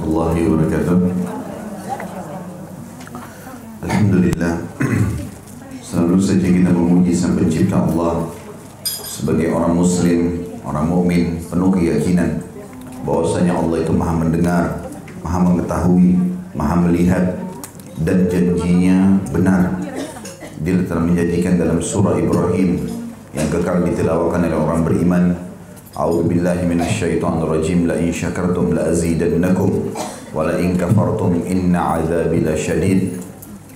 warahmatullahi wabarakatuh. Alhamdulillah, selalu saja kita memuji Sang Pencipta Allah sebagai orang muslim, orang mukmin penuh keyakinan bahwasanya Allah itu Maha mendengar, Maha mengetahui, Maha melihat, dan janjinya benar. Dia telah menjanjikan dalam surah Ibrahim yang kekal ditilawakan oleh orang beriman, A'udzu billahi minasyaitonir rajim, la in syakartum la azidannakum wa la in kafartum inna 'adzabi lasyadid.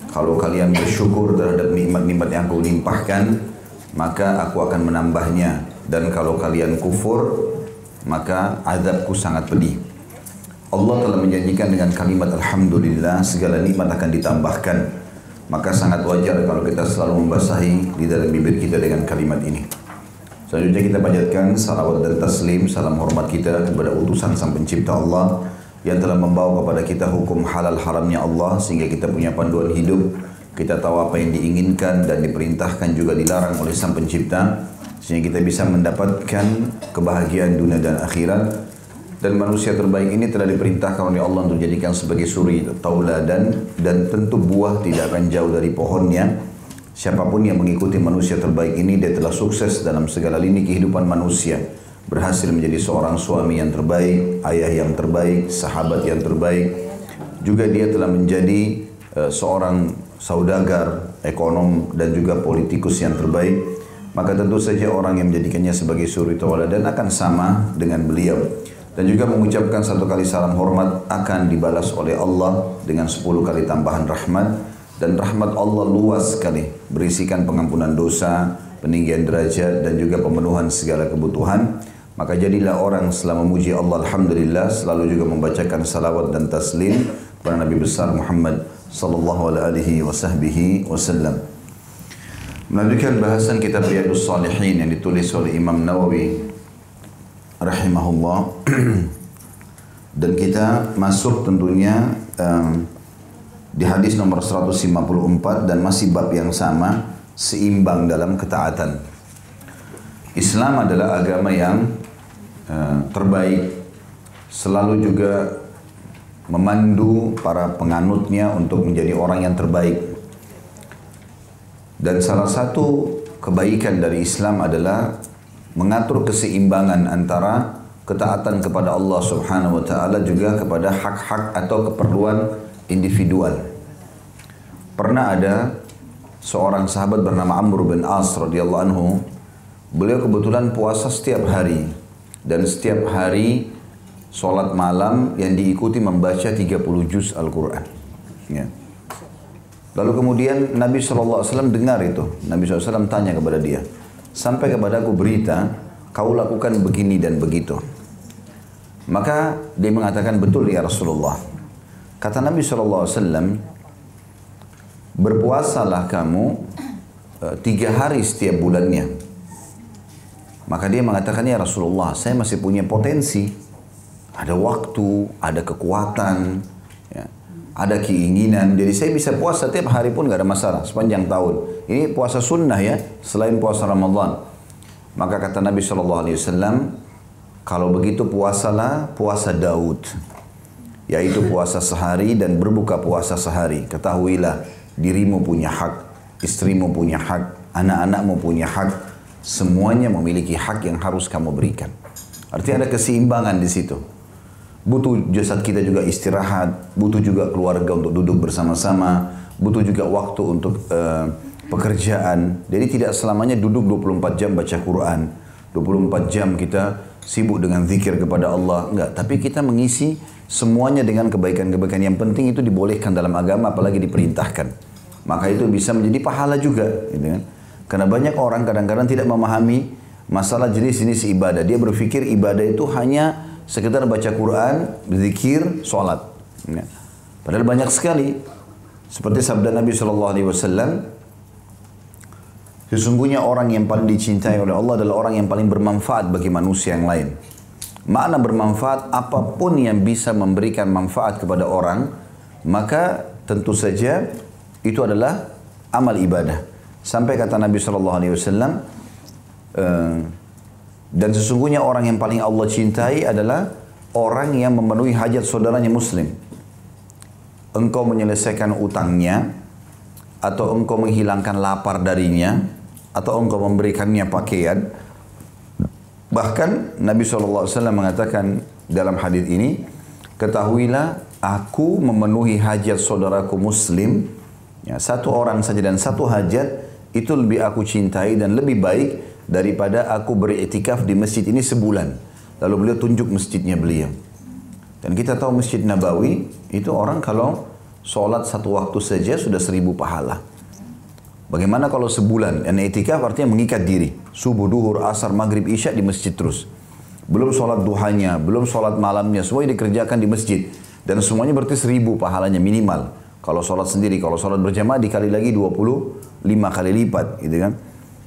Kalau kalian bersyukur terhadap nikmat-nikmat yang aku limpahkan, maka aku akan menambahnya, dan kalau kalian kufur, maka azabku sangat pedih. Allah telah menjanjikan dengan kalimat alhamdulillah segala nikmat akan ditambahkan. Maka sangat wajar kalau kita selalu membasahi di dalam bibir kita dengan kalimat ini. Selanjutnya kita panjatkan salawat dan taslim, salam hormat kita kepada utusan Sang Pencipta Allah yang telah membawa kepada kita hukum halal haramnya Allah sehingga kita punya panduan hidup. Kita tahu apa yang diinginkan dan diperintahkan juga dilarang oleh Sang Pencipta sehingga kita bisa mendapatkan kebahagiaan dunia dan akhirat. Dan manusia terbaik ini telah diperintahkan oleh Allah untuk dijadikan sebagai suri tauladan, dan tentu buah tidak akan jauh dari pohonnya. Siapapun yang mengikuti manusia terbaik ini, dia telah sukses dalam segala lini kehidupan manusia. Berhasil menjadi seorang suami yang terbaik, ayah yang terbaik, sahabat yang terbaik. Juga dia telah menjadi seorang saudagar, ekonom, dan juga politikus yang terbaik. Maka tentu saja orang yang menjadikannya sebagai suri tauladan akan sama dengan beliau. Dan juga mengucapkan satu kali salam hormat akan dibalas oleh Allah dengan 10 kali tambahan rahmat. Dan rahmat Allah luas sekali, berisikan pengampunan dosa, peninggian derajat, dan juga pemenuhan segala kebutuhan. Maka jadilah orang setelah memuji Allah alhamdulillah selalu juga membacakan salawat dan taslim kepada Nabi besar Muhammad sallallahu alaihi wasallam. Melanjutkan bahasan kitab Riyadhus Shalihin yang ditulis oleh Imam Nawawi rahimahullah. Dan kita masuk tentunya di hadis nomor 154 dan masih bab yang sama, seimbang dalam ketaatan. Islam adalah agama yang terbaik, selalu juga memandu para penganutnya untuk menjadi orang yang terbaik. Dan salah satu kebaikan dari Islam adalah mengatur keseimbangan antara ketaatan kepada Allah Subhanahu wa taala juga kepada hak-hak atau keperluan individual. Pernah ada seorang sahabat bernama Amr bin As radhiyallahu anhu. Beliau kebetulan puasa setiap hari, dan setiap hari solat malam yang diikuti membaca 30 juz Al-Quran. Ya. Lalu kemudian Nabi SAW dengar itu. Nabi SAW tanya kepada dia, sampai kepadaku berita, kau lakukan begini dan begitu. Maka dia mengatakan, betul ya Rasulullah. Kata Nabi SAW, berpuasalah kamu 3 hari setiap bulannya. Maka dia mengatakan, ya Rasulullah, saya masih punya potensi. Ada waktu, ada kekuatan, ya, ada keinginan. Jadi saya bisa puasa setiap hari pun gak ada masalah sepanjang tahun. Ini puasa sunnah ya, selain puasa Ramadan. Maka kata Nabi SAW, kalau begitu puasalah puasa Daud, yaitu puasa sehari dan berbuka puasa sehari. Ketahuilah, dirimu punya hak, istrimu punya hak, anak-anakmu punya hak, semuanya memiliki hak yang harus kamu berikan. Artinya ada keseimbangan di situ. Butuh jasad kita juga istirahat, butuh juga keluarga untuk duduk bersama-sama, butuh juga waktu untuk pekerjaan. Jadi tidak selamanya duduk 24 jam baca Quran, 24 jam kita sibuk dengan zikir kepada Allah. Enggak, tapi kita mengisi semuanya dengan kebaikan-kebaikan yang penting itu dibolehkan dalam agama, apalagi diperintahkan. Maka itu bisa menjadi pahala juga, gitu kan? Karena banyak orang kadang-kadang tidak memahami masalah jenis-jenis ibadah. Dia berpikir ibadah itu hanya sekedar baca Quran, berzikir, sholat. Ya. Padahal banyak sekali. Seperti sabda Nabi SAW, sesungguhnya orang yang paling dicintai oleh Allah adalah orang yang paling bermanfaat bagi manusia yang lain. Makna bermanfaat, apapun yang bisa memberikan manfaat kepada orang, maka tentu saja itu adalah amal ibadah. Sampai kata Nabi SAW, dan sesungguhnya orang yang paling Allah cintai adalah orang yang memenuhi hajat saudaranya muslim. Engkau menyelesaikan utangnya, atau engkau menghilangkan lapar darinya, atau engkau memberikannya pakaian. Bahkan Nabi SAW mengatakan dalam hadis ini, ketahuilah aku memenuhi hajat saudaraku muslim, ya, satu orang saja dan satu hajat, itu lebih aku cintai dan lebih baik daripada aku beriktikaf di masjid ini sebulan. Lalu beliau tunjuk masjidnya beliau. Dan kita tahu Masjid Nabawi, itu orang kalau sholat satu waktu saja sudah 1000 pahala. Bagaimana kalau sebulan? Dan i'tikaf artinya mengikat diri. Subuh, duhur, asar, maghrib, isya di masjid terus. Belum sholat duhanya, belum sholat malamnya, semuanya dikerjakan di masjid. Dan semuanya berarti 1000 pahalanya minimal. Kalau sholat sendiri, kalau sholat berjamaah dikali lagi 25 kali lipat, gitu kan.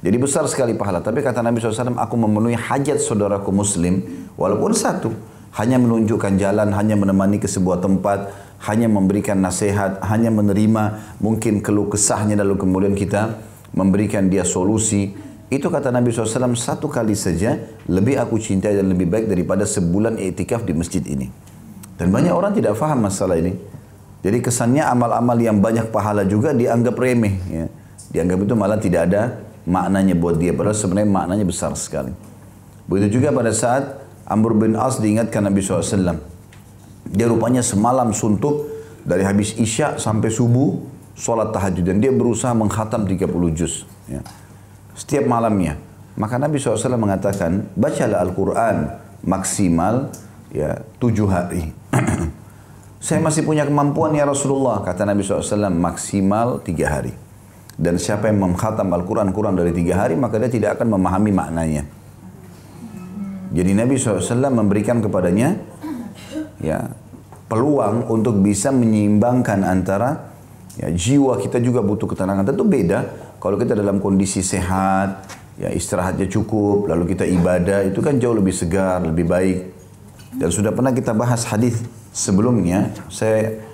Jadi besar sekali pahala. Tapi kata Nabi SAW, aku memenuhi hajat saudaraku muslim, walaupun satu. Hanya menunjukkan jalan, hanya menemani ke sebuah tempat, hanya memberikan nasihat, hanya menerima mungkin keluh kesahnya, lalu kemudian kita memberikan dia solusi. Itu kata Nabi SAW, satu kali saja lebih aku cintai dan lebih baik daripada sebulan i'tikaf di masjid ini. Dan banyak orang tidak faham masalah ini. Jadi kesannya amal-amal yang banyak pahala juga dianggap remeh. Ya. Dianggap itu malah tidak ada maknanya buat dia. Padahal sebenarnya maknanya besar sekali. Begitu juga pada saat Amr bin As diingatkan Nabi SAW. Dia rupanya semalam suntuk dari habis isya sampai subuh sholat tahajud. Dan dia berusaha menghatam 30 juz. Ya. Setiap malamnya. Maka Nabi SAW mengatakan, bacalah Al-Quran maksimal ya 7 hari. Saya masih punya kemampuan ya Rasulullah. Kata Nabi SAW, maksimal 3 hari. Dan siapa yang menghatam Al-Quran kurang dari 3 hari, maka dia tidak akan memahami maknanya. Jadi Nabi SAW memberikan kepadanya ya peluang untuk bisa menyeimbangkan antara ya, jiwa kita juga butuh ketenangan. Tentu beda kalau kita dalam kondisi sehat, ya istirahatnya cukup, lalu kita ibadah, itu kan jauh lebih segar, lebih baik. Dan sudah pernah kita bahas hadis sebelumnya,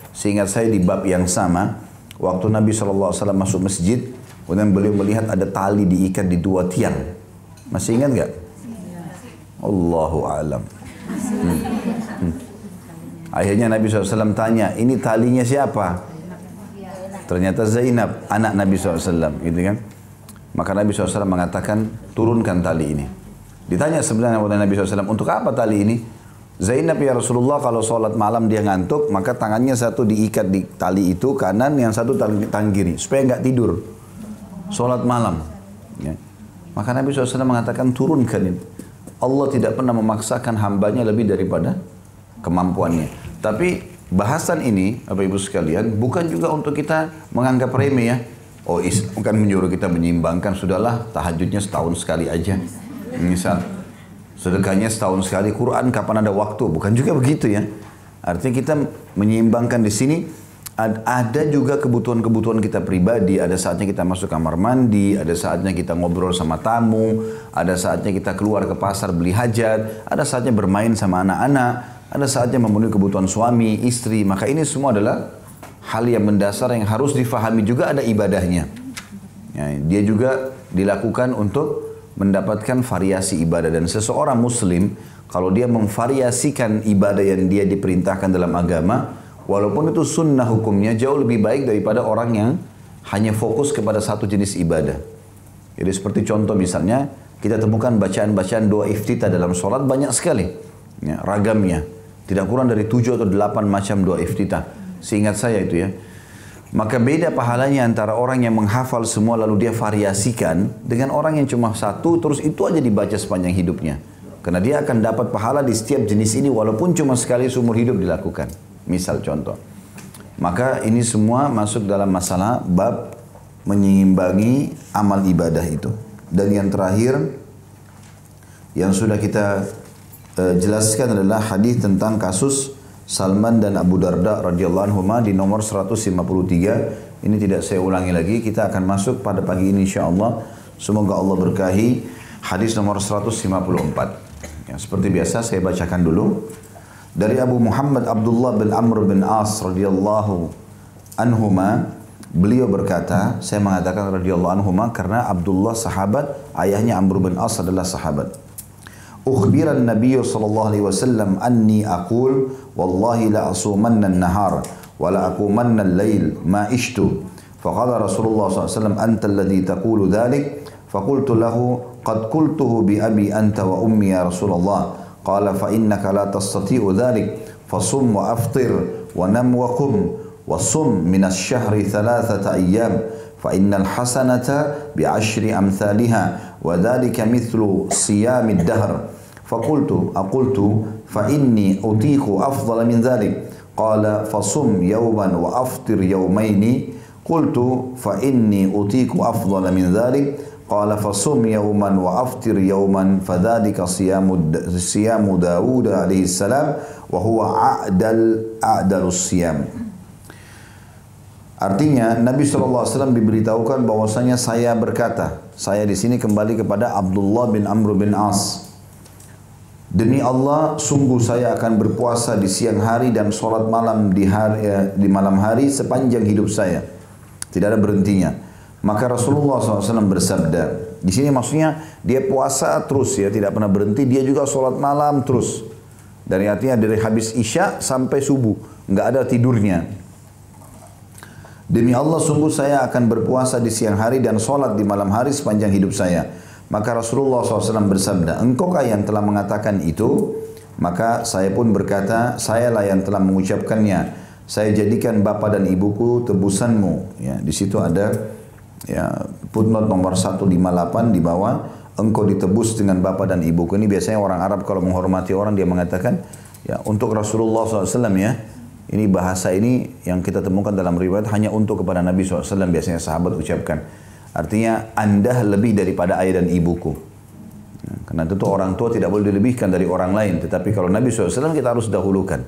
seingat saya di bab yang sama, waktu Nabi SAW masuk masjid, kemudian beliau melihat ada tali diikat di 2 tiang. Masih ingat nggak? Allahu a'lam. Akhirnya Nabi SAW tanya, ini talinya siapa? Ternyata Zainab, anak Nabi SAW, gitu kan? Maka Nabi SAW mengatakan, turunkan tali ini. Ditanya sebenarnya oleh Nabi SAW, untuk apa tali ini? Zainab ya Rasulullah, kalau sholat malam dia ngantuk, maka tangannya satu diikat di tali itu, kanan, yang satu tangan kiri, supaya nggak tidur. Sholat malam. Ya. Maka Nabi SAW mengatakan, turunkan ini. Allah tidak pernah memaksakan hambanya lebih daripada kemampuannya. Tapi bahasan ini, Bapak Ibu sekalian, bukan juga untuk kita menganggap remeh ya. Oh, Islam kan menyuruh kita menyeimbangkan, sudahlah tahajudnya setahun sekali aja. Misal, sedekahnya setahun sekali, Quran kapan ada waktu, bukan juga begitu ya. Artinya kita menyeimbangkan di sini, ada juga kebutuhan-kebutuhan kita pribadi, ada saatnya kita masuk kamar mandi, ada saatnya kita ngobrol sama tamu, ada saatnya kita keluar ke pasar beli hajat, ada saatnya bermain sama anak-anak, ada saatnya memenuhi kebutuhan suami, istri. Maka ini semua adalah hal yang mendasar yang harus difahami, juga ada ibadahnya. Ya, dia juga dilakukan untuk mendapatkan variasi ibadah. Dan seseorang muslim, kalau dia memvariasikan ibadah yang dia diperintahkan dalam agama, walaupun itu sunnah hukumnya, jauh lebih baik daripada orang yang hanya fokus kepada satu jenis ibadah. Jadi seperti contoh misalnya, kita temukan bacaan-bacaan doa iftitah dalam sholat banyak sekali. Ya, ragamnya. Tidak kurang dari 7 atau 8 macam doa iftitah. Seingat saya itu ya. Maka beda pahalanya antara orang yang menghafal semua lalu dia variasikan, dengan orang yang cuma satu, terus itu aja dibaca sepanjang hidupnya. Karena dia akan dapat pahala di setiap jenis ini, walaupun cuma sekali seumur hidup dilakukan. Misal contoh. Maka ini semua masuk dalam masalah bab menyeimbangi amal ibadah itu. Dan yang terakhir yang sudah kita jelaskan adalah hadis tentang kasus Salman dan Abu Darda radhiyallahu anhuma di nomor 153. Ini tidak saya ulangi lagi, kita akan masuk pada pagi ini insyaallah. Semoga Allah berkahi hadis nomor 154. Ya, seperti biasa saya bacakan dulu. Dari Abu Muhammad Abdullah bin Amr bin As radhiyallahu anhuma, beliau berkata, saya mengatakan radhiyallahu anhuma karena Abdullah sahabat, ayahnya Amr bin As adalah sahabat. ukhbiran Nabi sallallahu alaihi wasallam anni aqul wallahi la asumanna an-nahar wa la aqumanna al-lail ma ishtu. Faqala Rasulullah sallallahu alaihi wasallam anta alladhi taqulu dhalik. Faqultu lahu qad qultuhu bi abi anta wa ummi ya Rasulullah. Qala fa innaka la tastati'u dhalik. Fasum wa aftir wa nam wa qum wa sum min asy-syahri 3 ayyam fa innal hasanata bi 10 amsalha wa dhalika mithlu siyamid dahr. Faqultu aqultu fa inni utiqu afdala min dhalik. Qala fasum yawman wa aftir yawmaini. Qultu fa inni utiqu afdala min dhalik. Qala fasum yawman wa aftir yawman fadzalika siyamu Daud alaihi salam wa huwa a'dalus siyam. Artinya Nabi SAW diberitahukan bahwasanya saya berkata, saya di sini kembali kepada Abdullah bin Amr bin As. Demi Allah, sungguh saya akan berpuasa di siang hari dan sholat malam di malam hari sepanjang hidup saya. Tidak ada berhentinya. Maka Rasulullah SAW bersabda, di sini maksudnya dia puasa terus ya, tidak pernah berhenti. Dia juga sholat malam terus. Dari artinya dari habis isya sampai subuh, nggak ada tidurnya. Demi Allah, sungguh saya akan berpuasa di siang hari dan sholat di malam hari sepanjang hidup saya. Maka Rasulullah SAW bersabda, engkaukah yang telah mengatakan itu? Maka saya pun berkata, sayalah yang telah mengucapkannya. Saya jadikan bapa dan ibuku tebusanmu. Ya, di situ ada ya footnote nomor 158 di bawah, engkau ditebus dengan bapa dan ibuku. Ini biasanya orang Arab kalau menghormati orang dia mengatakan ya untuk Rasulullah SAW ya. Ini bahasa ini yang kita temukan dalam riwayat hanya untuk kepada Nabi SAW biasanya sahabat ucapkan. Artinya anda lebih daripada ayah dan ibuku. Ya, karena tentu orang tua tidak boleh dilebihkan dari orang lain. Tetapi kalau Nabi SAW kita harus dahulukan.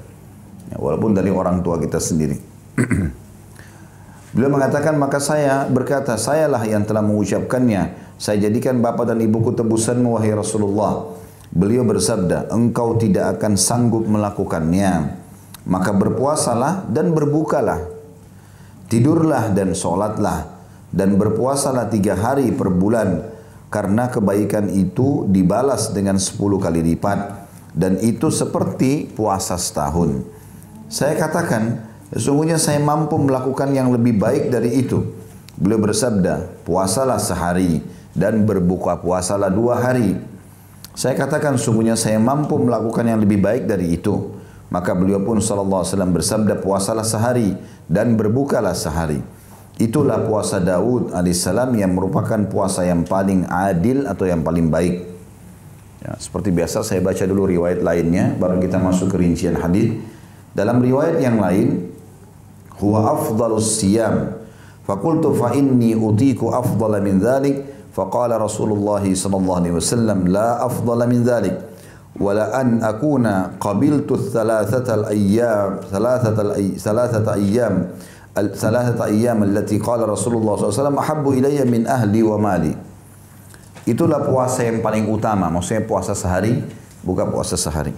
Ya, walaupun dari orang tua kita sendiri. Beliau mengatakan, maka saya berkata, sayalah yang telah mengucapkannya. Saya jadikan bapa dan ibuku tebusanmu, wahai Rasulullah. Beliau bersabda, engkau tidak akan sanggup melakukannya. Maka berpuasalah dan berbukalah. Tidurlah dan sholatlah. Dan berpuasalah 3 hari per bulan. Karena kebaikan itu dibalas dengan 10 kali lipat. Dan itu seperti puasa setahun. Saya katakan, sesungguhnya saya mampu melakukan yang lebih baik dari itu. Beliau bersabda, puasalah sehari dan berbuka puasalah 2 hari. Saya katakan, sesungguhnya saya mampu melakukan yang lebih baik dari itu. Maka beliau pun sallallahu alaihi wasallam bersabda, puasalah sehari dan berbukalah sehari. Itulah puasa Daud alaihissalam yang merupakan puasa yang paling adil atau yang paling baik. Ya, seperti biasa saya baca dulu riwayat lainnya, baru kita masuk ke rincian hadis. Dalam riwayat yang lain, huwa afdalus siyam. Faqultu fa inni utiku afdala min dhalik. Faqala Rasulullah sallallahu alaihi wasallam la afdala min dhalik. Wala an akuna qabiltu thalathata ayyam allati qala Rasulullah sallallahu alaihi wasallam ahabbu ilayya min ahli wa mali. Itulah puasa yang paling utama, maksudnya puasa sehari, bukan puasa sehari.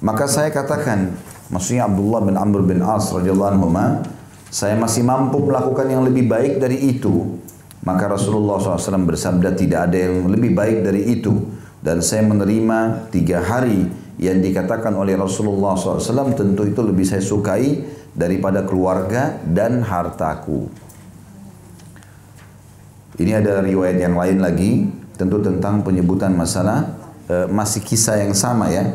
Maka saya katakan, maksudnya Abdullah bin Amr bin As radhiyallahu anhu, saya masih mampu melakukan yang lebih baik dari itu. Maka Rasulullah SAW bersabda, tidak ada yang lebih baik dari itu. Dan saya menerima 3 hari yang dikatakan oleh Rasulullah SAW, tentu itu lebih saya sukai daripada keluarga dan hartaku. Ini ada riwayat yang lain lagi, tentu tentang penyebutan masalah, masih kisah yang sama ya.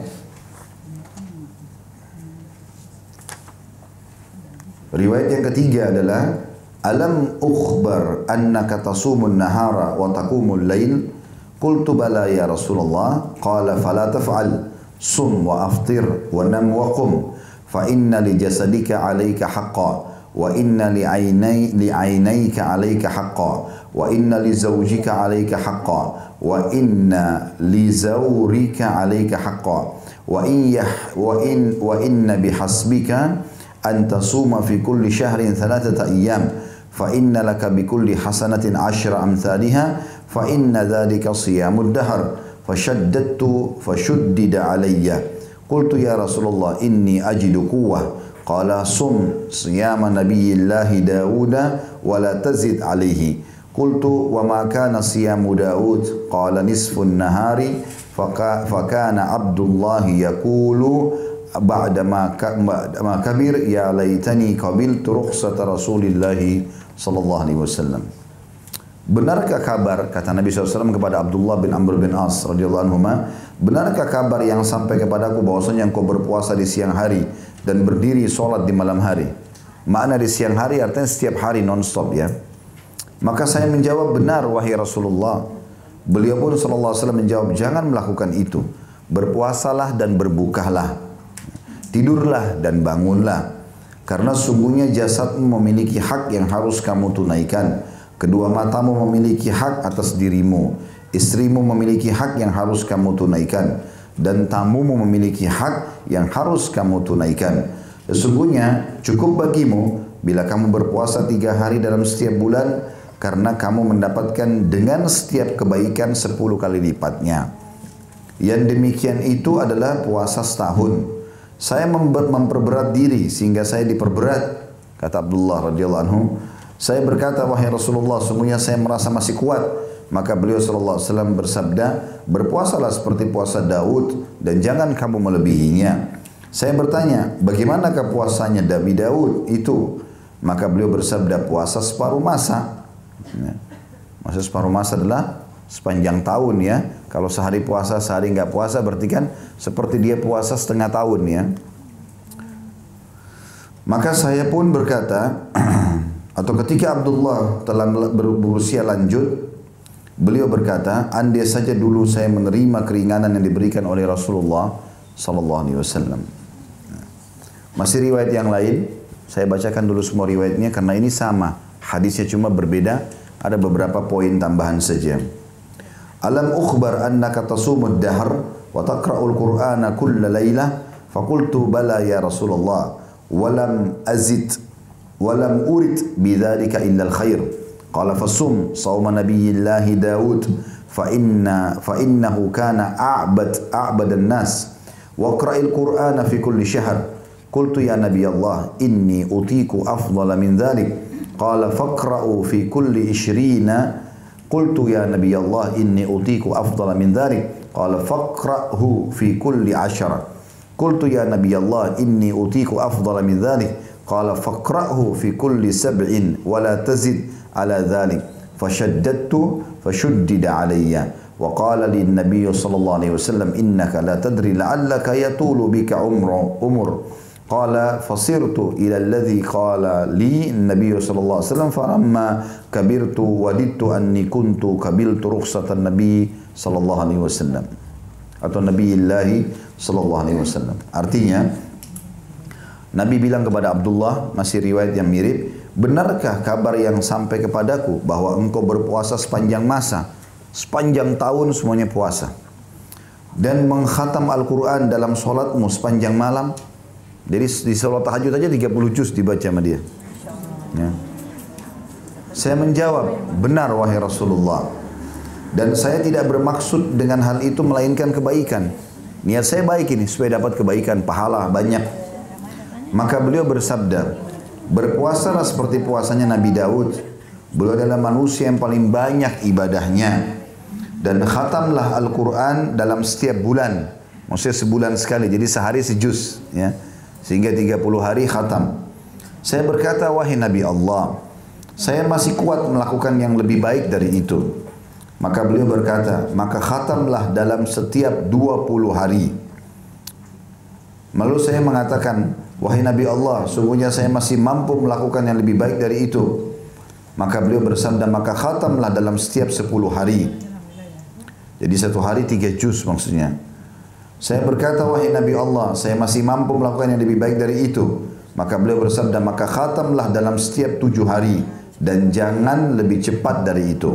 Riwayat yang ketiga adalah, alam ukhbar annaka tasumun nahara wa taqumul lail? Qultu bala ya Rasulullah. Qala fala taf'al, sum wa aftir wa nam wa qum, fa inna li jasadika 'alaika haqqan wa inna li 'ainayka 'alaika haqqan wa inna li zawjika 'alaika haqqan wa inna li zawrika 'alaika haqqan wa inna bihasbika an tasuma fi kulli shahrin 3 ayyam fa inna laka bi kulli hasanatin 10 amsalha fa inna dhalika siyamud dahr fashaddadtu fashuddida alayya. Qultu ya Rasulullah inni ajidu quwwah. Qala sum siyama nabiyillahi Dawuda wa la tazid alayhi. Qultu wa ma kana siyamu Daud? Qala nisfun nahari fakana Abdullah yaqulu ba'da ma kabir ya laitani qabiltu rukhsata Rasulillah sallallahu alaihi wasallam. Benarkah kabar, kata Nabi SAW kepada Abdullah bin Amr bin As radhiyallahu anhu, benarkah kabar yang sampai kepadaku bahwasanya engkau berpuasa di siang hari dan berdiri solat di malam hari? Makna di siang hari artinya setiap hari non-stop ya. Maka saya menjawab, benar wahai Rasulullah. Beliau pun sallallahu alaihi wasallam menjawab, jangan melakukan itu. Berpuasalah dan berbukalah. Tidurlah dan bangunlah. Karena sungguhnya jasadmu memiliki hak yang harus kamu tunaikan. Kedua matamu memiliki hak atas dirimu. Istrimu memiliki hak yang harus kamu tunaikan. Dan tamumu memiliki hak yang harus kamu tunaikan. Sesungguhnya cukup bagimu bila kamu berpuasa 3 hari dalam setiap bulan, karena kamu mendapatkan dengan setiap kebaikan 10 kali lipatnya. Yang demikian itu adalah puasa setahun. Saya memperberat diri sehingga saya diperberat, kata Abdullah radhiyallahu anhu. Saya berkata, wahai Rasulullah, sungguhnya saya merasa masih kuat. Maka beliau sallallahu alaihi wasallam bersabda, berpuasalah seperti puasa Daud dan jangan kamu melebihinya. Saya bertanya, bagaimanakah puasanya Nabi Daud itu? Maka beliau bersabda, puasa separuh masa. Maksud separuh masa adalah sepanjang tahun ya. Kalau sehari puasa, sehari enggak puasa, berarti kan seperti dia puasa setengah tahun ya. Maka saya pun berkata, atau ketika Abdullah telah berusia lanjut, beliau berkata, andai saja dulu saya menerima keringanan yang diberikan oleh Rasulullah sallallahu alaihi wasallam. Masih riwayat yang lain, saya bacakan dulu semua riwayatnya karena ini sama, hadisnya cuma berbeda, ada beberapa poin tambahan saja. Alam ukhbar annaka tasumud dahr wa taqra'ul Qur'ana kulla laylah, faqultu bala ya Rasulullah, walam azid walam urid bidzalika illa al-khair. Qala fasum sawma nabiyillahi Daud fa innahu kana a'bad an-nas wa qra'il Qur'ana fi kulli shahr. Qultu ya Nabi Allah, inni utiku afdala min dhalik. Qala faqra'u fi kulli 20. Qultu ya Nabi Allah, inni utiku afdala min dhalik. Qala faqra'hu fi kulli 10. Qultu ya Nabi Allah, inni utiku afdala min dhalik. Qala faqra'hu fi kulli 7 wa la tazid ala dhalik. Fashaddadtu fashuddida alayya. Wa qala lin Nabi sallallahu alaihi wasallam, innaka la tadri la'allaka yatulu bika umur. Qala fasirtu ila alladhi qala li Nabi sallallahu alaihi wasallam, falamma kabirtu wadidtu anni kuntu kabiltu rukhsatan Nabi sallallahu alaihi wasallam, atau Nabiyillahi sallallahu alaihi wasallam. Artinya Nabi bilang kepada Abdullah, masih riwayat yang mirip, benarkah kabar yang sampai kepadaku bahwa engkau berpuasa sepanjang masa, sepanjang tahun semuanya puasa, dan mengkhatam Al-Quran dalam solatmu sepanjang malam? Jadi di salat tahajud aja 30 juz dibaca sama dia. Ya. Saya menjawab, benar wahai Rasulullah. Dan saya tidak bermaksud dengan hal itu melainkan kebaikan. Niat saya baik ini supaya dapat kebaikan, pahala banyak. Maka beliau bersabda, berpuasalah seperti puasanya Nabi Daud. Beliau adalah manusia yang paling banyak ibadahnya. Dan khatamlah Al-Quran dalam setiap bulan. Maksudnya sebulan sekali, jadi sehari sejuz. Ya. Sehingga 30 hari khatam. Saya berkata, wahai Nabi Allah, saya masih kuat melakukan yang lebih baik dari itu. Maka beliau berkata, maka khatamlah dalam setiap 20 hari. Lalu saya mengatakan, wahai Nabi Allah, sungguhnya saya masih mampu melakukan yang lebih baik dari itu. Maka beliau bersabda, maka khatamlah dalam setiap 10 hari. Jadi 1 hari 3 juz maksudnya. Saya berkata, wahai Nabi Allah, saya masih mampu melakukan yang lebih baik dari itu. Maka beliau bersabda, maka khatamlah dalam setiap 7 hari. Dan jangan lebih cepat dari itu.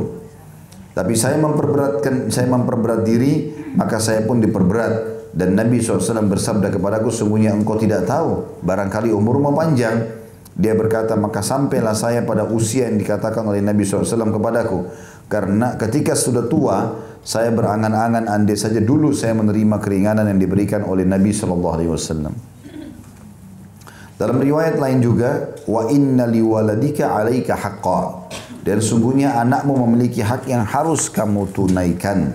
Tapi saya memperberat diri, maka saya pun diperberat. Dan Nabi SAW bersabda kepadaku, sungguhnya engkau tidak tahu, barangkali umurmu panjang. Dia berkata, maka sampailah saya pada usia yang dikatakan oleh Nabi SAW kepadaku. Karena ketika sudah tua, saya berangan-angan andai saja dulu saya menerima keringanan yang diberikan oleh Nabi SAW. Dalam riwayat lain juga, wa inna liwaladika alaika haqqa. Dan sungguhnya anakmu memiliki hak yang harus kamu tunaikan.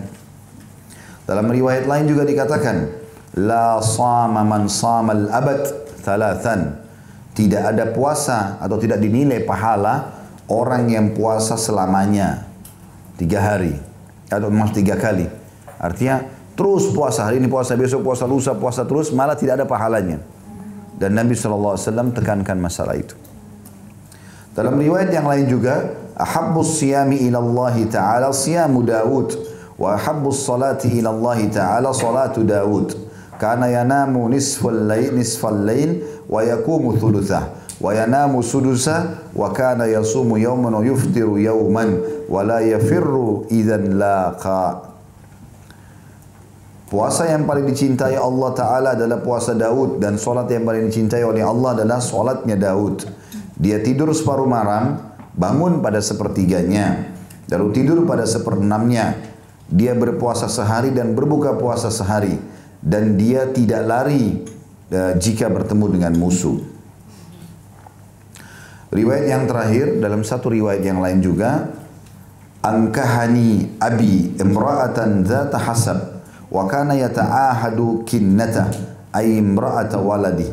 Dalam riwayat lain juga dikatakan, la sama man samal abad thalathan. Tidak ada puasa atau tidak dinilai pahala orang yang puasa selamanya 3 hari atau 3 kali. Artinya terus puasa, hari ini puasa, besok puasa, lusa puasa terus, malah tidak ada pahalanya. Dan Nabi SAW tekankan masalah itu. Dalam riwayat yang lain juga, ahabbus siyami ilallahi ta'ala siyamu Daud wa ahabbus salati ilallahi ta'ala salatu Daud. Kana yanamu nisfal lail wa yakumu thuluthah wa yanamu sudusah wa kana yasumu yawman wa yuftiru yawman wa la yafirru idzan laqa. Puasa yang paling dicintai Allah Ta'ala adalah puasa Daud, dan solat yang paling dicintai oleh Allah adalah solatnya Daud. Dia tidur separuh malam, bangun pada sepertiganya, lalu tidur pada seperenamnya. Dia berpuasa sehari dan berbuka puasa sehari, dan dia tidak lari jika bertemu dengan musuh. Riwayat yang terakhir, dalam satu riwayat yang lain juga, ankahani abi imra'atan dhata hasab wa kana yata'ahadu kinnata ay imra'ata waladi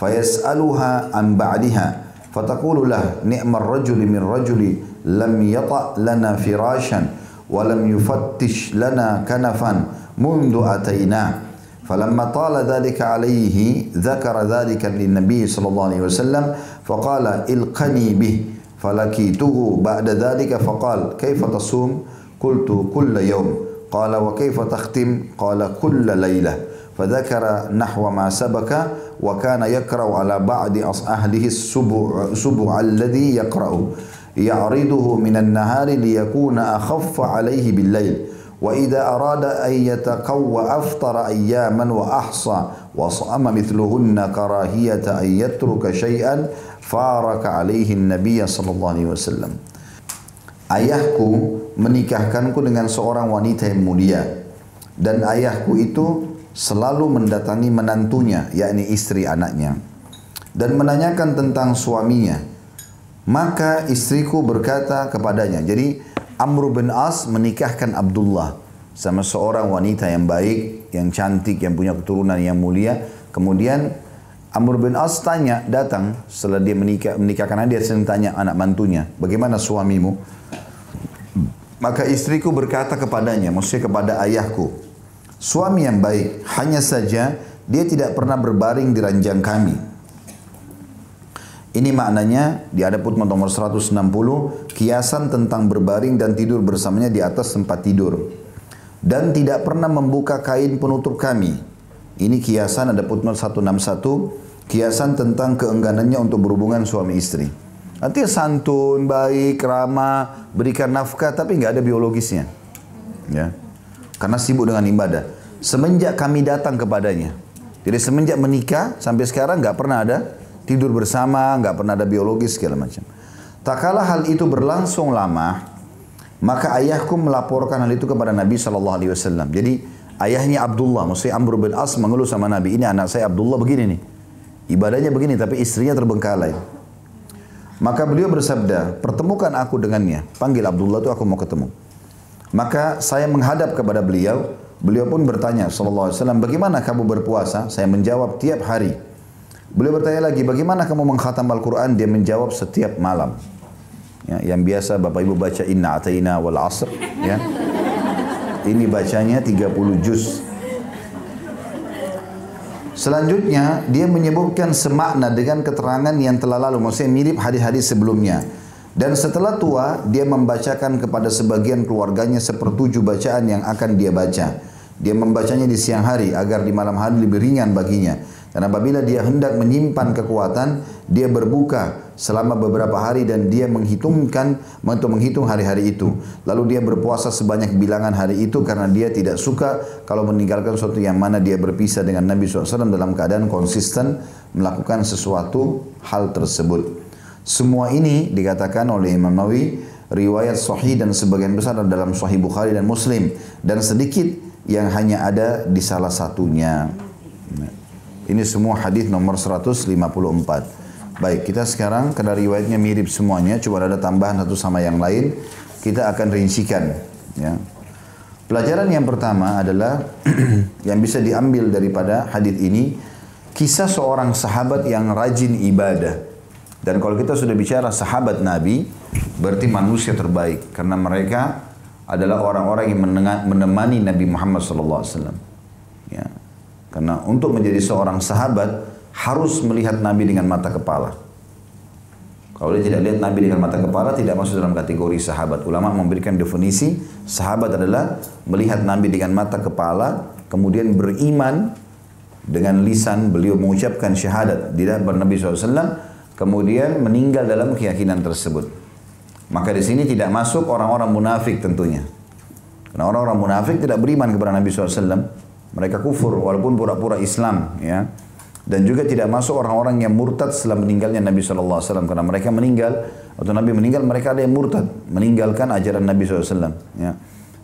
fayas'aluha an ba'diha fataqulu lah ni'mar rajuli min rajuli lam yata' lana firashan wa lam yufattish lana kanafan mundu ataina. فلما طال ذلك عليه ذكر ذلك للنبي صلى الله عليه وسلم فقال القني به فلقيته بعد ذلك فقال كيف تصوم قلت كل يوم قال وكيف تختم قال كل ليلة فذكر نحو ما سبك وكان يقرأ على بعض أهله السبع الذي يقرأ يعرضه من النهار ليكون أخف عليه بالليل وإذا أراد أن يتقوى أفطر أياما وأحصى وصام مثلهن كراهية أن يترك شيئا فارق عليه النبي صلى الله عليه وسلم. Ayahku menikahkanku dengan seorang wanita yang mulia, dan ayahku itu selalu mendatangi menantunya, yakni istri anaknya, dan menanyakan tentang suaminya. Maka istriku berkata kepadanya, jadi Amr bin As menikahkan Abdullah sama seorang wanita yang baik, yang cantik, yang punya keturunan yang mulia. Kemudian Amr bin As datang setelah dia menikahkan dia sering tanya anak mantunya, bagaimana suamimu? Maka istriku berkata kepadanya, maksudnya kepada ayahku, suami yang baik, hanya saja dia tidak pernah berbaring di ranjang kami. Ini maknanya di Adab Utmat nomor 160, kiasan tentang berbaring dan tidur bersamanya di atas tempat tidur. Dan tidak pernah membuka kain penutup kami. Ini kiasan Adab Utmat 161, kiasan tentang keengganannya untuk berhubungan suami istri. Artinya santun, baik, ramah, berikan nafkah, tapi nggak ada biologisnya. Ya. Karena sibuk dengan ibadah. Semenjak kami datang kepadanya. Jadi semenjak menikah sampai sekarang nggak pernah ada tidur bersama, nggak pernah ada biologis segala macam. Tak kala hal itu berlangsung lama, maka ayahku melaporkan hal itu kepada Nabi SAW. Jadi ayahnya Abdullah, maksudnya Amr bin As mengeluh sama Nabi, ini anak saya Abdullah begini nih, ibadahnya begini, tapi istrinya terbengkalai. Maka beliau bersabda, pertemukan aku dengannya, panggil Abdullah itu aku mau ketemu. Maka saya menghadap kepada beliau, beliau pun bertanya SAW, bagaimana kamu berpuasa? Saya menjawab tiap hari. Beliau bertanya lagi, bagaimana kamu mengkhatam Al-Quran? Dia menjawab setiap malam. Ya, yang biasa Bapak Ibu baca Inna Atayna wal Asr. Ya. Ini bacanya 30 juz. Selanjutnya, dia menyebutkan semakna dengan keterangan yang telah lalu. Maksudnya mirip hadis-hadis sebelumnya. Dan setelah tua, dia membacakan kepada sebagian keluarganya sepertujuh bacaan yang akan dia baca. Dia membacanya di siang hari agar di malam hari lebih ringan baginya. Dan apabila dia hendak menyimpan kekuatan, dia berbuka selama beberapa hari dan dia menghitung hari-hari itu. Lalu dia berpuasa sebanyak bilangan hari itu karena dia tidak suka kalau meninggalkan sesuatu yang mana dia berpisah dengan Nabi SAW dalam keadaan konsisten melakukan sesuatu hal tersebut. Semua ini dikatakan oleh Imam Nawawi, riwayat sahih dan sebagian besar dalam Sahih Bukhari dan Muslim. Dan sedikit yang hanya ada di salah satunya. Ini semua hadis nomor 154. Baik, kita sekarang karena riwayatnya mirip semuanya, cuma ada tambahan satu sama yang lain, kita akan rincikan. Ya. Pelajaran yang pertama adalah yang bisa diambil daripada hadis ini, kisah seorang sahabat yang rajin ibadah. Dan kalau kita sudah bicara sahabat Nabi, berarti manusia terbaik karena mereka adalah orang-orang yang menemani Nabi Muhammad SAW. Ya. Karena untuk menjadi seorang sahabat harus melihat Nabi dengan mata kepala. Kalau dia tidak lihat Nabi dengan mata kepala, tidak masuk dalam kategori sahabat. Ulama memberikan definisi, sahabat adalah melihat Nabi dengan mata kepala, kemudian beriman dengan lisan, beliau mengucapkan syahadat di hadapan Nabi SAW, kemudian meninggal dalam keyakinan tersebut. Maka di sini tidak masuk orang-orang munafik tentunya. Karena orang-orang munafik tidak beriman kepada Nabi SAW. Mereka kufur walaupun pura-pura Islam, ya. Dan juga tidak masuk orang-orang yang murtad setelah meninggalnya Nabi SAW. Karena mereka meninggal, atau Nabi meninggal, mereka ada yang murtad. Meninggalkan ajaran Nabi SAW. Ya.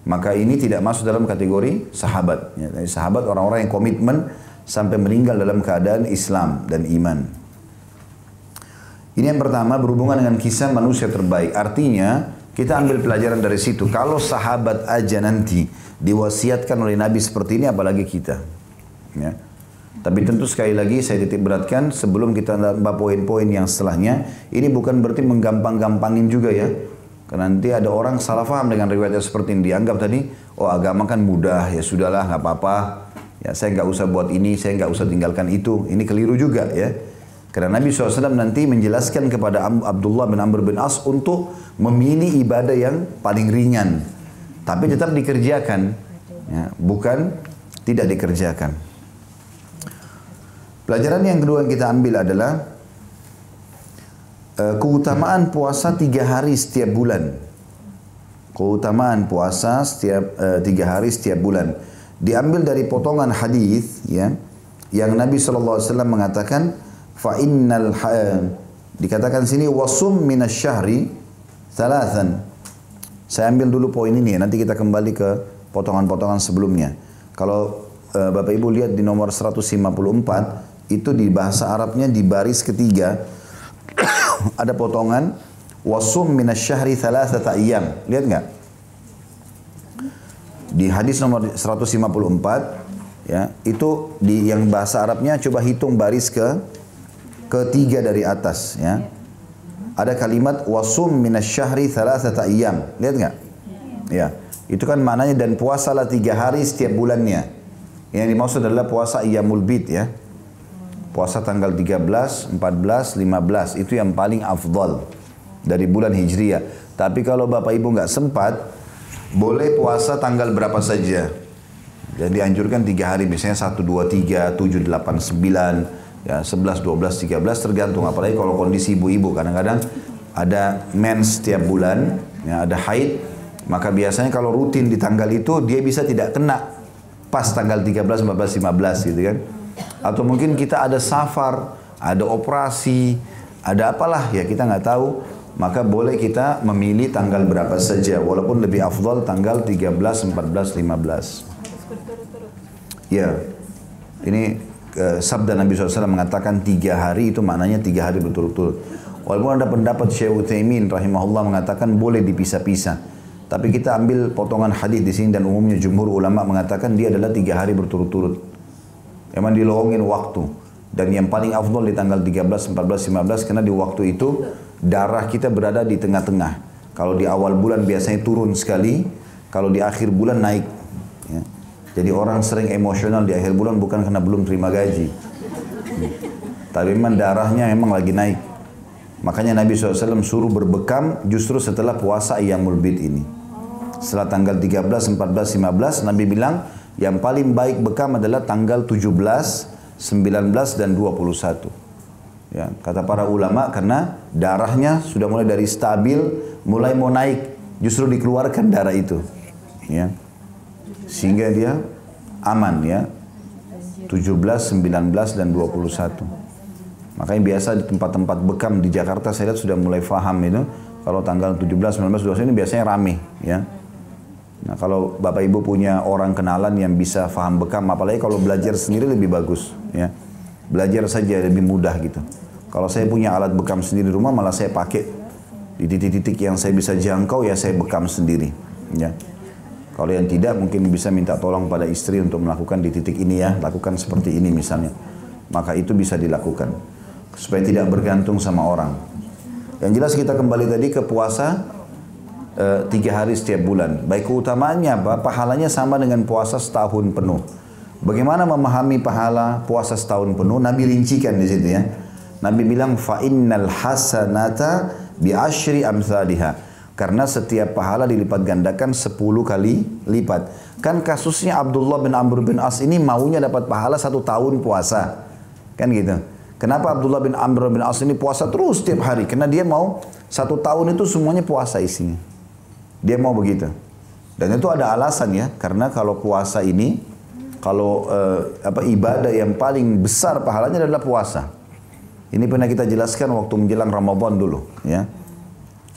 Maka ini tidak masuk dalam kategori sahabat. Ya. Jadi sahabat orang-orang yang komitmen sampai meninggal dalam keadaan Islam dan iman. Ini yang pertama berhubungan dengan kisah manusia terbaik. Artinya kita ambil pelajaran dari situ. Kalau sahabat aja nanti diwasiatkan oleh Nabi seperti ini, apalagi kita. Ya. Tapi tentu sekali lagi saya titik beratkan sebelum kita nambah poin-poin yang setelahnya, ini bukan berarti menggampang-gampangin juga ya. Karena nanti ada orang salah paham dengan riwayatnya seperti ini. Dianggap tadi, oh agama kan mudah, ya sudahlah nggak apa-apa. Ya saya nggak usah buat ini, saya nggak usah tinggalkan itu. Ini keliru juga ya. Karena Nabi SAW nanti menjelaskan kepada Abdullah bin Amr bin As untuk memilih ibadah yang paling ringan. Tapi tetap dikerjakan, ya, bukan tidak dikerjakan. Pelajaran yang kedua yang kita ambil adalah keutamaan puasa 3 hari setiap bulan. Keutamaan puasa setiap 3 hari setiap bulan. Diambil dari potongan hadis ya, yang Nabi SAW mengatakan, dikatakan sini wasum minasyahri thalathan. Saya ambil dulu poin ini ya, nanti kita kembali ke potongan-potongan sebelumnya. Kalau Bapak Ibu lihat di nomor 154, itu di bahasa Arabnya di baris ketiga ada potongan wasum minasyahri thalathata ayyam. Lihat nggak? Di hadis nomor 154 ya, itu di yang bahasa Arabnya coba hitung baris ketiga dari atas ya. Ada kalimat wasum minasyahri thalathata ayyam. Lihat nggak? Ya, itu kan maknanya dan puasalah 3 hari setiap bulannya. Yang dimaksud adalah puasa Ayyamul Bid ya. Puasa tanggal 13, 14, 15 itu yang paling afdal dari bulan Hijriah. Tapi kalau Bapak Ibu nggak sempat, boleh puasa tanggal berapa saja. Jadi dianjurkan 3 hari, misalnya 1, 2, 3, 7, 8, 9, ya 11, 12, 13 tergantung. Apalagi kalau kondisi ibu-ibu kadang-kadang ada mens setiap bulan, ya ada haid, maka biasanya kalau rutin di tanggal itu dia bisa tidak kena pas tanggal 13, 14, 15 gitu kan. Atau mungkin kita ada safar, ada operasi, ada apalah ya kita nggak tahu, maka boleh kita memilih tanggal berapa saja, walaupun lebih afdal tanggal 13, 14, 15. Ya, ini sabda Nabi SAW mengatakan 3 hari itu maknanya 3 hari berturut-turut. Walaupun ada pendapat Syekh Utsaimin rahimahullah mengatakan boleh dipisah-pisah. Tapi kita ambil potongan hadis di sini dan umumnya jumhur ulama mengatakan dia adalah 3 hari berturut-turut. Memang dilowongin waktu. Dan yang paling afdal di tanggal 13, 14, 15 karena di waktu itu darah kita berada di tengah-tengah. Kalau di awal bulan biasanya turun sekali, kalau di akhir bulan naik. Ya. Jadi orang sering emosional di akhir bulan bukan karena belum terima gaji. Tapi memang darahnya memang lagi naik. Makanya Nabi SAW suruh berbekam justru setelah puasa Ayyamul Bid ini. Setelah tanggal 13, 14, 15 Nabi bilang yang paling baik bekam adalah tanggal 17, 19 dan 21. Ya, kata para ulama karena darahnya sudah mulai dari stabil, mulai mau naik, justru dikeluarkan darah itu. Ya. Sehingga dia aman ya. 17, 19 dan 21. Makanya biasa di tempat-tempat bekam di Jakarta saya lihat sudah mulai faham itu. Kalau tanggal 17, 19, 21 ini biasanya rame ya. Nah kalau Bapak Ibu punya orang kenalan yang bisa faham bekam, apalagi kalau belajar sendiri lebih bagus ya. Belajar saja lebih mudah gitu. Kalau saya punya alat bekam sendiri di rumah malah saya pakai di titik-titik yang saya bisa jangkau ya saya bekam sendiri ya. Kalau yang tidak mungkin bisa minta tolong pada istri untuk melakukan di titik ini ya, lakukan seperti ini misalnya. Maka itu bisa dilakukan supaya tidak bergantung sama orang. Yang jelas kita kembali tadi ke puasa 3 hari setiap bulan. Baik keutamaannya apa? Pahalanya sama dengan puasa setahun penuh. Bagaimana memahami pahala puasa setahun penuh? Nabi rincikan di situ ya. Nabi bilang fa innal hasanata bi asyri amsalihha. Karena setiap pahala dilipat gandakan 10 kali lipat. Kan kasusnya Abdullah bin Amr bin As ini maunya dapat pahala 1 tahun puasa. Kan gitu. Kenapa Abdullah bin Amr bin As ini puasa terus setiap hari? Karena dia mau 1 tahun itu semuanya puasa isinya. Dia mau begitu. Dan itu ada alasan ya. Karena kalau puasa ini, kalau ibadah yang paling besar pahalanya adalah puasa. Ini pernah kita jelaskan waktu menjelang Ramadan dulu. Ya.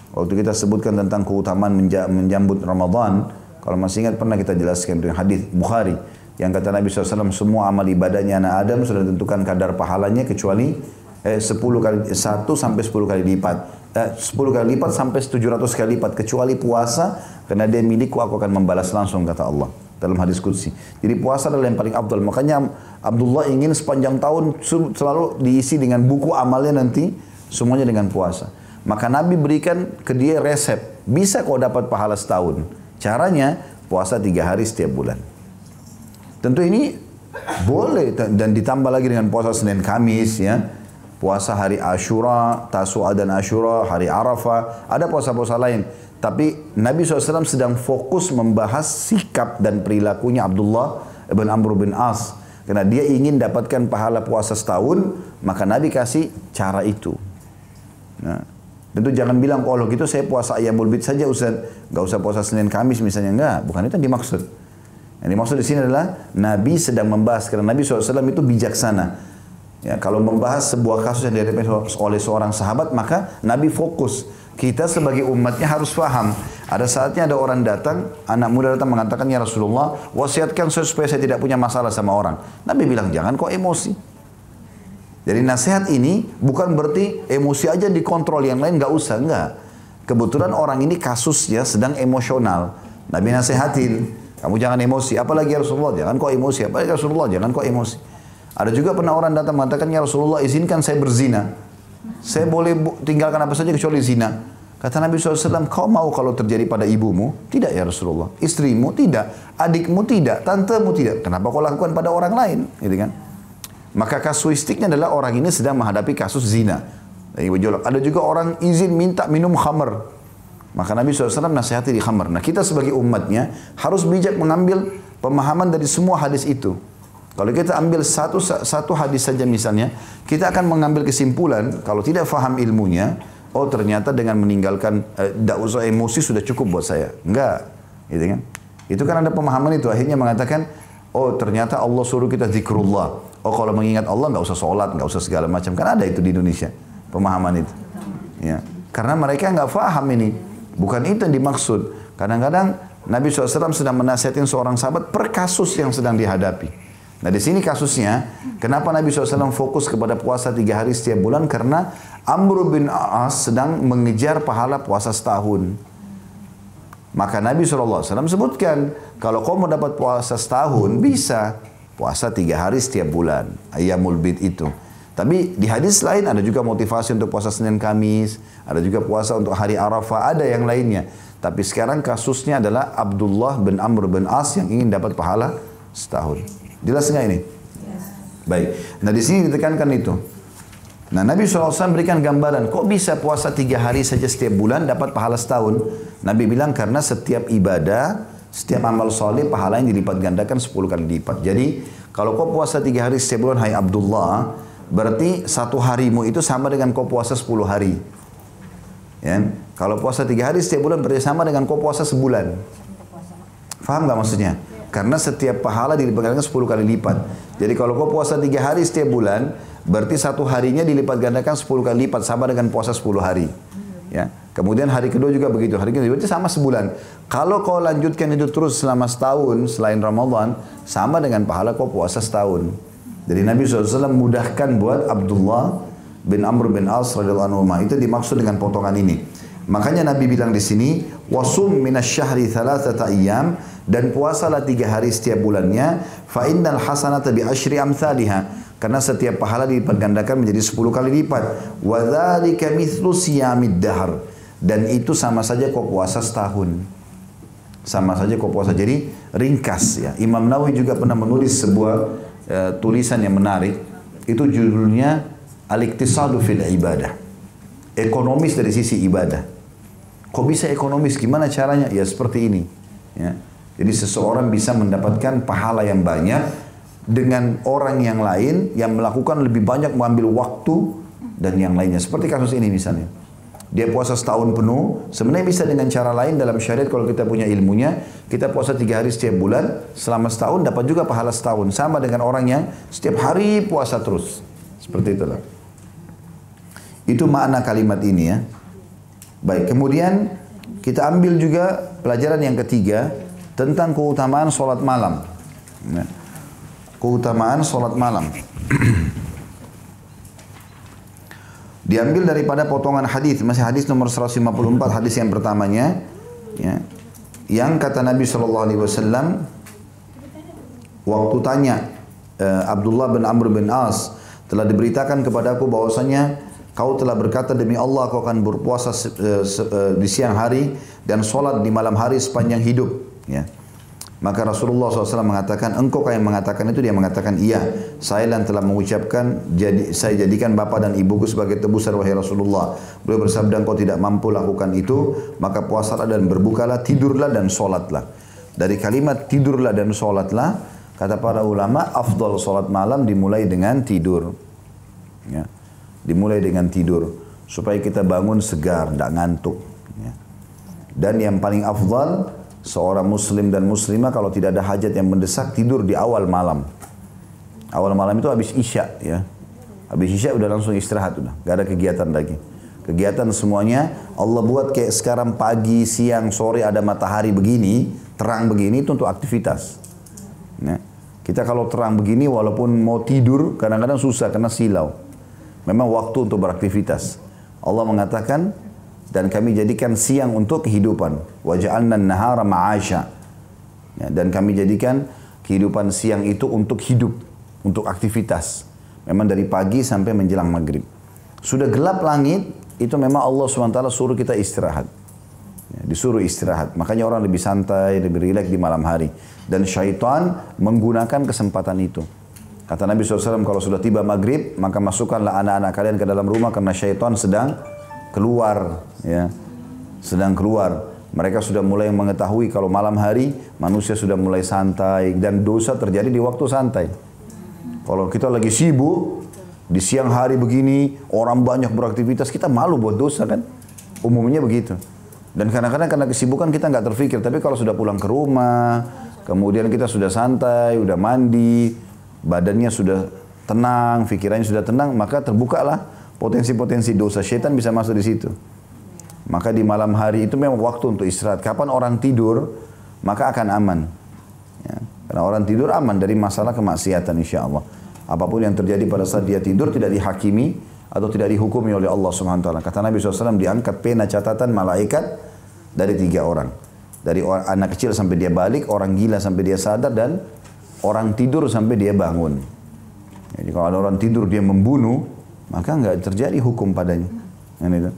Waktu kita sebutkan tentang keutamaan menjambut Ramadan, kalau masih ingat pernah kita jelaskan itu hadis Bukhari yang kata Nabi SAW, semua amal ibadahnya anak Adam sudah ditentukan kadar pahalanya kecuali 1 sampai 10 kali lipat. 10 kali lipat sampai 700 kali lipat kecuali puasa, karena dia milikku, aku akan membalas langsung, kata Allah dalam hadis qudsi. Jadi puasa adalah yang paling afdal. Makanya Abdullah ingin sepanjang tahun selalu diisi dengan buku amalnya nanti semuanya dengan puasa. Maka Nabi berikan ke dia resep. Bisa kau dapat pahala setahun. Caranya puasa 3 hari setiap bulan. Tentu ini boleh dan ditambah lagi dengan puasa Senin Kamis ya. Puasa hari Ashura, Tasu'a dan Ashura, hari Arafah. Ada puasa-puasa lain. Tapi Nabi SAW sedang fokus membahas sikap dan perilakunya Abdullah bin Amr bin As. Karena dia ingin dapatkan pahala puasa setahun, maka Nabi kasih cara itu. Nah, tentu jangan bilang, kalau gitu saya puasa Ayyamul Bid saja Ustaz. Gak usah puasa Senin Kamis misalnya. Enggak, bukan itu yang dimaksud. Yang dimaksud di sini adalah Nabi sedang membahas, karena Nabi SAW itu bijaksana. Ya, kalau membahas sebuah kasus yang dihadapi oleh seorang sahabat, maka Nabi fokus. Kita sebagai umatnya harus paham. Ada saatnya ada orang datang, anak muda datang mengatakan, ya Rasulullah, wasiatkan saya supaya saya tidak punya masalah sama orang. Nabi bilang, jangan kok emosi. Jadi nasihat ini bukan berarti emosi aja dikontrol, yang lain nggak usah, enggak. Kebetulan orang ini kasusnya sedang emosional. Nabi nasihatin, kamu jangan emosi. Apalagi ya Rasulullah, jangan kok emosi. Apalagi ya Rasulullah, jangan kok emosi. Ada juga pernah orang datang mengatakan, ya Rasulullah izinkan saya berzina. Saya boleh tinggalkan apa saja kecuali zina. Kata Nabi SAW, kau mau kalau terjadi pada ibumu? Tidak ya Rasulullah. Istrimu? Tidak. Adikmu? Tidak. Tantemu? Tidak. Kenapa kau lakukan pada orang lain? Gitu kan? Maka kasuistiknya adalah orang ini sedang menghadapi kasus zina. Ada juga orang izin minta minum khamr. Maka Nabi SAW nasihati di khamr. Nah kita sebagai umatnya harus bijak mengambil pemahaman dari semua hadis itu. Kalau kita ambil satu hadis saja misalnya, kita akan mengambil kesimpulan, kalau tidak faham ilmunya, oh ternyata dengan meninggalkan, tidak usah emosi sudah cukup buat saya. Enggak. Gitu kan? Itu kan ada pemahaman itu. Akhirnya mengatakan, oh ternyata Allah suruh kita zikrullah. Oh kalau mengingat Allah nggak usah sholat, nggak usah segala macam. Kan ada itu di Indonesia, pemahaman itu. Ya. Karena mereka nggak paham ini. Bukan itu yang dimaksud. Kadang-kadang Nabi SAW sedang menasihatin seorang sahabat per kasus yang sedang dihadapi. Nah di sini kasusnya, kenapa Nabi SAW fokus kepada puasa 3 hari setiap bulan? Karena Amr bin As sedang mengejar pahala puasa setahun. Maka Nabi SAW sebutkan, kalau kau mau dapat puasa setahun, bisa puasa 3 hari setiap bulan, Ayyamul Bid itu. Tapi di hadis lain ada juga motivasi untuk puasa Senin Kamis, ada juga puasa untuk hari Arafah, ada yang lainnya. Tapi sekarang kasusnya adalah Abdullah bin Amr bin As yang ingin dapat pahala setahun. Jelas nggak ini? Yes. Baik. Nah di sini ditekankan itu. Nah Nabi SAW berikan gambaran, kok bisa puasa 3 hari saja setiap bulan dapat pahala setahun? Nabi bilang karena setiap ibadah, setiap amal soleh pahalanya dilipat gandakan 10 kali lipat. Jadi kalau kau puasa 3 hari setiap bulan, hai Abdullah, berarti 1 harimu itu sama dengan kau puasa 10 hari. Ya? Kalau puasa 3 hari setiap bulan berarti sama dengan kau puasa sebulan. Faham nggak maksudnya? Karena setiap pahala dilipat gandakan 10 kali lipat. Jadi kalau kau puasa 3 hari setiap bulan, berarti 1 harinya dilipat gandakan 10 kali lipat, sama dengan puasa 10 hari. Ya. Kemudian hari kedua juga begitu, hari kedua berarti sama sebulan. Kalau kau lanjutkan itu terus selama setahun selain Ramadan, sama dengan pahala kau puasa setahun. Jadi Nabi SAW mudahkan buat Abdullah bin Amr bin As radhiyallahu anhu. Itu dimaksud dengan potongan ini. Makanya Nabi bilang di sini, wasum minasy syahri 3 ayyam Dan puasalah 3 hari setiap bulannya. Fa innal hasanata bi asyri amsalha. Karena setiap pahala dilipat gandakan menjadi 10 kali lipat. Wa dzalika mithlu siyamid dahr. Dan itu sama saja kau puasa setahun. Sama saja kau puasa. Jadi ringkas ya. Imam Nawawi juga pernah menulis sebuah tulisan yang menarik. Itu judulnya Al-Iqtisadu fil Ibadah. Ekonomis dari sisi ibadah. Kok bisa ekonomis? Gimana caranya? Ya seperti ini. Ya. Jadi seseorang bisa mendapatkan pahala yang banyak dengan orang yang lain yang melakukan lebih banyak mengambil waktu dan yang lainnya. Seperti kasus ini misalnya. Dia puasa setahun penuh, sebenarnya bisa dengan cara lain dalam syariat kalau kita punya ilmunya. Kita puasa 3 hari setiap bulan, selama setahun dapat juga pahala setahun. Sama dengan orang yang setiap hari puasa terus. Seperti itulah. Itu makna kalimat ini ya. Baik, kemudian kita ambil juga pelajaran yang ketiga tentang keutamaan sholat malam. Keutamaan sholat malam. Diambil daripada potongan hadis, masih hadis nomor 154, hadis yang pertamanya, ya, yang kata Nabi SAW, waktu tanya Abdullah bin Amr bin As, telah diberitakan kepadaku bahwasanya kau telah berkata demi Allah kau akan berpuasa di siang hari dan sholat di malam hari sepanjang hidup. Ya. Maka Rasulullah SAW mengatakan, engkau yang mengatakan itu? Dia mengatakan, iya, saya yang telah mengucapkan, saya jadikan bapa dan ibuku sebagai tebusan wahai Rasulullah. Beliau bersabda, engkau tidak mampu lakukan itu, maka puasalah dan berbukalah, tidurlah dan sholatlah. Dari kalimat tidurlah dan sholatlah, kata para ulama, afdal sholat malam dimulai dengan tidur. Ya. Dimulai dengan tidur, supaya kita bangun segar, tidak ngantuk. Ya. Dan yang paling afdal, seorang muslim dan muslimah kalau tidak ada hajat yang mendesak, tidur di awal malam. Awal malam itu habis isya ya. Habis isya udah langsung istirahat udah, gak ada kegiatan lagi. Kegiatan semuanya Allah buat kayak sekarang pagi, siang, sore ada matahari begini, terang begini itu untuk aktivitas. Ya. Kita kalau terang begini walaupun mau tidur kadang-kadang susah karena silau. Memang waktu untuk beraktivitas. Allah mengatakan, dan kami jadikan siang untuk kehidupan. Wa ja'alna an-nahara ma'asha. Ya, dan kami jadikan kehidupan siang itu untuk hidup, untuk aktivitas. Memang dari pagi sampai menjelang maghrib. Sudah gelap langit, itu memang Allah SWT suruh kita istirahat. Ya, disuruh istirahat. Makanya orang lebih santai, lebih rileks di malam hari. Dan syaitan menggunakan kesempatan itu. Kata Nabi SAW, kalau sudah tiba maghrib, maka masukkanlah anak-anak kalian ke dalam rumah karena syaitan sedang keluar, ya, sedang keluar. Mereka sudah mulai mengetahui kalau malam hari manusia sudah mulai santai dan dosa terjadi di waktu santai. Kalau kita lagi sibuk di siang hari begini, orang banyak beraktivitas, kita malu buat dosa kan? Umumnya begitu. Dan kadang-kadang karena kesibukan kita nggak terfikir. Tapi kalau sudah pulang ke rumah, kemudian kita sudah santai, udah mandi, badannya sudah tenang, pikirannya sudah tenang, maka terbukalah potensi-potensi dosa. Syaitan bisa masuk di situ. Maka di malam hari itu memang waktu untuk istirahat. Kapan orang tidur, maka akan aman. Ya. Karena orang tidur aman dari masalah kemaksiatan insya Allah. Apapun yang terjadi pada saat dia tidur tidak dihakimi atau tidak dihukumi oleh Allah SWT. Kata Nabi SAW, diangkat pena catatan malaikat dari 3 orang. Dari anak kecil sampai dia balik, orang gila sampai dia sadar, dan orang tidur sampai dia bangun. Jadi kalau ada orang tidur dia membunuh, maka nggak terjadi hukum padanya. Itu.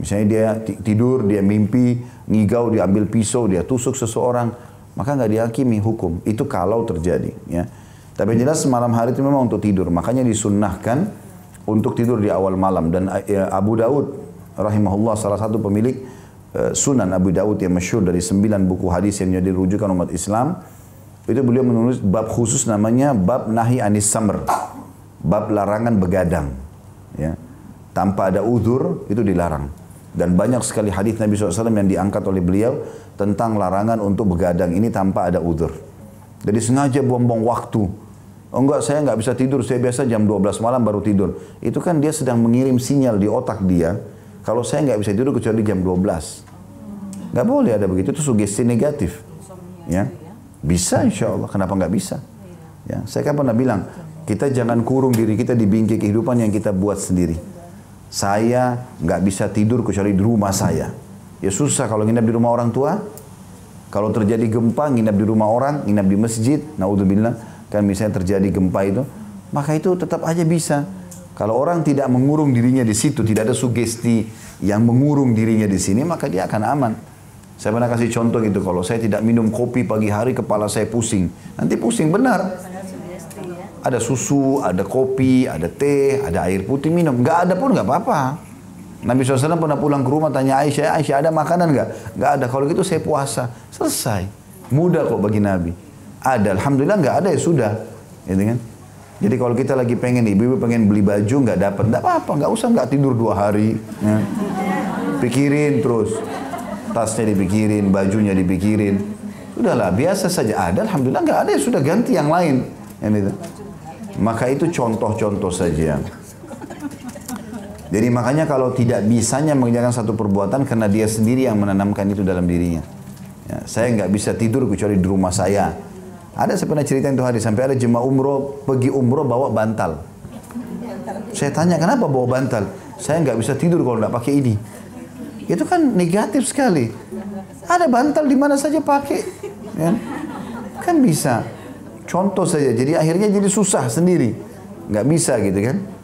Misalnya dia tidur, dia mimpi, ngigau, dia ambil pisau, dia tusuk seseorang, maka nggak dihakimi hukum. Itu kalau terjadi. Ya. Tapi jelas malam hari itu memang untuk tidur. Makanya disunnahkan untuk tidur di awal malam. Dan Abu Daud rahimahullah, salah satu pemilik Sunan Abu Daud yang masyhur dari 9 buku hadis yang jadi rujukan umat Islam, itu beliau menulis bab khusus namanya bab nahi anis samr, bab larangan begadang. Ya. Tanpa ada uzur itu dilarang. Dan banyak sekali hadis Nabi SAW yang diangkat oleh beliau tentang larangan untuk begadang ini tanpa ada uzur. Jadi sengaja buang-buang waktu. Oh enggak, saya enggak bisa tidur, saya biasa jam 12 malam baru tidur. Itu kan dia sedang mengirim sinyal di otak dia, kalau saya enggak bisa tidur kecuali jam 12. Enggak boleh ada begitu, itu sugesti negatif. Ya. Bisa insya Allah, kenapa enggak bisa? Ya, saya kan pernah bilang, kita jangan kurung diri kita di bingkai kehidupan yang kita buat sendiri. Saya nggak bisa tidur kecuali di rumah saya. Ya susah kalau nginap di rumah orang tua. Kalau terjadi gempa, nginap di rumah orang, nginap di masjid, naudzubillah, kan misalnya terjadi gempa itu, maka itu tetap aja bisa. Kalau orang tidak mengurung dirinya di situ, tidak ada sugesti yang mengurung dirinya di sini, maka dia akan aman. Saya pernah kasih contoh gitu, kalau saya tidak minum kopi pagi hari, kepala saya pusing. Nanti pusing benar. Ada susu, ada kopi, ada teh, ada air putih minum. Nggak ada pun nggak apa-apa. Nabi SAW pernah pulang ke rumah tanya Aisyah, Aisyah ada makanan nggak? Nggak ada. Kalau gitu saya puasa. Selesai. Mudah kok bagi Nabi. Ada. Alhamdulillah nggak ada ya sudah. Gitu kan? Jadi kalau kita lagi pengen, ibu-ibu pengen beli baju nggak dapat, nggak apa-apa. Nggak usah nggak tidur 2 hari. Ya. Pikirin terus. Tasnya dipikirin, bajunya dipikirin. Sudahlah, biasa saja. Ada. Alhamdulillah nggak ada ya sudah ganti yang lain. Gitu. Maka itu contoh-contoh saja. Jadi makanya kalau tidak bisanya mengerjakan satu perbuatan karena dia sendiri yang menanamkan itu dalam dirinya. Ya, saya nggak bisa tidur kecuali di rumah saya. Ada saya pernah cerita itu hari sampai ada jemaah umroh pergi umroh bawa bantal. Saya tanya kenapa bawa bantal? Saya nggak bisa tidur kalau nggak pakai ini. Itu kan negatif sekali. Ada bantal di mana saja pakai, ya. Kan bisa. Contoh saja. Jadi akhirnya jadi susah sendiri, nggak bisa gitu kan.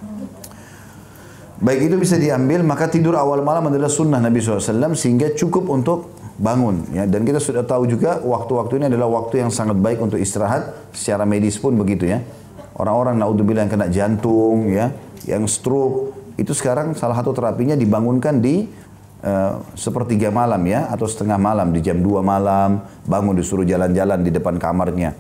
Baik itu bisa diambil, maka tidur awal malam adalah sunnah Nabi SAW sehingga cukup untuk bangun. Ya. Dan kita sudah tahu juga waktu-waktu ini adalah waktu yang sangat baik untuk istirahat. Secara medis pun begitu ya. Orang-orang naudzubillah yang kena jantung, ya, yang stroke, itu sekarang salah satu terapinya dibangunkan di sepertiga malam ya, atau setengah malam, di jam 2 malam, bangun disuruh jalan-jalan di depan kamarnya.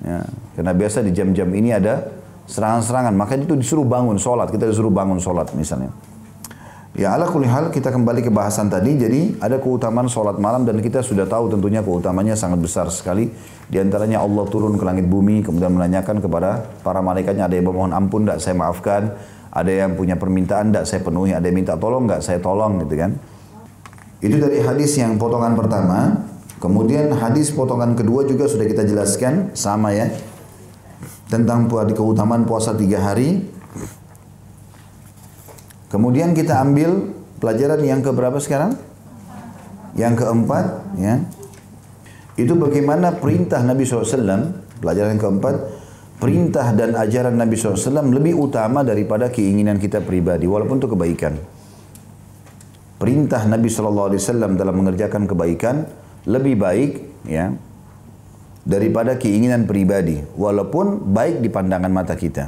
Ya. Karena biasa di jam-jam ini ada serangan-serangan, maka itu disuruh bangun sholat, kita disuruh bangun sholat misalnya. Ya ala kulli hal kita kembali ke bahasan tadi, jadi ada keutamaan sholat malam dan kita sudah tahu tentunya keutamanya sangat besar sekali. Di antaranya Allah turun ke langit bumi, kemudian menanyakan kepada para malaikatnya, ada yang memohon ampun, tidak saya maafkan, ada yang punya permintaan, tidak saya penuhi, ada yang minta tolong, tidak saya tolong gitu kan. Itu dari hadis yang potongan pertama, kemudian hadis potongan kedua juga sudah kita jelaskan, sama ya. Tentang keutamaan puasa 3 hari. Kemudian kita ambil pelajaran yang keberapa sekarang? Yang keempat, ya. Itu bagaimana perintah Nabi SAW, pelajaran yang keempat, perintah dan ajaran Nabi SAW lebih utama daripada keinginan kita pribadi, walaupun itu kebaikan. Perintah Nabi SAW dalam mengerjakan kebaikan lebih baik, ya, daripada keinginan pribadi, walaupun baik di pandangan mata kita.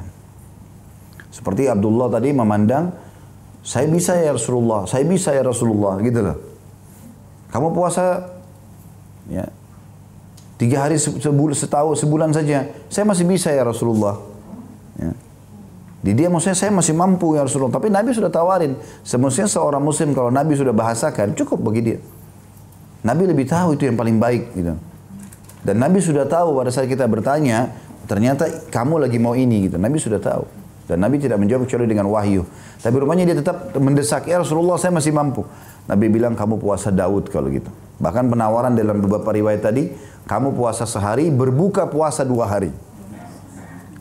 Seperti Abdullah tadi memandang, saya bisa ya Rasulullah, saya bisa ya Rasulullah, gitu loh. Kamu puasa ya 3 hari sebulan saja, saya masih bisa ya Rasulullah. Ya. Di dia maksudnya saya masih mampu ya Rasulullah, tapi Nabi sudah tawarin. Semestinya seorang muslim kalau Nabi sudah bahasakan, cukup bagi dia. Nabi lebih tahu itu yang paling baik, gitu. Dan Nabi sudah tahu pada saat kita bertanya, ternyata kamu lagi mau ini gitu. Nabi sudah tahu. Dan Nabi tidak menjawab kecuali dengan wahyu. Tapi rupanya dia tetap mendesak, ya Rasulullah saya masih mampu. Nabi bilang kamu puasa Daud kalau gitu. Bahkan penawaran dalam beberapa riwayat tadi, kamu puasa sehari, berbuka puasa 2 hari.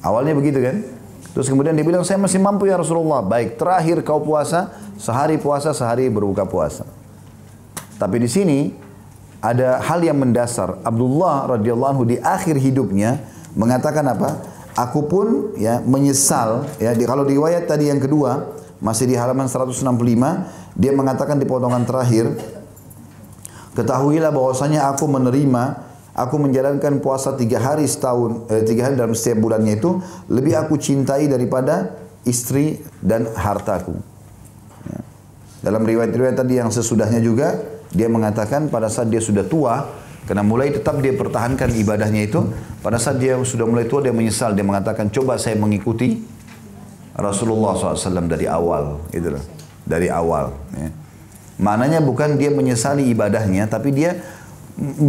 Awalnya begitu kan. Terus kemudian dia bilang saya masih mampu ya Rasulullah. Baik, terakhir kau puasa, sehari berbuka puasa. Tapi di sini ada hal yang mendasar. Abdullah radhiyallahu anhu di akhir hidupnya mengatakan apa? Aku pun ya menyesal ya. Kalau di riwayat tadi yang kedua masih di halaman 165 dia mengatakan di potongan terakhir, ketahuilah bahwasanya aku menjalankan puasa 3 hari setahun, 3 hari dalam setiap bulannya itu lebih aku cintai daripada istri dan hartaku. Ya. Dalam riwayat-riwayat tadi yang sesudahnya juga dia mengatakan pada saat dia sudah tua, karena mulai tetap dia pertahankan ibadahnya itu, pada saat dia sudah mulai tua dia menyesal, dia mengatakan coba saya mengikuti Rasulullah SAW dari awal, gitu loh, dari awal. Ya. Maknanya bukan dia menyesali ibadahnya, tapi dia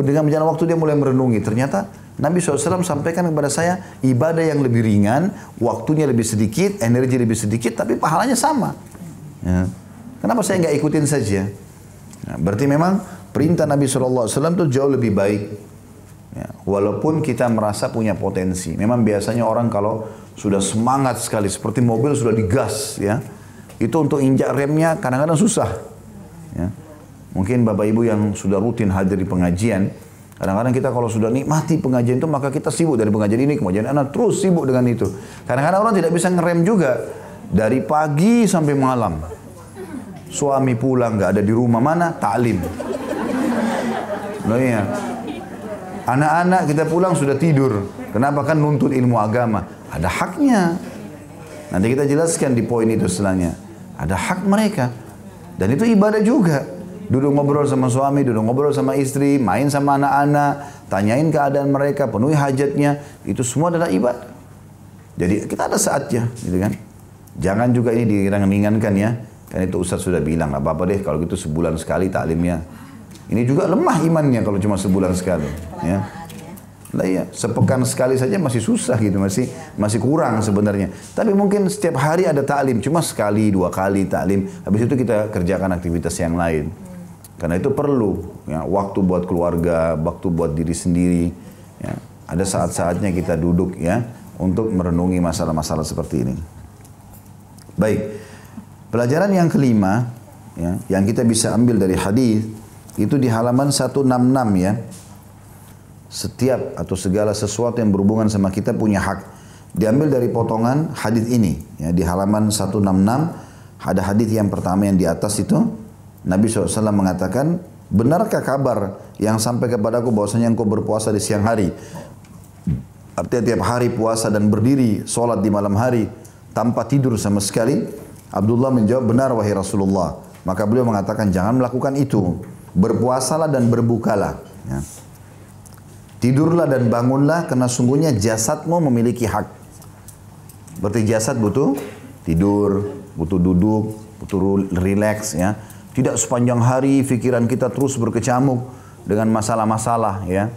dengan berjalan waktu dia mulai merenungi, ternyata Nabi SAW sampaikan kepada saya ibadah yang lebih ringan, waktunya lebih sedikit, energi lebih sedikit, tapi pahalanya sama. Ya. Kenapa saya nggak ikutin saja? Nah, berarti memang perintah Nabi SAW itu jauh lebih baik. Ya, walaupun kita merasa punya potensi. Memang biasanya orang kalau sudah semangat sekali, seperti mobil sudah digas, ya, itu untuk injak remnya kadang-kadang susah. Ya. Mungkin bapak ibu yang sudah rutin hadir di pengajian, Kadang-kadang kita kalau sudah nikmati pengajian itu, maka kita sibuk dari pengajian ini, kemudian anak terus sibuk dengan itu. Kadang-kadang orang tidak bisa ngerem juga. Dari pagi sampai malam. Suami pulang, nggak ada di rumah, mana? Ta'lim. Loh iya. Anak-anak kita pulang sudah tidur. Kenapa? Kan nuntut ilmu agama. Ada haknya. Nanti kita jelaskan di poin itu setelahnya. Ada hak mereka. Dan itu ibadah juga. Duduk ngobrol sama suami, duduk ngobrol sama istri, main sama anak-anak, tanyain keadaan mereka, penuhi hajatnya. Itu semua adalah ibadah. Jadi kita ada saatnya, gitu kan. Jangan juga ini diringankan ya. Kan itu Ustaz sudah bilang, nggak apa-apa deh kalau gitu sebulan sekali taklimnya. Ini juga lemah imannya kalau cuma sebulan sekali. Ya. Nah iya, sepekan sekali saja masih susah gitu, masih kurang sebenarnya. Tapi mungkin setiap hari ada taklim, cuma sekali, 2 kali taklim. Habis itu kita kerjakan aktivitas yang lain. Karena itu perlu ya, waktu buat keluarga, waktu buat diri sendiri. Ya. Ada saat-saatnya kita duduk ya untuk merenungi masalah-masalah seperti ini. Baik, pelajaran yang kelima ya, yang kita bisa ambil dari hadis itu di halaman 166 ya. Setiap atau segala sesuatu yang berhubungan sama kita punya hak. Diambil dari potongan hadis ini ya, di halaman 166 ada hadis yang pertama yang di atas itu. Nabi SAW mengatakan, benarkah kabar yang sampai kepadaku bahwasanya engkau berpuasa di siang hari? Artinya tiap hari puasa dan berdiri sholat di malam hari tanpa tidur sama sekali. Abdullah menjawab, benar wahai Rasulullah. Maka beliau mengatakan, jangan melakukan itu. Berpuasalah dan berbukalah. Ya. Tidurlah dan bangunlah karena sungguhnya jasadmu memiliki hak. Berarti jasad butuh tidur, butuh duduk, butuh relax ya. Tidak sepanjang hari pikiran kita terus berkecamuk dengan masalah-masalah ya.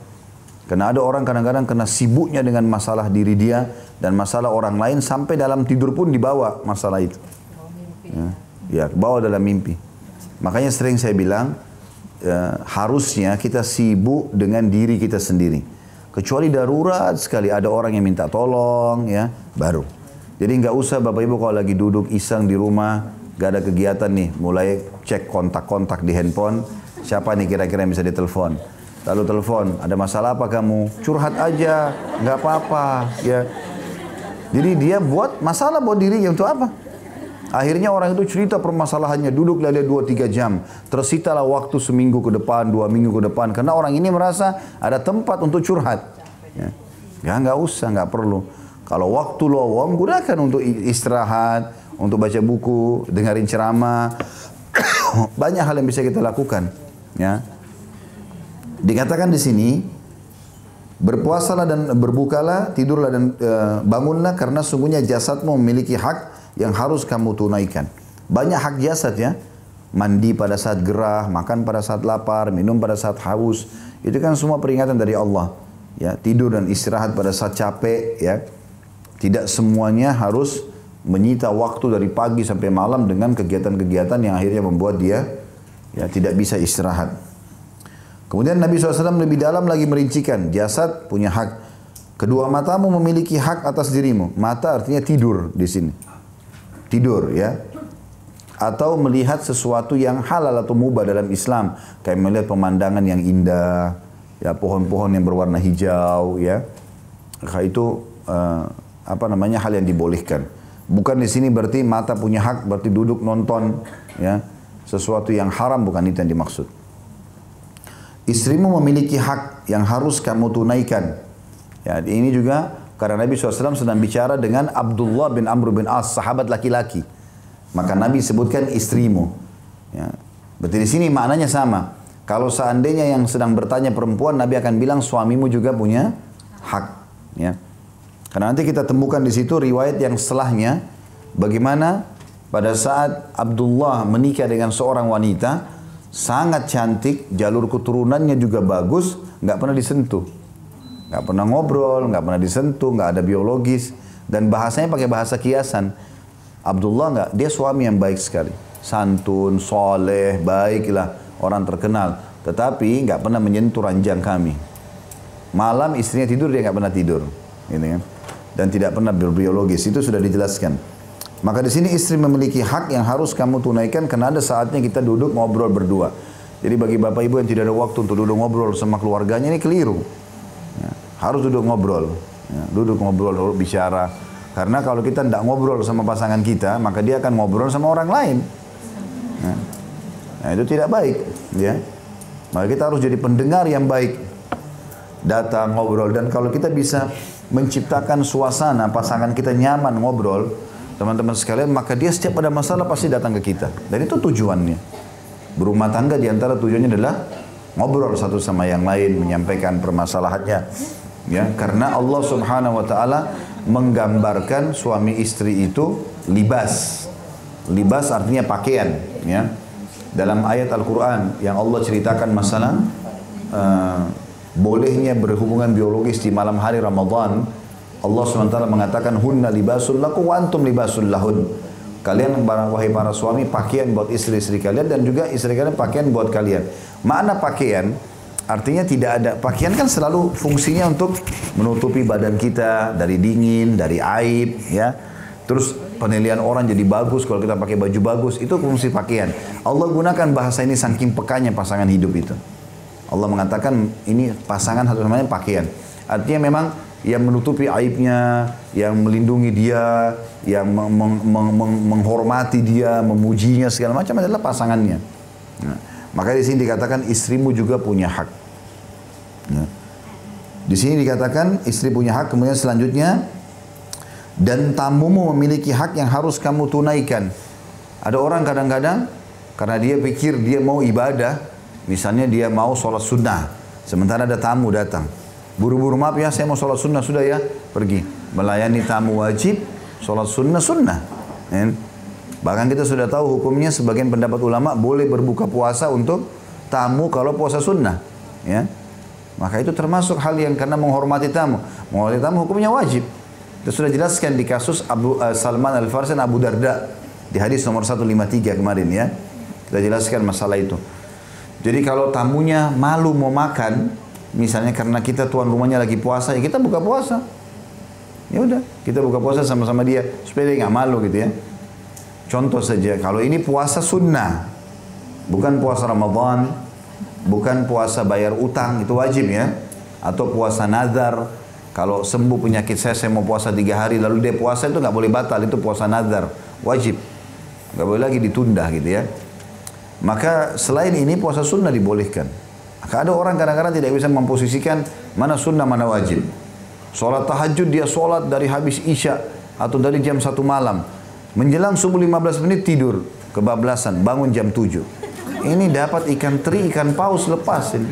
Karena ada orang kadang-kadang kena sibuknya dengan masalah diri dia dan masalah orang lain sampai dalam tidur pun dibawa masalah itu. Ya, bawa dalam mimpi. Makanya sering saya bilang harusnya kita sibuk dengan diri kita sendiri. Kecuali darurat sekali ada orang yang minta tolong ya, baru. Jadi nggak usah Bapak Ibu kalau lagi duduk iseng di rumah, gak ada kegiatan nih, mulai cek kontak-kontak di handphone, siapa nih kira-kira yang bisa ditelepon. Lalu telepon, ada masalah apa kamu? Curhat aja, nggak apa-apa ya. Jadi dia buat masalah buat dirinya untuk apa? Akhirnya orang itu cerita permasalahannya, duduklah dia 2-3 jam. Tersitalah waktu seminggu ke depan, 2 minggu ke depan. Karena orang ini merasa ada tempat untuk curhat. Ya nggak usah, nggak perlu. Kalau waktu lowong, gunakan untuk istirahat, untuk baca buku, dengerin ceramah. Banyak hal yang bisa kita lakukan. Ya. Dikatakan di sini, berpuasalah dan berbukalah, tidurlah dan bangunlah karena sungguhnya jasadmu memiliki hak yang harus kamu tunaikan. Banyak hak jasad ya. Mandi pada saat gerah, makan pada saat lapar, minum pada saat haus. Itu kan semua peringatan dari Allah. Ya, tidur dan istirahat pada saat capek ya. Tidak semuanya harus menyita waktu dari pagi sampai malam dengan kegiatan-kegiatan yang akhirnya membuat dia ya tidak bisa istirahat. Kemudian Nabi SAW lebih dalam lagi merincikan, jasad punya hak. Kedua matamu memiliki hak atas dirimu. Mata artinya tidur di sini. Tidur ya. Atau melihat sesuatu yang halal atau mubah dalam Islam. Kayak melihat pemandangan yang indah. Ya, pohon-pohon yang berwarna hijau ya. Itu hal yang dibolehkan. Bukan di sini berarti mata punya hak, berarti duduk nonton ya. Sesuatu yang haram, bukan itu yang dimaksud. Istrimu memiliki hak yang harus kamu tunaikan. Ya, ini juga karena Nabi SAW sedang bicara dengan Abdullah bin Amr bin As, sahabat laki-laki. Maka Nabi sebutkan istrimu. Ya. Berarti di sini maknanya sama. Kalau seandainya yang sedang bertanya perempuan, Nabi akan bilang suamimu juga punya hak. Ya. Karena nanti kita temukan di situ riwayat yang setelahnya, bagaimana pada saat Abdullah menikah dengan seorang wanita, sangat cantik, jalur keturunannya juga bagus, nggak pernah disentuh. Nggak pernah ngobrol, nggak pernah disentuh, nggak ada biologis. Dan bahasanya pakai bahasa kiasan. Abdullah nggak, dia suami yang baik sekali. Santun, soleh, baiklah, orang terkenal. Tetapi nggak pernah menyentuh ranjang kami. Malam istrinya tidur, dia nggak pernah tidur. Gitu kan? Dan tidak pernah berbiologis, itu sudah dijelaskan. Maka di sini istri memiliki hak yang harus kamu tunaikan karena ada saatnya kita duduk ngobrol berdua. Jadi bagi bapak ibu yang tidak ada waktu untuk duduk ngobrol sama keluarganya ini keliru. Ya, harus duduk ngobrol. Ya, duduk ngobrol, duduk bicara. Karena kalau kita tidak ngobrol sama pasangan kita, maka dia akan ngobrol sama orang lain. Ya. Nah, itu tidak baik. Ya. Maka kita harus jadi pendengar yang baik. Datang, ngobrol. Dan kalau kita bisa menciptakan suasana pasangan kita nyaman ngobrol, teman-teman sekalian, maka dia setiap ada masalah pasti datang ke kita. Dan itu tujuannya. Berumah tangga diantara tujuannya adalah ngobrol satu sama yang lain, menyampaikan permasalahannya. Ya, karena Allah Subhanahu wa taala menggambarkan suami istri itu libas. Libas artinya pakaian, ya. Dalam ayat Al-Qur'an yang Allah ceritakan masalah bolehnya berhubungan biologis di malam hari Ramadan, Allah SWT mengatakan hunna libasul lakum wa antum libasul lahun. Kalian wahai para suami pakaian buat istri-istri kalian dan juga istri kalian pakaian buat kalian. Makna pakaian artinya tidak ada, pakaian kan selalu fungsinya untuk menutupi badan kita dari dingin, dari aib, ya. Terus penilaian orang jadi bagus kalau kita pakai baju bagus, itu fungsi pakaian. Allah gunakan bahasa ini saking pekanya pasangan hidup itu. Allah mengatakan ini pasangan satu sama lain pakaian. Artinya memang yang menutupi aibnya, yang melindungi dia, yang menghormati dia, memujinya segala macam adalah pasangannya. Nah, maka di sini dikatakan istrimu juga punya hak. Ya. Di sini dikatakan istri punya hak, kemudian selanjutnya dan tamumu memiliki hak yang harus kamu tunaikan. Ada orang kadang-kadang karena dia pikir dia mau ibadah, misalnya dia mau sholat sunnah, sementara ada tamu datang. Buru-buru maaf ya, saya mau sholat sunnah, sudah ya, pergi. Melayani tamu wajib, sholat sunnah, sunnah. Ya. Bahkan kita sudah tahu hukumnya sebagian pendapat ulama boleh berbuka puasa untuk tamu kalau puasa sunnah. Ya. Maka itu termasuk hal yang karena menghormati tamu. Menghormati tamu hukumnya wajib. Kita sudah jelaskan di kasus Salman Al-Farsi dan Abu Darda. Di hadis nomor 153 kemarin ya. Kita jelaskan masalah itu. Jadi kalau tamunya malu mau makan, misalnya karena kita tuan rumahnya lagi puasa, ya kita buka puasa. Ya udah, kita buka puasa sama-sama dia supaya dia nggak malu gitu ya. Contoh saja, kalau ini puasa sunnah, bukan puasa Ramadan, bukan puasa bayar utang, itu wajib ya. Atau puasa nazar, kalau sembuh penyakit saya mau puasa 3 hari, lalu dia puasa itu nggak boleh batal, itu puasa nazar, wajib. Nggak boleh lagi ditunda gitu ya. Maka selain ini puasa sunnah dibolehkan. Maka ada orang kadang-kadang tidak bisa memposisikan mana sunnah, mana wajib. Sholat tahajud dia sholat dari habis isya atau dari jam 1 malam. Menjelang subuh 15 menit tidur, kebablasan, bangun jam 7. Ini dapat ikan teri, ikan paus lepas ini.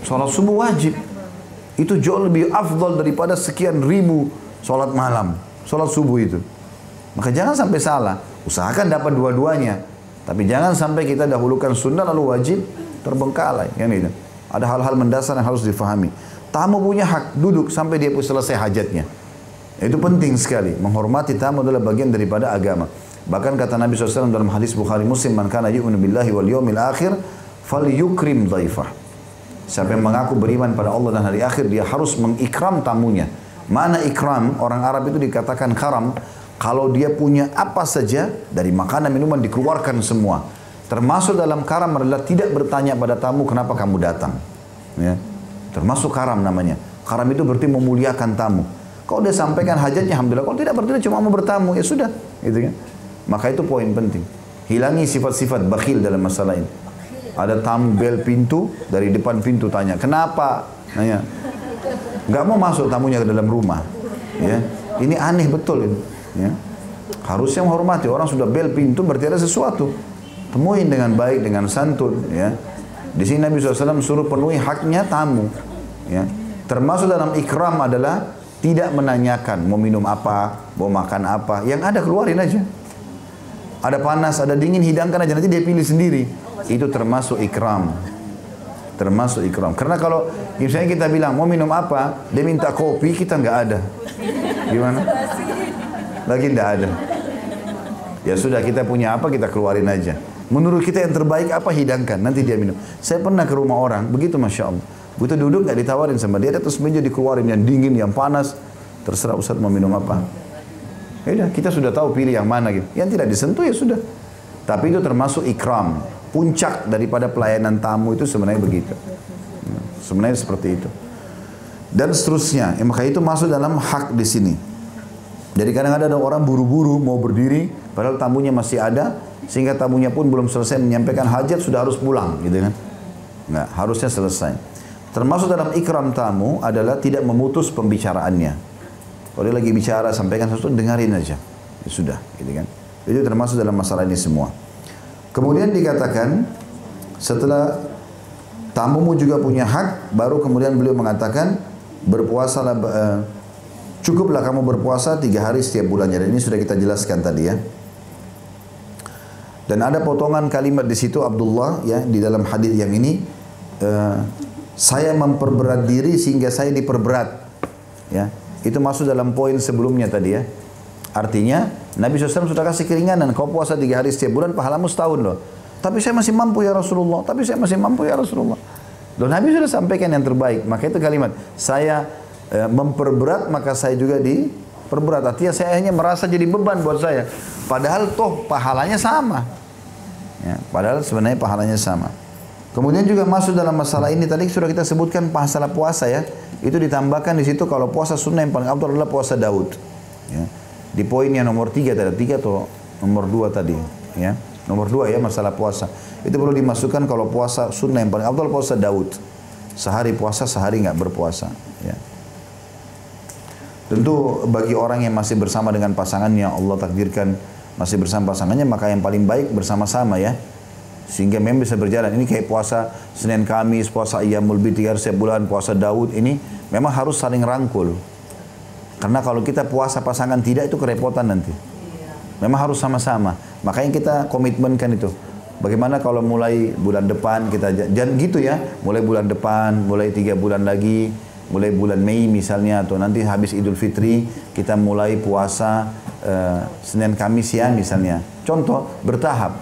Sholat subuh wajib. Itu jauh lebih afdal daripada sekian ribu sholat malam. Sholat subuh itu. Maka jangan sampai salah. Usahakan dapat dua-duanya. Tapi jangan sampai kita dahulukan sunnah lalu wajib terbengkalai. Kan itu. Ada hal-hal mendasar yang harus difahami. Tamu punya hak duduk sampai dia selesai hajatnya. Itu penting sekali. Menghormati tamu adalah bagian daripada agama. Bahkan kata Nabi SAW dalam hadis Bukhari Muslim, man kana yu'minu billahi wal yawmil akhir falyukrim dhaifah. Siapa yang mengaku beriman pada Allah dan hari akhir, dia harus mengikram tamunya. Mana ikram? Orang Arab itu dikatakan karam. Kalau dia punya apa saja dari makanan minuman dikeluarkan semua. Termasuk dalam karam adalah tidak bertanya pada tamu kenapa kamu datang. Ya. Termasuk karam namanya. Karam itu berarti memuliakan tamu. Kalau dia sampaikan hajatnya, alhamdulillah. Kalau tidak berarti cuma mau bertamu, ya sudah. Gitu kan? Maka itu poin penting. Hilangi sifat-sifat bakhil dalam masalah ini. Ada tamu bel pintu, dari depan pintu tanya, kenapa? Nanya. Nggak mau masuk tamunya ke dalam rumah. Ya. Ini aneh betul. Ini. Ya. Harusnya menghormati. Orang sudah bel pintu berarti ada sesuatu. Temuin dengan baik, dengan santun. Ya. Di sini Nabi SAW suruh penuhi haknya tamu. Ya. Termasuk dalam ikram adalah tidak menanyakan mau minum apa, mau makan apa. Yang ada keluarin aja. Ada panas, ada dingin, hidangkan aja. Nanti dia pilih sendiri. Itu termasuk ikram. Termasuk ikram. Karena kalau misalnya kita bilang mau minum apa, dia minta kopi, kita nggak ada. Gimana? Lagi nggak ada. Ya sudah, kita punya apa, kita keluarin aja. Menurut kita yang terbaik apa, hidangkan. Nanti dia minum. Saya pernah ke rumah orang, begitu Masya Allah. Begitu duduk nggak ditawarin sama dia, terus meja dikeluarin yang dingin, yang panas. Terserah Ustaz mau minum apa. Ya udah, kita sudah tahu pilih yang mana gitu. Yang tidak disentuh ya sudah. Tapi itu termasuk ikram. puncak daripada pelayanan tamu itu sebenarnya begitu. Sebenarnya seperti itu. Dan seterusnya. Maka itu masuk dalam hak di sini. Jadi kadang-kadang ada orang buru-buru mau berdiri, padahal tamunya masih ada, sehingga tamunya pun belum selesai menyampaikan hajat sudah harus pulang, gitu kan? Nggak, harusnya selesai. Termasuk dalam ikram tamu adalah tidak memutus pembicaraannya. Kalau dia lagi bicara, sampaikan sesuatu, dengarin aja. Ya sudah, gitu kan? Itu termasuk dalam masalah ini semua. Kemudian dikatakan, setelah tamumu juga punya hak, baru kemudian beliau mengatakan, berpuasalah, cukuplah kamu berpuasa 3 hari setiap bulannya. Dan ini sudah kita jelaskan tadi ya. Dan ada potongan kalimat di situ Abdullah ya di dalam hadis yang ini, saya memperberat diri sehingga saya diperberat. Ya, itu masuk dalam poin sebelumnya tadi ya. Artinya Nabi SAW sudah kasih keringanan, kau puasa 3 hari setiap bulan, pahalamu setahun loh. Tapi saya masih mampu ya Rasulullah. Tapi saya masih mampu ya Rasulullah. Loh, Nabi sudah sampaikan yang terbaik. Maka itu kalimat, saya memperberat maka saya juga diperberat. Artinya saya hanya merasa jadi beban buat saya. Padahal toh pahalanya sama. Ya, padahal sebenarnya pahalanya sama. Kemudian juga masuk dalam masalah ini tadi sudah kita sebutkan masalah puasa ya. Itu ditambahkan di situ kalau puasa sunnah yang paling afdal adalah puasa Daud. Ya. Di poin yang nomor 3 tadi, 3 atau nomor 2 tadi. Ya. Nomor 2 ya masalah puasa. Itu perlu dimasukkan kalau puasa sunnah yang paling afdal puasa Daud. Sehari puasa, sehari nggak berpuasa. Ya. Tentu bagi orang yang masih bersama dengan pasangannya, Allah takdirkan masih bersama pasangannya, maka yang paling baik bersama-sama ya. Sehingga memang bisa berjalan. Ini kayak puasa Senin Kamis, puasa Ayyamul Bid 3 hari setiap bulan, puasa Daud ini memang harus saling rangkul. Karena kalau kita puasa pasangan tidak itu kerepotan nanti. Memang harus sama-sama. Makanya kita komitmenkan itu. Bagaimana kalau mulai bulan depan kita jangan gitu ya. Mulai bulan depan, mulai 3 bulan lagi, mulai bulan Mei misalnya, atau nanti habis Idul Fitri kita mulai puasa Senin Kamis ya misalnya. Contoh bertahap.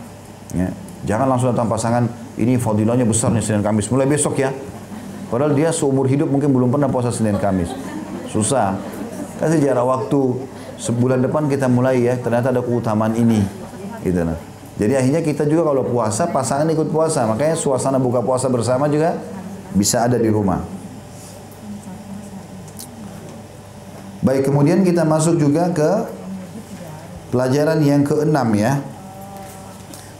Ya. Jangan langsung datang pasangan, ini fadilahnya besar nih Senin Kamis, mulai besok ya. Padahal dia seumur hidup mungkin belum pernah puasa Senin Kamis. Susah. Kasih jarak waktu, sebulan depan kita mulai ya, ternyata ada keutamaan ini. Gitu nah. Jadi akhirnya kita juga kalau puasa, pasangan ikut puasa. Makanya suasana buka puasa bersama juga bisa ada di rumah. Baik, kemudian kita masuk juga ke pelajaran yang ke-6 ya.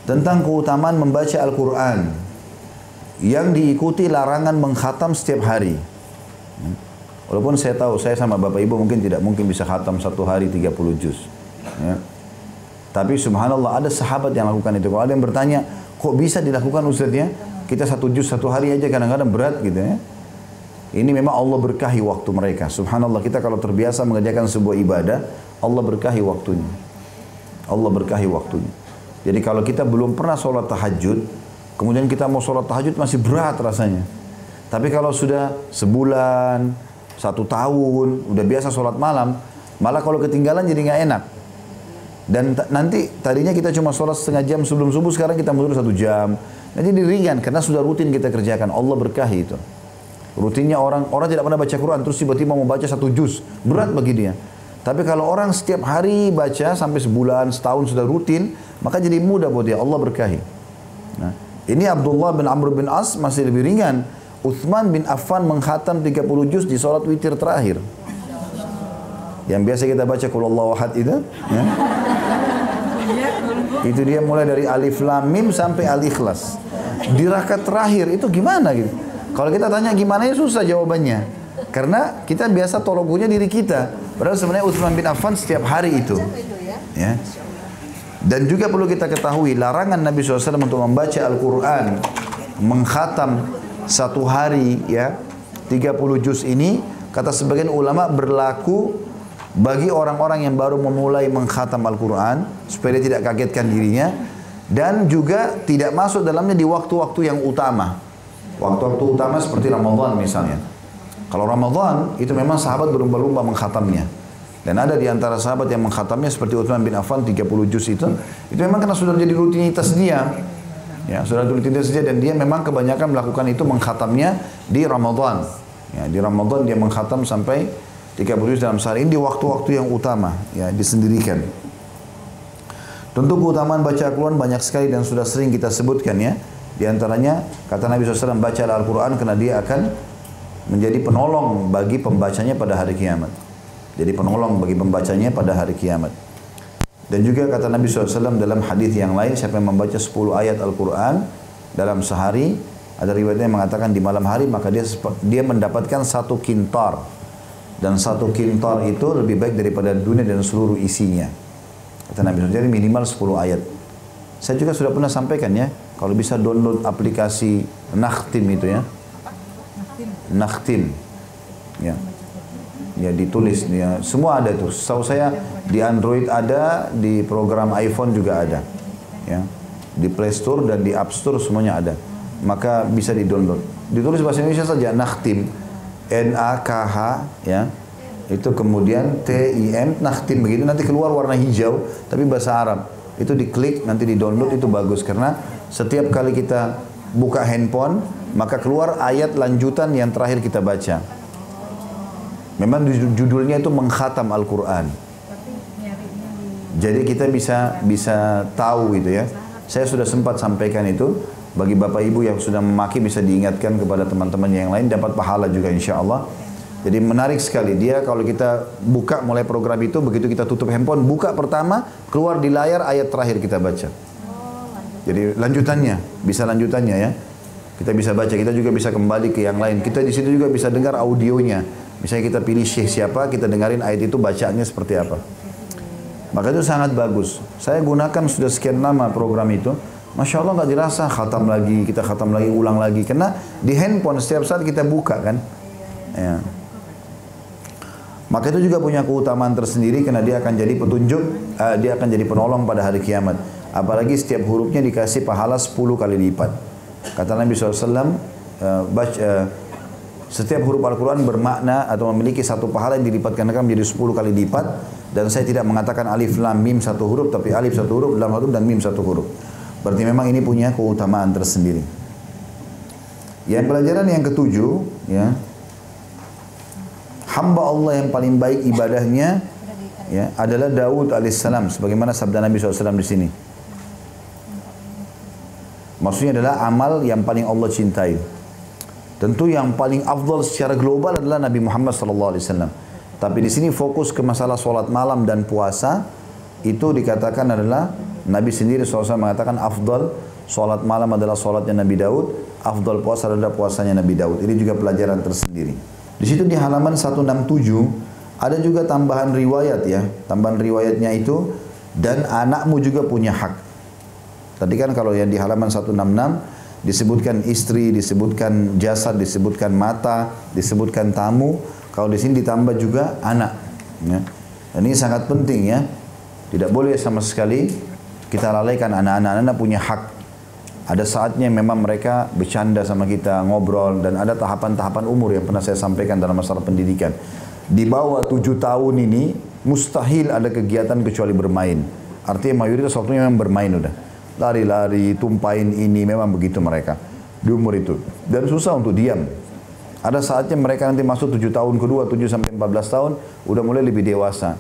Tentang keutamaan membaca Al-Quran yang diikuti larangan mengkhatam setiap hari. Walaupun saya tahu, saya sama Bapak Ibu mungkin tidak mungkin bisa khatam satu hari 30 juz. Ya. Tapi subhanallah ada sahabat yang lakukan itu. Kalau ada yang bertanya, kok bisa dilakukan Ustaz ya? Kita 1 juz 1 hari aja kadang-kadang berat gitu ya. Ini memang Allah berkahi waktu mereka. Subhanallah, kita kalau terbiasa mengerjakan sebuah ibadah, Allah berkahi waktunya. Allah berkahi waktunya. Jadi kalau kita belum pernah sholat tahajud, kemudian kita mau sholat tahajud masih berat rasanya. Tapi kalau sudah sebulan, 1 tahun, udah biasa sholat malam, malah kalau ketinggalan jadi nggak enak. Dan nanti tadinya kita cuma sholat setengah jam sebelum subuh, sekarang kita mundur 1 jam. Nanti ringan karena sudah rutin kita kerjakan. Allah berkahi itu. Rutinnya orang tidak pernah baca Quran, terus tiba-tiba mau baca 1 juz, berat bagi dia. Tapi kalau orang setiap hari baca sampai sebulan, setahun sudah rutin, maka jadi mudah buat dia. Allah berkahi. Nah, ini Abdullah bin Amr bin As masih lebih ringan. Uthman bin Affan mengkhatam 30 juz di sholat witir terakhir. Yang biasa kita baca Qul Huwallahu Ahad itu. Ya. Itu dia mulai dari Alif Lam Mim sampai Al-Ikhlas. Di rakaat terakhir itu gimana gitu? Kalau kita tanya gimana ya susah jawabannya. Karena kita biasa tologunya diri kita. Padahal sebenarnya Utsman bin Affan setiap hari itu. Ya. Dan juga perlu kita ketahui larangan Nabi SAW untuk membaca Al-Quran, mengkhatam 1 hari ya 30 juz ini, kata sebagian ulama berlaku bagi orang-orang yang baru memulai mengkhatam Al-Quran supaya dia tidak kagetkan dirinya, dan juga tidak masuk dalamnya di waktu-waktu yang utama. Waktu-waktu utama seperti Ramadan misalnya. Kalau Ramadan itu memang sahabat berlomba-lomba mengkhatamnya. Dan ada di antara sahabat yang mengkhatamnya seperti Utsman bin Affan 30 juz itu memang karena sudah jadi rutinitas dia. Ya, sudah rutinitas dia, dan dia memang kebanyakan melakukan itu mengkhatamnya di Ramadan. Ya, di Ramadan dia mengkhatam sampai 30 juz dalam sehari. Ini di waktu-waktu yang utama, ya, disendirikan. Tentu keutamaan baca Al-Quran banyak sekali dan sudah sering kita sebutkan ya. Di antaranya kata Nabi SAW, baca Al-Quran karena dia akan menjadi penolong bagi pembacanya pada hari kiamat. Jadi penolong bagi pembacanya pada hari kiamat. Dan juga kata Nabi SAW dalam hadis yang lain, siapa yang membaca 10 ayat Al-Quran dalam sehari, ada riwayatnya yang mengatakan di malam hari, maka dia mendapatkan 1 kintar. Dan 1 kintar itu lebih baik daripada dunia dan seluruh isinya. Kata Nabi SAW, jadi minimal 10 ayat. Saya juga sudah pernah sampaikan ya, kalau bisa download aplikasi Nakhtim itu ya. Nakhtim. Ya. Ya ditulis, ya, semua ada tuh. Setahu saya di Android ada, di program iPhone juga ada. Ya. Di Play Store dan di App Store semuanya ada. Maka bisa di-download. Ditulis bahasa Indonesia saja, Nakhtim. N-A-K-H, ya. Itu kemudian T-I-M, Nakhtim begitu, nanti keluar warna hijau, tapi bahasa Arab. Itu diklik, nanti di-download, itu bagus. Karena setiap kali kita buka handphone, maka keluar ayat lanjutan yang terakhir kita baca. Memang judulnya itu mengkhatam Al-Quran. Jadi kita bisa tahu gitu ya. Saya sudah sempat sampaikan itu. Bagi Bapak Ibu yang sudah memaki bisa diingatkan kepada teman-teman yang lain. Dapat pahala juga insya Allah. Jadi menarik sekali. Dia kalau kita buka mulai program itu, begitu kita tutup handphone, buka pertama, keluar di layar ayat terakhir kita baca. Jadi lanjutannya, bisa lanjutannya ya. Kita bisa baca, kita juga bisa kembali ke yang lain. Kita di situ juga bisa dengar audionya. Misalnya kita pilih syekh siapa, kita dengarin ayat itu bacaannya seperti apa. Maka itu sangat bagus. Saya gunakan sudah sekian lama program itu. Masya Allah nggak dirasa, khatam lagi, kita khatam lagi, ulang lagi. Karena di handphone setiap saat kita buka kan. Ya. Maka itu juga punya keutamaan tersendiri karena dia akan jadi petunjuk, dia akan jadi penolong pada hari kiamat. Apalagi setiap hurufnya dikasih pahala 10 kali lipat. Kata Nabi SAW, setiap huruf Al-Quran bermakna atau memiliki satu pahala yang dilipatkan menjadi 10 kali lipat. Dan saya tidak mengatakan alif lam mim satu huruf, tapi alif satu huruf, lam satu dan mim satu huruf. Berarti memang ini punya keutamaan tersendiri. Yang pelajaran yang ketujuh, ya, hamba Allah yang paling baik ibadahnya ya, adalah Daud alaihissalam. Sebagaimana sabda Nabi SAW di sini. Maksudnya adalah amal yang paling Allah cintai. Tentu yang paling afdal secara global adalah Nabi Muhammad SAW. Tapi di sini fokus ke masalah sholat malam dan puasa. Itu dikatakan adalah Nabi sendiri SAW mengatakan afdal sholat malam adalah sholatnya Nabi Daud, afdal puasa adalah puasanya Nabi Daud. Ini juga pelajaran tersendiri. Di situ di halaman 167 ada juga tambahan riwayat ya. Tambahan riwayatnya itu, dan anakmu juga punya hak. Tadi kan kalau yang di halaman 166 disebutkan istri, disebutkan jasad, disebutkan mata, disebutkan tamu. Kalau di sini ditambah juga anak. Ya. Dan ini sangat penting ya. Tidak boleh sama sekali kita lalaikan anak-anak. Anak punya hak. Ada saatnya memang mereka bercanda sama kita, ngobrol, dan ada tahapan-tahapan umur yang pernah saya sampaikan dalam masalah pendidikan. Di bawah 7 tahun ini mustahil ada kegiatan kecuali bermain. Artinya mayoritas waktunya memang bermain udah. Lari-lari, tumpahin ini, memang begitu mereka di umur itu. Dan susah untuk diam. Ada saatnya mereka nanti masuk 7 tahun kedua, 7 sampai 14 tahun, udah mulai lebih dewasa.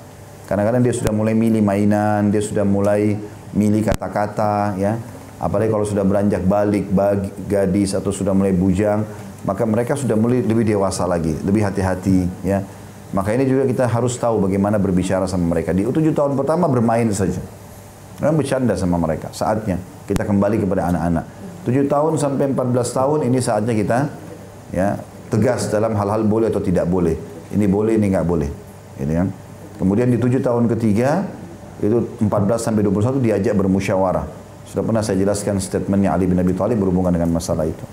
Kadang-kadang dia sudah mulai milih mainan, dia sudah mulai milih kata-kata, ya. Apalagi kalau sudah beranjak balik, gadis atau sudah mulai bujang, maka mereka sudah mulai lebih dewasa lagi, lebih hati-hati, ya. Maka ini juga kita harus tahu bagaimana berbicara sama mereka. Di 7 tahun pertama bermain saja. Memang bercanda sama mereka. Saatnya kita kembali kepada anak-anak. 7 tahun sampai 14 tahun ini saatnya kita ya tegas dalam hal-hal boleh atau tidak boleh. Ini boleh, ini nggak boleh. Ini kan. Kemudian di 7 tahun ketiga itu 14 sampai 21 diajak bermusyawarah. Sudah pernah saya jelaskan statementnya Ali bin Abi Thalib berhubungan dengan masalah itu.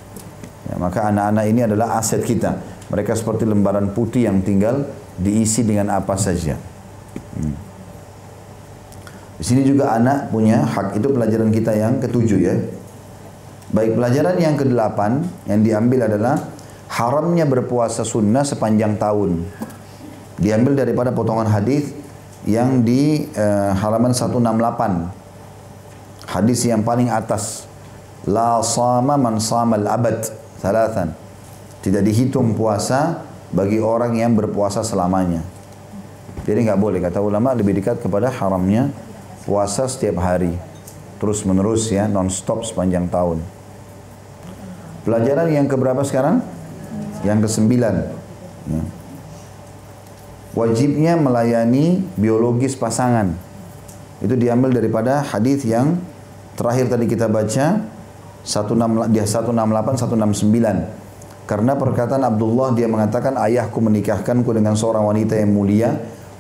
Ya, maka anak-anak ini adalah aset kita. Mereka seperti lembaran putih yang tinggal diisi dengan apa saja. Di sini juga anak punya hak. Itu pelajaran kita yang ketujuh ya. Baik, pelajaran yang ke-8 yang diambil adalah haramnya berpuasa sunnah sepanjang tahun. Diambil daripada potongan hadis yang di halaman 168. Hadis yang paling atas. La sama man samal abad. Thalathan. Tidak dihitung puasa bagi orang yang berpuasa selamanya. Jadi nggak boleh, kata ulama lebih dekat kepada haramnya puasa setiap hari. Terus menerus ya, non-stop sepanjang tahun. Pelajaran yang keberapa sekarang? Yang ke-9. Ya. Wajibnya melayani biologis pasangan. Itu diambil daripada hadis yang terakhir tadi kita baca, 168, 169. Karena perkataan Abdullah, dia mengatakan ayahku menikahkanku dengan seorang wanita yang mulia.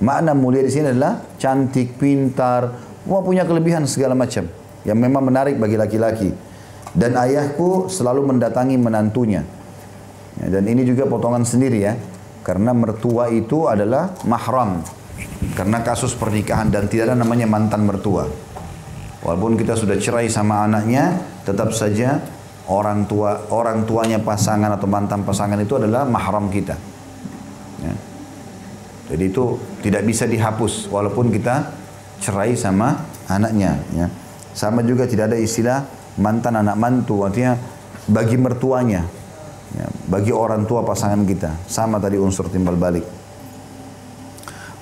Makna mulia di sini adalah cantik, pintar, punya kelebihan segala macam yang memang menarik bagi laki-laki. Dan ayahku selalu mendatangi menantunya. Ya, dan ini juga potongan sendiri ya. Karena mertua itu adalah mahram. Karena kasus pernikahan dan tidak ada namanya mantan mertua. Walaupun kita sudah cerai sama anaknya, tetap saja orang tuanya pasangan atau mantan pasangan itu adalah mahram kita. Ya. Jadi itu tidak bisa dihapus walaupun kita cerai sama anaknya. Ya. Sama juga tidak ada istilah mantan anak mantu, artinya bagi mertuanya, ya, bagi orang tua pasangan kita. Sama tadi unsur timbal balik.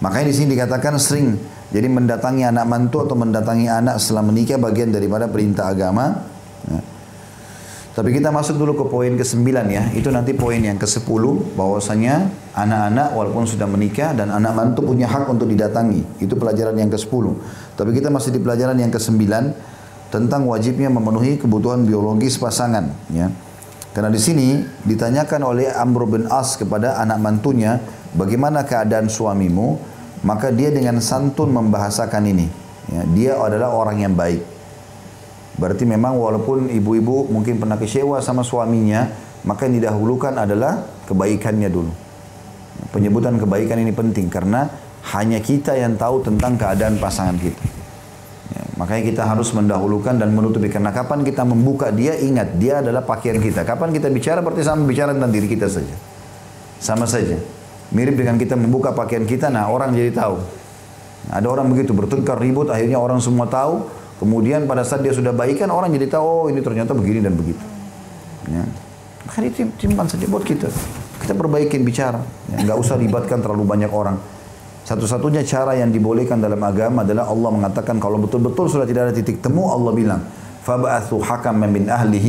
Makanya di sini dikatakan sering. Jadi mendatangi anak mantu atau mendatangi anak setelah menikah bagian daripada perintah agama. Ya. Tapi kita masuk dulu ke poin ke-9 ya. Itu nanti poin yang ke-10, bahwasanya anak-anak walaupun sudah menikah dan anak mantu punya hak untuk didatangi. Itu pelajaran yang ke-10. Tapi kita masih di pelajaran yang ke-9 tentang wajibnya memenuhi kebutuhan biologis pasangan ya. Karena di sini ditanyakan oleh Amr bin As kepada anak mantunya, bagaimana keadaan suamimu? Maka dia dengan santun membahasakan ini. Ya, dia adalah orang yang baik. Berarti memang walaupun ibu-ibu mungkin pernah kecewa sama suaminya, maka yang didahulukan adalah kebaikannya dulu. Penyebutan kebaikan ini penting karena hanya kita yang tahu tentang keadaan pasangan kita. Ya, makanya kita harus mendahulukan dan menutupi. Karena kapan kita membuka dia, ingat dia adalah pakaian kita. Kapan kita bicara berarti sama bicara tentang diri kita saja. Sama saja. Mirip dengan kita membuka pakaian kita, nah orang jadi tahu. Nah, ada orang begitu bertengkar ribut, akhirnya orang semua tahu. Kemudian pada saat dia sudah baikan, orang jadi tahu, oh ini ternyata begini dan begitu. Ya. Maka ditimpan saja buat kita. Kita perbaikin bicara. Ya. Nggak usah libatkan terlalu banyak orang. Satu-satunya cara yang dibolehkan dalam agama adalah Allah mengatakan kalau betul-betul sudah tidak ada titik temu, Allah bilang, فَبَعَثُوا حَكَمًا مِنْ أَهْلِهِ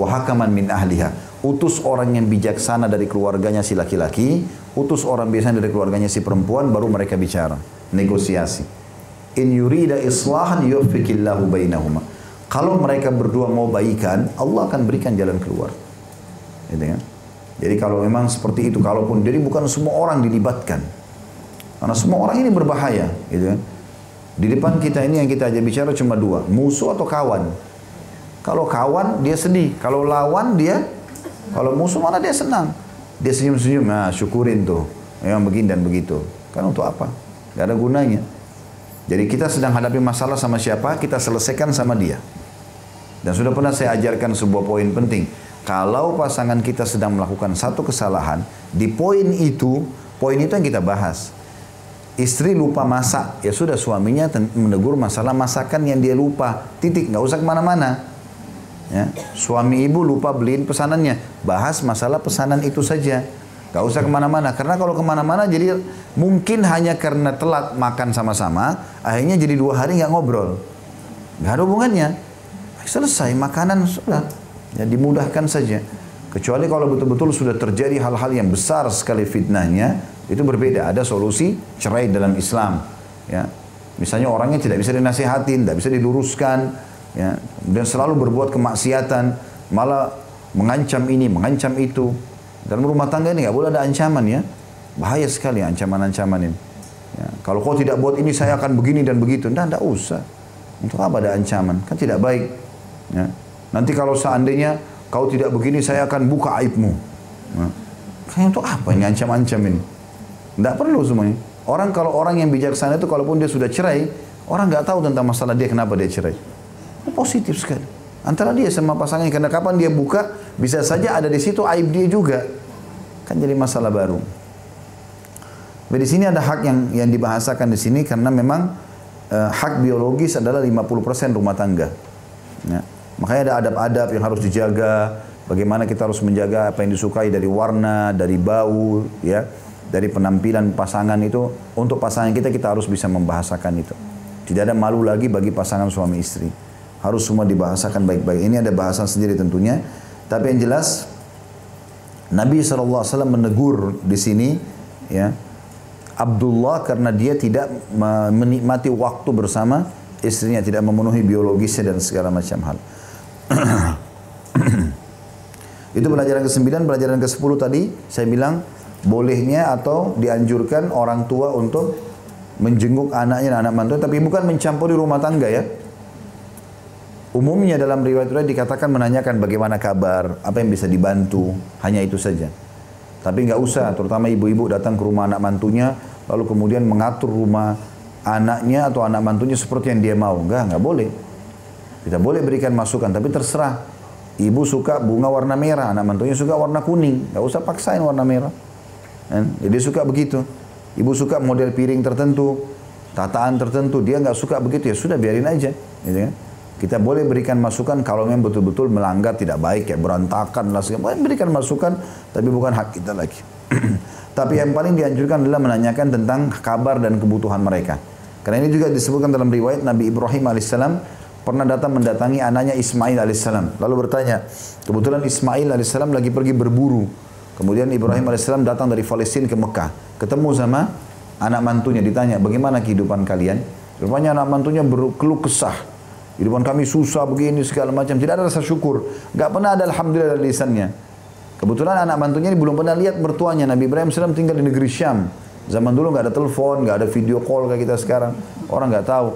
وَحَكَمًا مِنْ أَهْلِهَا. Utus orang yang bijaksana dari keluarganya si laki-laki, utus orang biasa dari keluarganya si perempuan, baru mereka bicara. Negosiasi. In yurida islahan yuwaffiqillahu bainahuma. Kalau mereka berdua mau baikan, Allah akan berikan jalan keluar. Gitu kan? Jadi kalau memang seperti itu, kalaupun jadi bukan semua orang dilibatkan. Karena semua orang ini berbahaya, gitu kan? Di depan kita ini yang kita ajak bicara cuma dua, musuh atau kawan. Kalau kawan dia sedih, kalau lawan dia, kalau musuh mana dia senang. Dia senyum-senyum, nah syukurin tuh. Memang begini dan begitu. Kan untuk apa? Gak ada gunanya. Jadi kita sedang hadapi masalah sama siapa, kita selesaikan sama dia. Dan sudah pernah saya ajarkan sebuah poin penting. Kalau pasangan kita sedang melakukan satu kesalahan, di poin itu yang kita bahas. Istri lupa masak, ya sudah suaminya menegur masalah masakan yang dia lupa. Titik, nggak usah kemana-mana. Ya. Suami ibu lupa beliin pesanannya, bahas masalah pesanan itu saja. Gak usah kemana-mana, karena kalau kemana-mana jadi mungkin hanya karena telat makan sama-sama, akhirnya jadi 2 hari nggak ngobrol. Gak ada hubungannya. Selesai, makanan sudah. Ya, dimudahkan saja. Kecuali kalau betul-betul sudah terjadi hal-hal yang besar sekali fitnahnya, itu berbeda. Ada solusi cerai dalam Islam. Ya. Misalnya orangnya tidak bisa dinasihatin, tidak bisa diluruskan, ya. Dan selalu berbuat kemaksiatan, malah mengancam ini, mengancam itu. Dalam rumah tangga ini nggak boleh ada ancaman ya, bahaya sekali ancaman-ancaman ini. Ya, kalau kau tidak buat ini saya akan begini dan begitu, tidak usah. Untuk apa ada ancaman? Kan tidak baik. Ya. Nanti kalau seandainya kau tidak begini saya akan buka aibmu. Ya. Kan untuk apa ini ancam-ancam ini? Tidak perlu semuanya. Kalau orang yang bijaksana itu kalaupun dia sudah cerai, orang nggak tahu tentang masalah dia kenapa dia cerai. Positif sekali. Antara dia sama pasangannya, karena kapan dia buka, bisa saja ada di situ aib dia juga. Kan jadi masalah baru. Tapi di sini ada hak yang dibahasakan di sini karena memang hak biologis adalah 50% rumah tangga. Ya. Makanya ada adab-adab yang harus dijaga. Bagaimana kita harus menjaga apa yang disukai dari warna, dari bau, ya, dari penampilan pasangan itu. Untuk pasangan kita harus bisa membahasakan itu. Tidak ada malu lagi bagi pasangan suami istri. Harus semua dibahasakan baik-baik. Ini ada bahasan sendiri tentunya. Tapi yang jelas Nabi SAW menegur di sini ya Abdullah karena dia tidak menikmati waktu bersama istrinya, tidak memenuhi biologisnya dan segala macam hal. Itu pelajaran ke-9. Pelajaran ke-10 tadi saya bilang bolehnya atau dianjurkan orang tua untuk menjenguk anaknya dan anak mantu, tapi bukan mencampuri rumah tangga ya. Umumnya dalam riwayat-riwayat dikatakan menanyakan bagaimana kabar, apa yang bisa dibantu, hanya itu saja. Tapi nggak usah, terutama ibu-ibu datang ke rumah anak mantunya, lalu kemudian mengatur rumah anaknya atau anak mantunya seperti yang dia mau. Nggak boleh. Kita boleh berikan masukan, tapi terserah. Ibu suka bunga warna merah, anak mantunya suka warna kuning, nggak usah paksain warna merah. Jadi suka begitu. Ibu suka model piring tertentu, tataan tertentu, dia nggak suka begitu, ya sudah biarin aja. Gitu kan? Kita boleh berikan masukan kalau memang betul-betul melanggar tidak baik, ya berantakan lah segala. Berikan masukan, tapi bukan hak kita lagi. Tapi yang paling dianjurkan adalah menanyakan tentang kabar dan kebutuhan mereka. Karena ini juga disebutkan dalam riwayat Nabi Ibrahim alaihissalam pernah datang mendatangi anaknya Ismail alaihissalam. Lalu bertanya, kebetulan Ismail alaihissalam lagi pergi berburu. Kemudian Ibrahim alaihissalam datang dari Palestina ke Mekah, ketemu sama anak mantunya, ditanya bagaimana kehidupan kalian. Rupanya anak mantunya berkeluh kesah. Kehidupan kami susah begini segala macam, tidak ada rasa syukur, nggak pernah ada alhamdulillah dari lisannya. Kebetulan anak mantunya ini belum pernah lihat mertuanya. Nabi Ibrahim SAW tinggal di negeri Syam. Zaman dulu nggak ada telepon, nggak ada video call kayak kita sekarang, orang nggak tahu.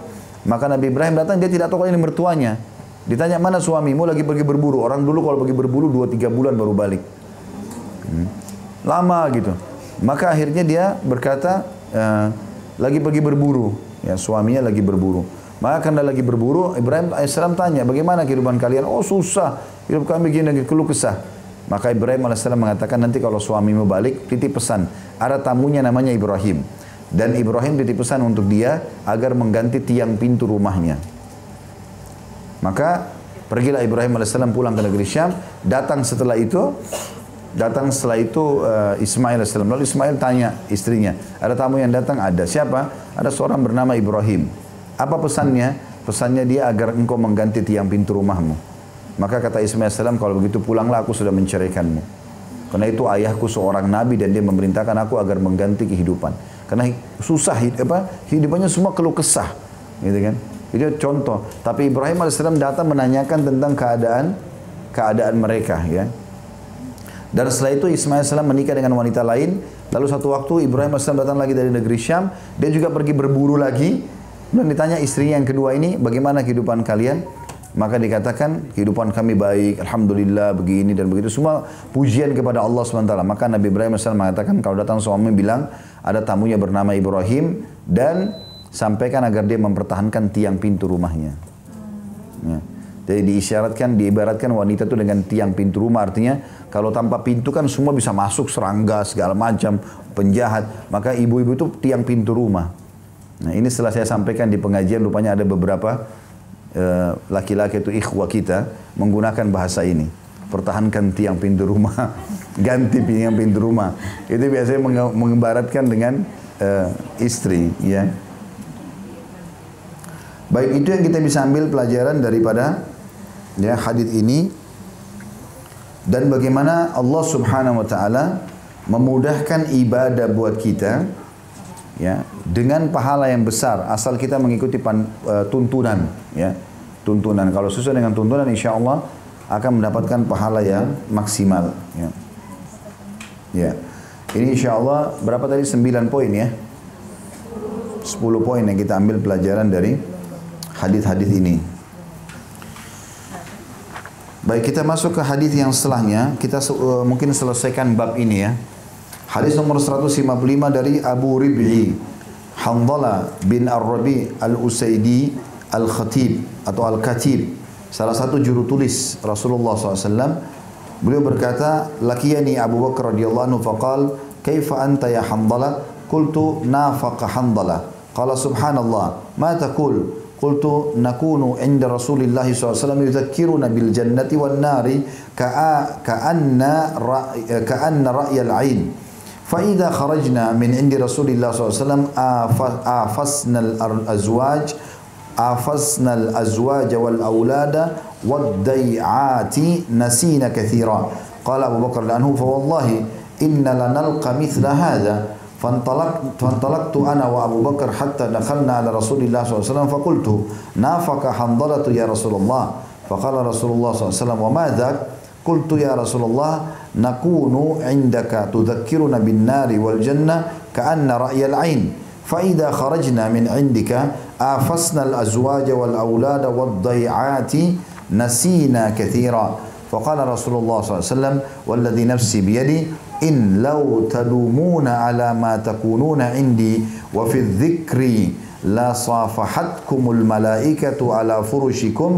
Maka Nabi Ibrahim datang, dia tidak tahu kalau ini mertuanya. Ditanya mana suamimu, lagi pergi berburu. Orang dulu kalau pergi berburu 2-3 bulan baru balik. Lama gitu. Maka akhirnya dia berkata lagi pergi berburu, ya suaminya lagi berburu. Maka karena lagi berburu, Ibrahim AS tanya, bagaimana kehidupan kalian? Oh susah, hidup kami begini lagi keluh kesah. Maka Ibrahim AS mengatakan, nanti kalau suamimu balik, titip pesan. Ada tamunya namanya Ibrahim. Dan Ibrahim titip pesan untuk dia agar mengganti tiang pintu rumahnya. Maka pergilah Ibrahim AS pulang ke negeri Syam. Datang setelah itu Ismail AS. Lalu Ismail tanya istrinya, ada tamu yang datang? Ada. Siapa? Ada seorang bernama Ibrahim. Apa pesannya? Pesannya dia agar engkau mengganti tiang pintu rumahmu. Maka kata Ismail AS, kalau begitu pulanglah, aku sudah menceraikanmu. Karena itu ayahku seorang nabi dan dia memerintahkan aku agar mengganti kehidupan. Karena susah, hidupannya semua keluh kesah. Gitu kan? Itu contoh. Tapi Ibrahim AS datang menanyakan tentang keadaan mereka. Ya. Dan setelah itu Ismail AS menikah dengan wanita lain. Lalu satu waktu Ibrahim AS datang lagi dari negeri Syam. Dia juga pergi berburu lagi. Dan ditanya istrinya yang kedua ini, bagaimana kehidupan kalian? Maka dikatakan, kehidupan kami baik, alhamdulillah, begini dan begitu. Semua pujian kepada Allah SWT. Maka Nabi Ibrahim AS mengatakan, kalau datang suami bilang, ada tamunya bernama Ibrahim, dan sampaikan agar dia mempertahankan tiang pintu rumahnya. Ya. Jadi diibaratkan wanita itu dengan tiang pintu rumah, artinya kalau tanpa pintu kan semua bisa masuk, serangga, segala macam, penjahat. Maka ibu-ibu itu tiang pintu rumah. Nah ini setelah saya sampaikan di pengajian, rupanya ada beberapa laki-laki itu ikhwah kita menggunakan bahasa ini. Pertahankan tiang pintu rumah, ganti tiang pintu rumah. Itu biasanya mengibaratkan dengan istri. Ya. Baik, itu yang kita bisa ambil pelajaran daripada ya, hadis ini. Dan bagaimana Allah Subhanahu Wa Taala memudahkan ibadah buat kita. Ya, dengan pahala yang besar asal kita mengikuti tuntunan, ya, tuntunan. Kalau sesuai dengan tuntunan, insya Allah akan mendapatkan pahala yang maksimal. Ya, ya. Ini insya Allah berapa tadi? 9 poin ya, 10 poin yang kita ambil pelajaran dari hadis-hadis ini. Baik, kita masuk ke hadis yang setelahnya. Kita mungkin selesaikan bab ini ya. Hadis nomor 155 dari Abu Rib'i Hanzalah bin Ar-Rabi Al-Usaidi Al-Khatib atau Al-Katib, salah satu juru tulis Rasulullah SAW. Beliau berkata, Lakiyani Abu Bakar radhiyallahu anhu faqal, Kaifa anta ya Hanzalah? Qultu nafaqa Hanzalah. Qala subhanallah, ma taqul? Qultu nakunu inda Rasulillah SAW yudhakkiruna bil jannati wan nari ka'anna ra'yal 'ain. فإذا خرجنا من عند رسول الله صلى الله عليه وسلم آفسنا الأزواج afasnal azwaja wal aulada wad dai'ati nasina katsira. Qala Abu Bakar anhu fa wallahi inna lanalqa mithla hadha. فانطلقت أنا وأبو بكر حتى دخلنا على رسول الله صلى الله عليه وسلم فقلت نافق حنظلة يا رسول الله. فقال رسول الله صلى الله عليه وسلم وما ذاك؟ قلت يا رسول الله نكون عندك تذكرنا بالنار والجنة كأن رأي العين فإذا خرجنا من عندك آفسنا الأزواج والأولاد والضيعات نسينا كثيرا. فقال رسول الله صلى الله عليه وسلم والذي نفسي بيدي إن لو تلومون على ما تكونون عندي وفي الذكر لا صافحتكم الملائكة على فرشكم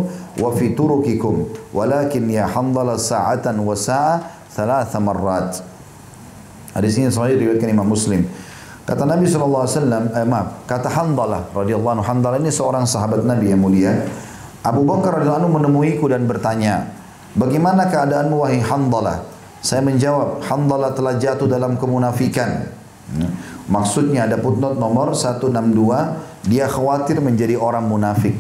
وفي ترككم ولكن يا حنظلة ساعة وساعة 3 مرات. Hadis ini sahih diriwayatkan Imam Muslim. Kata Nabi SAW, kata Hanzalah radhiyallahu anhu. Hanzalah ini seorang sahabat Nabi yang mulia. Abu Bakar radhiyallahu anhu menemuiku dan bertanya, bagaimana keadaanmu wahai Hanzalah? Saya menjawab, Hanzalah telah jatuh dalam kemunafikan. Maksudnya ada footnote nomor 162, dia khawatir menjadi orang munafik.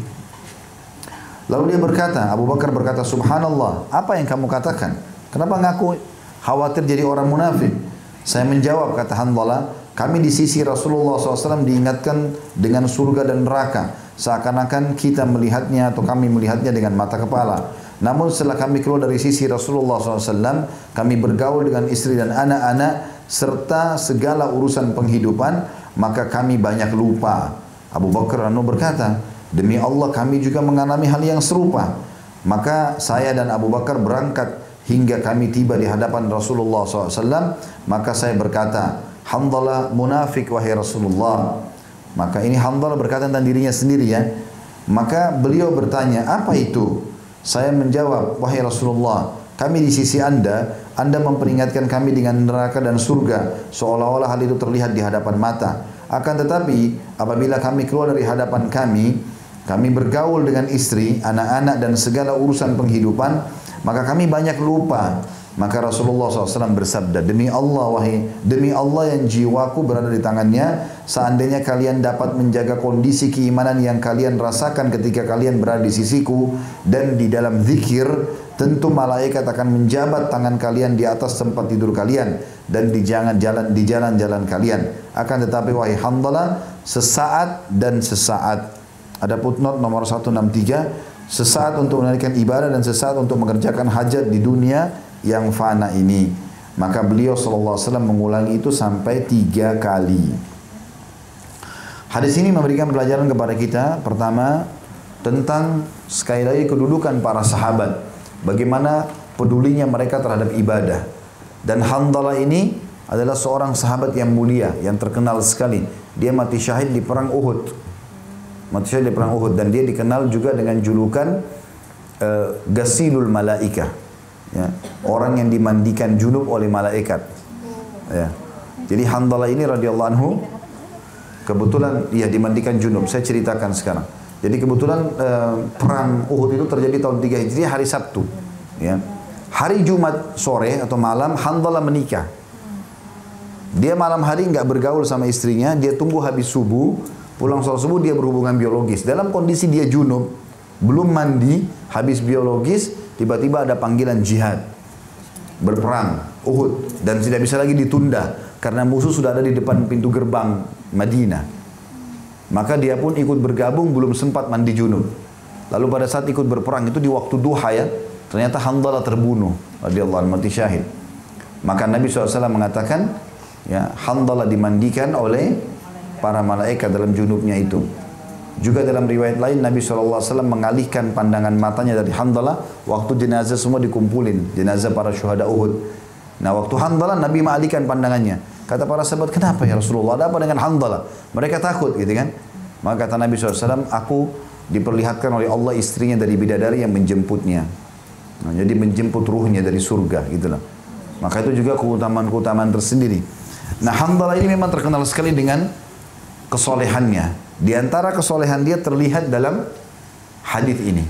Lalu dia berkata, Abu Bakar berkata, subhanallah, apa yang kamu katakan? Kenapa ngaku khawatir jadi orang munafik? Saya menjawab, kata Hanzalah, kami di sisi Rasulullah SAW diingatkan dengan surga dan neraka. Seakan-akan kita melihatnya atau kami melihatnya dengan mata kepala. Namun setelah kami keluar dari sisi Rasulullah SAW, kami bergaul dengan istri dan anak-anak serta segala urusan penghidupan, maka kami banyak lupa. Abu Bakar berkata, demi Allah kami juga mengalami hal yang serupa. Maka saya dan Abu Bakar berangkat hingga kami tiba di hadapan Rasulullah SAW. Maka saya berkata, Hanzalah munafik wahai Rasulullah. Maka ini Hanzalah berkata tentang dirinya sendiri ya. Maka beliau bertanya, apa itu? Saya menjawab, wahai Rasulullah, kami di sisi Anda memperingatkan kami dengan neraka dan surga, seolah-olah hal itu terlihat di hadapan mata. Akan tetapi, apabila kami keluar dari hadapan kami bergaul dengan istri, anak-anak dan segala urusan penghidupan, maka kami banyak lupa. Maka Rasulullah SAW bersabda, demi Allah yang jiwaku berada di tangannya, seandainya kalian dapat menjaga kondisi keimanan yang kalian rasakan ketika kalian berada di sisiku dan di dalam zikir, tentu malaikat akan menjabat tangan kalian di atas tempat tidur kalian dan di jalan-jalan kalian. Akan tetapi wahai Hanzalah, sesaat dan sesaat. Ada footnote nomor 163, sesaat untuk menunaikan ibadah dan sesaat untuk mengerjakan hajat di dunia yang fana ini. Maka beliau SAW mengulangi itu sampai 3 kali. Hadis ini memberikan pelajaran kepada kita. Pertama, tentang sekali lagi kedudukan para sahabat. Bagaimana pedulinya mereka terhadap ibadah. Dan Hanzalah ini adalah seorang sahabat yang mulia, yang terkenal sekali. Dia mati syahid di perang Uhud. Dan dia dikenal juga dengan julukan Ghasilul Malaikah. Ya, orang yang dimandikan junub oleh malaikat. Ya. Jadi Hanzalah ini radhiyallahu anhu kebetulan dimandikan junub. Saya ceritakan sekarang. Jadi kebetulan perang Uhud itu terjadi tahun 3 Hijriah hari Sabtu. Ya. Hari Jumat sore atau malam Hanzalah menikah. Dia malam hari nggak bergaul sama istrinya. Dia tunggu habis subuh. Pulang sholat subuh dia berhubungan biologis. Dalam kondisi dia junub, belum mandi, habis biologis. Tiba-tiba ada panggilan jihad, berperang Uhud, dan tidak bisa lagi ditunda karena musuh sudah ada di depan pintu gerbang Madinah. Maka dia pun ikut bergabung, belum sempat mandi junub. Lalu pada saat ikut berperang itu di waktu duha ya, ternyata Hanzalah terbunuh, radhiyallahu anhu, mati syahid. Maka Nabi SAW mengatakan, ya, Hanzalah dimandikan oleh para malaikat dalam junubnya itu. Juga dalam riwayat lain Nabi SAW mengalihkan pandangan matanya dari Hanzalah waktu jenazah semua dikumpulin, jenazah para syuhada Uhud. Nah waktu Hanzalah Nabi mengalihkan pandangannya. Kata para sahabat, kenapa ya Rasulullah, ada apa dengan Hanzalah? Mereka takut gitu kan. Maka kata Nabi SAW, aku diperlihatkan oleh Allah istrinya dari bidadari yang menjemputnya. Nah, jadi menjemput ruhnya dari surga gitu loh. Maka itu juga keutamaan-keutamaan tersendiri. Nah Hanzalah ini memang terkenal sekali dengan kesolehannya. Di antara kesolehan dia terlihat dalam hadis ini.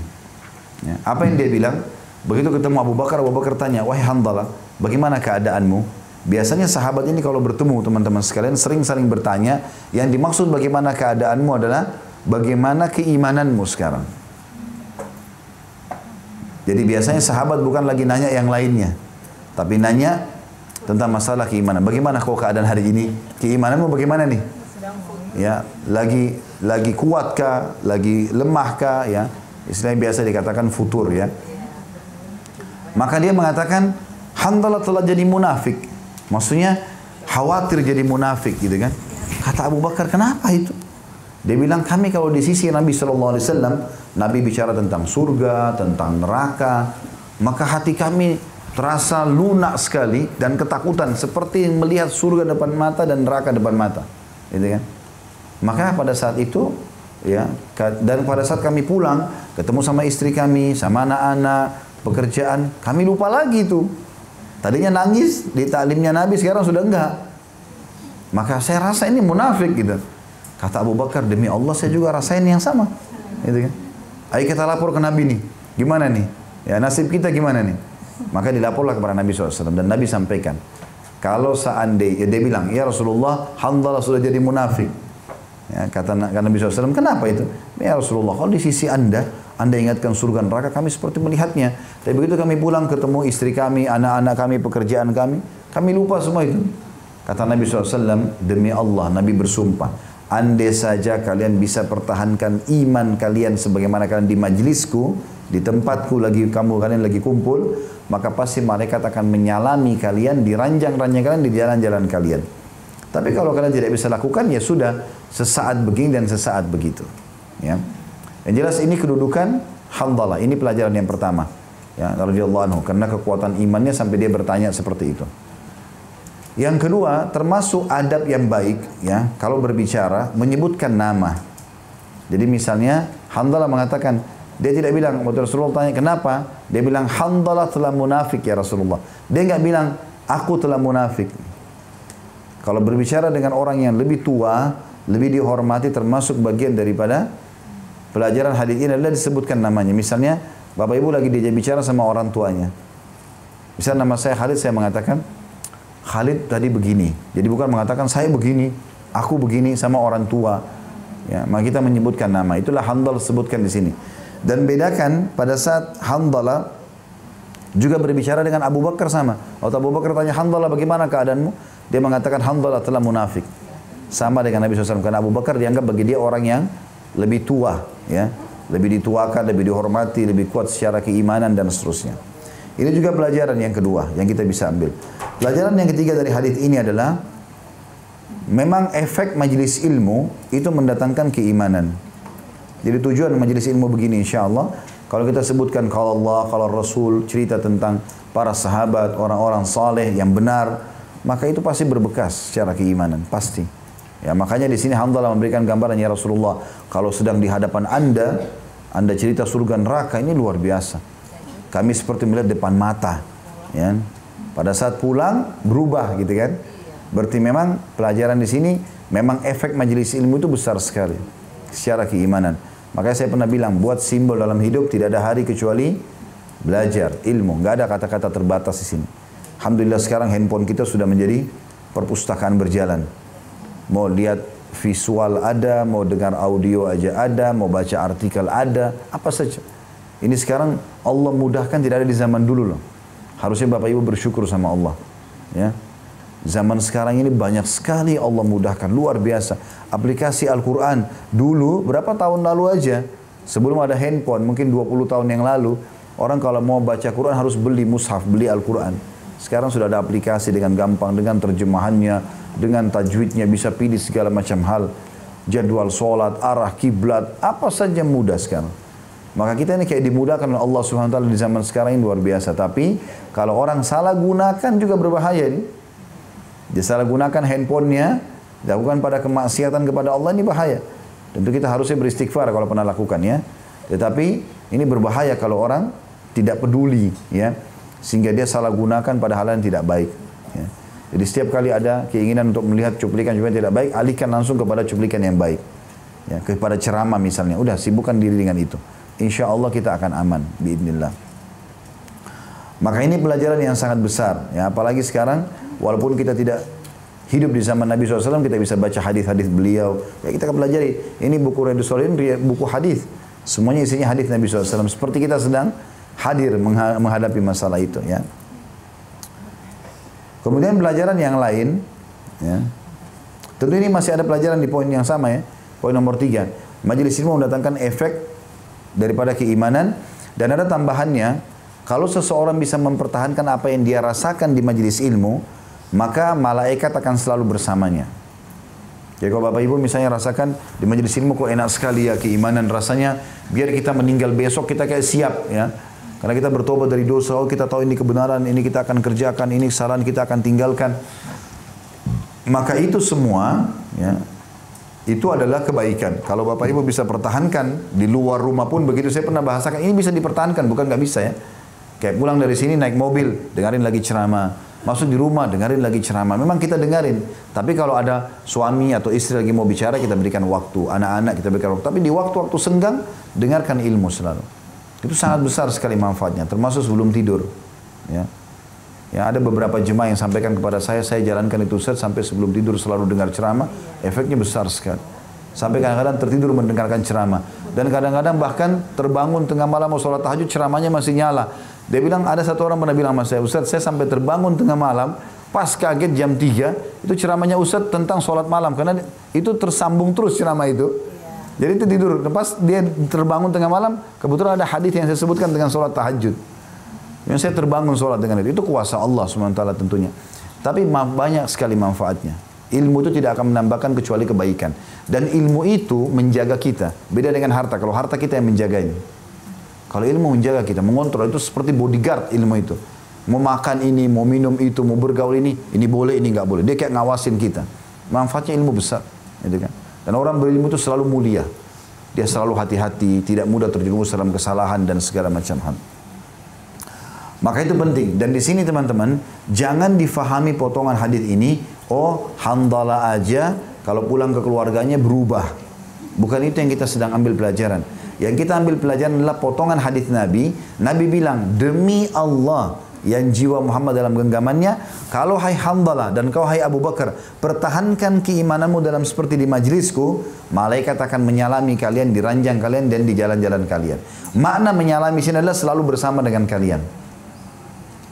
Ya, apa yang dia bilang? Begitu ketemu Abu Bakar tanya, wahai Hanzalah, bagaimana keadaanmu? Biasanya sahabat ini kalau bertemu teman-teman sekalian sering saling bertanya. Yang dimaksud bagaimana keadaanmu adalah bagaimana keimananmu sekarang? Jadi biasanya sahabat bukan lagi nanya yang lainnya, tapi nanya tentang masalah keimanan. Bagaimana kau keadaan hari ini? Keimananmu bagaimana nih? Ya, lagi kuatkah? Lagi lemahkah? Ya, istilahnya biasa dikatakan futur ya. Maka dia mengatakan, Handalah telah jadi munafik. Maksudnya khawatir jadi munafik gitu kan. Kata Abu Bakar, kenapa itu? Dia bilang, kami kalau di sisi Nabi SAW, Nabi bicara tentang surga, tentang neraka, maka hati kami terasa lunak sekali dan ketakutan seperti melihat surga depan mata dan neraka depan mata, gitu kan? Maka pada saat itu, ya, dan pada saat kami pulang, ketemu sama istri kami, sama anak-anak, pekerjaan, kami lupa lagi tuh. Tadinya nangis di taklimnya Nabi, sekarang sudah enggak. Maka saya rasa ini munafik gitu. Kata Abu Bakar, demi Allah saya juga rasain yang sama, gitu kan? Ayo kita lapor ke Nabi nih, gimana nih? Ya nasib kita gimana nih? Maka dilaporlah kepada Nabi SAW dan Nabi sampaikan, kalau seandainya dia bilang, ya Rasulullah, Handalah sudah jadi munafik. Ya, kata Nabi SAW, kenapa itu? Ya Rasulullah, kalau di sisi Anda ingatkan surga neraka, kami seperti melihatnya. Tapi begitu kami pulang ketemu istri kami, anak-anak kami, pekerjaan kami lupa semua itu. Kata Nabi SAW, demi Allah, Nabi bersumpah, andai saja kalian bisa pertahankan iman kalian sebagaimana kalian di majlisku, di tempatku kalian lagi kumpul, maka pasti malaikat akan menyalami kalian di ranjang-ranjang kalian, di jalan-jalan kalian. Tapi kalau kalian tidak bisa lakukan, ya sudah, sesaat begini dan sesaat begitu. Ya. Yang jelas ini kedudukan Handalah. Ini pelajaran yang pertama. Ya, radhiyallahu anhu, karena kekuatan imannya sampai dia bertanya seperti itu. Yang kedua, termasuk adab yang baik, ya, kalau berbicara menyebutkan nama. Jadi misalnya Handalah mengatakan, dia tidak bilang, waktu Rasulullah tanya kenapa, dia bilang Handalah telah munafik ya Rasulullah. Dia nggak bilang aku telah munafik. Kalau berbicara dengan orang yang lebih tua, lebih dihormati, termasuk bagian daripada pelajaran hadis ini adalah disebutkan namanya. Misalnya Bapak Ibu lagi diajak bicara sama orang tuanya. Misalnya nama saya Khalid, saya mengatakan Khalid tadi begini. Jadi bukan mengatakan saya begini, aku begini sama orang tua. Ya, maka kita menyebutkan nama. Itulah Handalah sebutkan di sini. Dan bedakan pada saat Handalah juga berbicara dengan Abu Bakar sama. Waktu Abu Bakar tanya Handalah bagaimana keadaanmu? Dia mengatakan Handalah telah munafik. Sama dengan Nabi SAW. Karena Abu Bakar dianggap bagi dia orang yang lebih tua, ya, lebih dituakan, lebih dihormati, lebih kuat secara keimanan dan seterusnya. Ini juga pelajaran yang kedua yang kita bisa ambil. Pelajaran yang ketiga dari hadis ini adalah memang efek majelis ilmu itu mendatangkan keimanan. Jadi tujuan majelis ilmu begini insya Allah, kalau kita sebutkan kalau Allah, kalau Rasul, cerita tentang para sahabat, orang-orang saleh yang benar, maka itu pasti berbekas secara keimanan, pasti. Ya, makanya di sini Handalah memberikan gambaran, ya Rasulullah, kalau sedang di hadapan Anda cerita surga neraka, ini luar biasa. Kami seperti melihat depan mata. Ya. Pada saat pulang berubah gitu kan. Berarti memang pelajaran di sini memang efek majelis ilmu itu besar sekali secara keimanan. Makanya saya pernah bilang, buat simbol dalam hidup tidak ada hari kecuali belajar ilmu. Nggak ada kata-kata terbatas di sini. Alhamdulillah sekarang handphone kita sudah menjadi perpustakaan berjalan. Mau lihat visual ada, mau dengar audio aja ada, mau baca artikel ada, apa saja. Ini sekarang Allah mudahkan, tidak ada di zaman dulu loh. Harusnya Bapak Ibu bersyukur sama Allah. Ya. Zaman sekarang ini banyak sekali Allah mudahkan, luar biasa. Aplikasi Al-Quran dulu berapa tahun lalu aja, sebelum ada handphone, mungkin 20 tahun yang lalu, orang kalau mau baca Quran harus beli mushaf, beli Al-Quran. Sekarang sudah ada aplikasi dengan gampang, dengan terjemahannya, dengan tajwidnya, bisa pilih segala macam hal. Jadwal sholat, arah kiblat, apa saja mudah sekarang. Maka kita ini kayak dimudahkan oleh Allah SWT di zaman sekarang ini luar biasa. Tapi kalau orang salah gunakan juga berbahaya ini. Dia salah gunakan handphonenya, dilakukan pada kemaksiatan kepada Allah, ini bahaya. Tentu kita harusnya beristighfar kalau pernah lakukan ya. Tetapi ini berbahaya kalau orang tidak peduli ya. Sehingga dia salah gunakan pada hal yang tidak baik. Ya. Jadi setiap kali ada keinginan untuk melihat cuplikan-cuplikan tidak baik, alihkan langsung kepada cuplikan yang baik. Ya, kepada ceramah misalnya. Udah sibukkan diri dengan itu. Insya Allah kita akan aman, biidznillah. Maka ini pelajaran yang sangat besar. Ya, apalagi sekarang, walaupun kita tidak hidup di zaman Nabi SAW, kita bisa baca hadis-hadis beliau. Ya kita akan pelajari. Ini buku Riyadhus Shalihin, buku hadis. Semuanya isinya hadis Nabi SAW. Seperti kita sedang hadir menghadapi masalah itu. Ya. Kemudian pelajaran yang lain, ya. Tentu ini masih ada pelajaran di poin yang sama ya. Poin nomor 3. Majelis ilmu mendatangkan efek daripada keimanan. Dan ada tambahannya, kalau seseorang bisa mempertahankan apa yang dia rasakan di majelis ilmu, maka malaikat akan selalu bersamanya. Jadi kalau Bapak Ibu misalnya rasakan di majelis ilmu kok enak sekali ya keimanan rasanya, biar kita meninggal besok kita kayak siap ya. Karena kita bertobat dari dosa, oh kita tahu ini kebenaran, ini kita akan kerjakan, ini kesalahan kita akan tinggalkan. Maka itu semua ya, itu adalah kebaikan. Kalau Bapak Ibu bisa pertahankan di luar rumah pun begitu, saya pernah bahasakan, ini bisa dipertahankan, bukan nggak bisa ya. Kayak pulang dari sini naik mobil, dengarin lagi ceramah. Masuk di rumah, dengarin lagi ceramah. Memang kita dengarin. Tapi kalau ada suami atau istri lagi mau bicara, kita berikan waktu. Anak-anak kita berikan waktu. Tapi di waktu-waktu senggang, dengarkan ilmu selalu. Itu sangat besar sekali manfaatnya. Termasuk sebelum tidur. Ya. Ya, ada beberapa jemaah yang sampaikan kepada saya jalankan itu Ustaz, sampai sebelum tidur selalu dengar ceramah. Efeknya besar sekali. Sampai kadang-kadang tertidur mendengarkan ceramah. Dan kadang-kadang bahkan terbangun tengah malam mau sholat tahajud, ceramahnya masih nyala. Dia bilang, ada satu orang pernah bilang sama saya, Ustaz, saya sampai terbangun tengah malam, pas kaget jam 3, itu ceramahnya Ustaz tentang sholat malam. Karena itu tersambung terus ceramah itu. Jadi itu tidur. Pas dia terbangun tengah malam, kebetulan ada hadis yang saya sebutkan dengan sholat tahajud. Yang saya terbangun sholat dengan itu. Itu kuasa Allah SWT tentunya. Tapi banyak sekali manfaatnya. Ilmu itu tidak akan menambahkan kecuali kebaikan. Dan ilmu itu menjaga kita. Beda dengan harta. Kalau harta kita yang menjaga ini. Kalau ilmu menjaga kita, mengontrol, itu seperti bodyguard ilmu itu. Mau makan ini, mau minum itu, mau bergaul ini boleh, ini nggak boleh. Dia kayak ngawasin kita. Manfaatnya ilmu besar. Gitu kan? Dan orang berilmu itu selalu mulia. Dia selalu hati-hati, tidak mudah terjerumus dalam kesalahan dan segala macam hal. Maka itu penting. Dan di sini teman-teman, jangan difahami potongan hadis ini, oh Handalah aja kalau pulang ke keluarganya berubah. Bukan itu yang kita sedang ambil pelajaran. Yang kita ambil pelajaran adalah potongan hadis Nabi. Nabi bilang, demi Allah yang jiwa Muhammad dalam genggamannya, kalau hai Handalah dan kau hai Abu Bakar, pertahankan keimananmu dalam seperti di majlisku, malaikat akan menyalami kalian di ranjang kalian dan di jalan-jalan kalian. Makna menyalami sini adalah selalu bersama dengan kalian.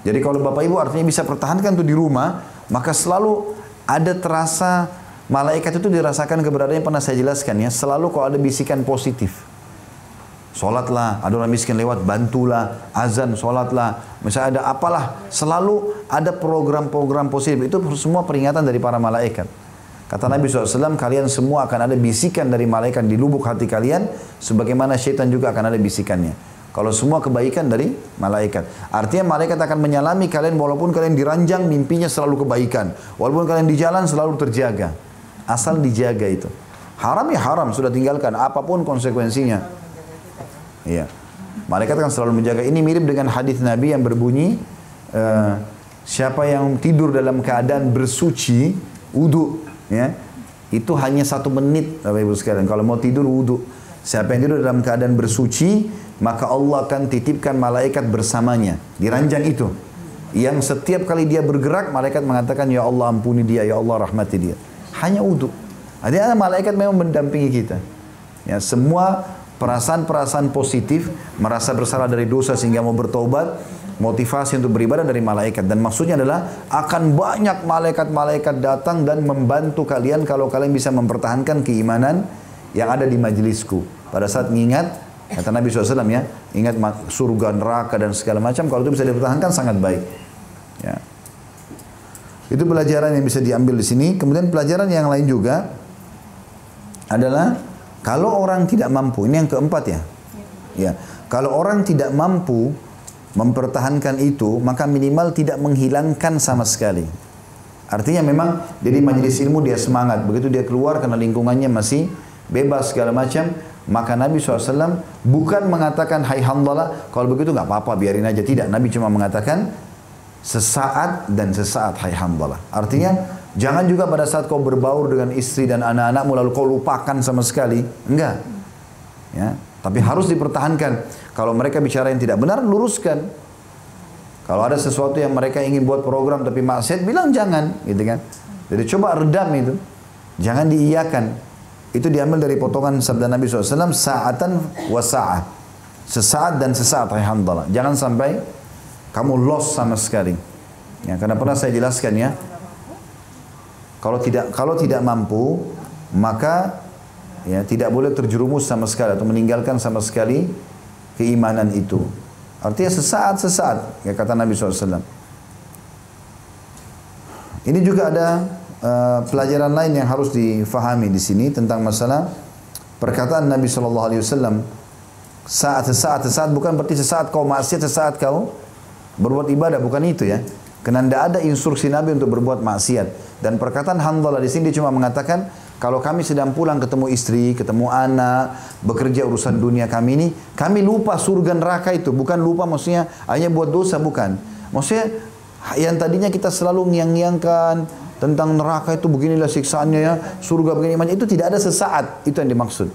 Jadi kalau Bapak Ibu artinya bisa pertahankan itu di rumah, maka selalu ada terasa, malaikat itu dirasakan keberadaannya, pernah saya jelaskan ya, selalu kalau ada bisikan positif. Sholatlah, ada orang miskin lewat, bantulah, azan, sholatlah, misalnya ada apalah, selalu ada program-program positif. Itu semua peringatan dari para malaikat. Kata Nabi SAW, kalian semua akan ada bisikan dari malaikat di lubuk hati kalian, sebagaimana syaitan juga akan ada bisikannya. Kalau semua kebaikan dari malaikat. Artinya malaikat akan menyalami kalian walaupun kalian diranjang, mimpinya selalu kebaikan. Walaupun kalian di jalan selalu terjaga. Asal dijaga itu. Haram ya haram, sudah tinggalkan, apapun konsekuensinya. Iya. Malaikat kan selalu menjaga. Ini mirip dengan hadis Nabi yang berbunyi, siapa yang tidur dalam keadaan bersuci, wudu, ya, itu hanya 1 menit, Bapak Ibu sekalian. Kalau mau tidur wudu, siapa yang tidur dalam keadaan bersuci, maka Allah akan titipkan malaikat bersamanya di ranjang itu. Yang setiap kali dia bergerak, malaikat mengatakan, ya Allah ampuni dia, ya Allah rahmati dia. Hanya wudu. Artinya malaikat memang mendampingi kita. Ya, semua perasaan-perasaan positif, merasa bersalah dari dosa sehingga mau bertobat, motivasi untuk beribadah dari malaikat. Dan maksudnya adalah akan banyak malaikat-malaikat datang dan membantu kalian kalau kalian bisa mempertahankan keimanan yang ada di majelisku. Pada saat mengingat, kata Nabi SAW ya, ingat surga, neraka dan segala macam, kalau itu bisa dipertahankan sangat baik. Ya. Itu pelajaran yang bisa diambil di sini. Kemudian pelajaran yang lain juga adalah kalau orang tidak mampu, ini yang keempat ya. Ya, kalau orang tidak mampu mempertahankan itu, maka minimal tidak menghilangkan sama sekali. Artinya memang jadi majelis ilmu dia semangat, begitu dia keluar karena lingkungannya masih bebas segala macam, maka Nabi SAW bukan mengatakan hai Handalah, kalau begitu nggak apa-apa biarin aja, tidak. Nabi cuma mengatakan sesaat dan sesaat hai Handalah. Artinya jangan juga pada saat kau berbaur dengan istri dan anak-anakmu lalu kau lupakan sama sekali. Enggak. Ya, tapi harus dipertahankan. Kalau mereka bicara yang tidak benar, luruskan. Kalau ada sesuatu yang mereka ingin buat program tapi maksiat, bilang jangan, gitu kan. Jadi coba redam itu. Jangan diiyakan. Itu diambil dari potongan sabda Nabi SAW, sa'atan wa sa'ah. Sesaat dan sesaat, hai Handalah. Jangan sampai kamu lost sama sekali. Ya, karena pernah saya jelaskan ya, kalau tidak mampu, maka ya tidak boleh terjerumus sama sekali atau meninggalkan sama sekali keimanan itu. Artinya sesaat, ya kata Nabi SAW. Ini juga ada pelajaran lain yang harus difahami di sini tentang masalah perkataan Nabi SAW. Sesaat bukan berarti sesaat kau maksiat, sesaat kau berbuat ibadah, bukan itu ya. Karena tidak ada instruksi Nabi untuk berbuat maksiat. Dan perkataan Handalah di sini dia cuma mengatakan, kalau kami sedang pulang ketemu istri, ketemu anak, bekerja urusan dunia kami ini, kami lupa surga neraka itu. Bukan lupa maksudnya hanya buat dosa, bukan. Maksudnya yang tadinya kita selalu ngiang-ngiangkan tentang neraka itu beginilah siksaannya ya, surga begini, itu tidak ada sesaat, itu yang dimaksud.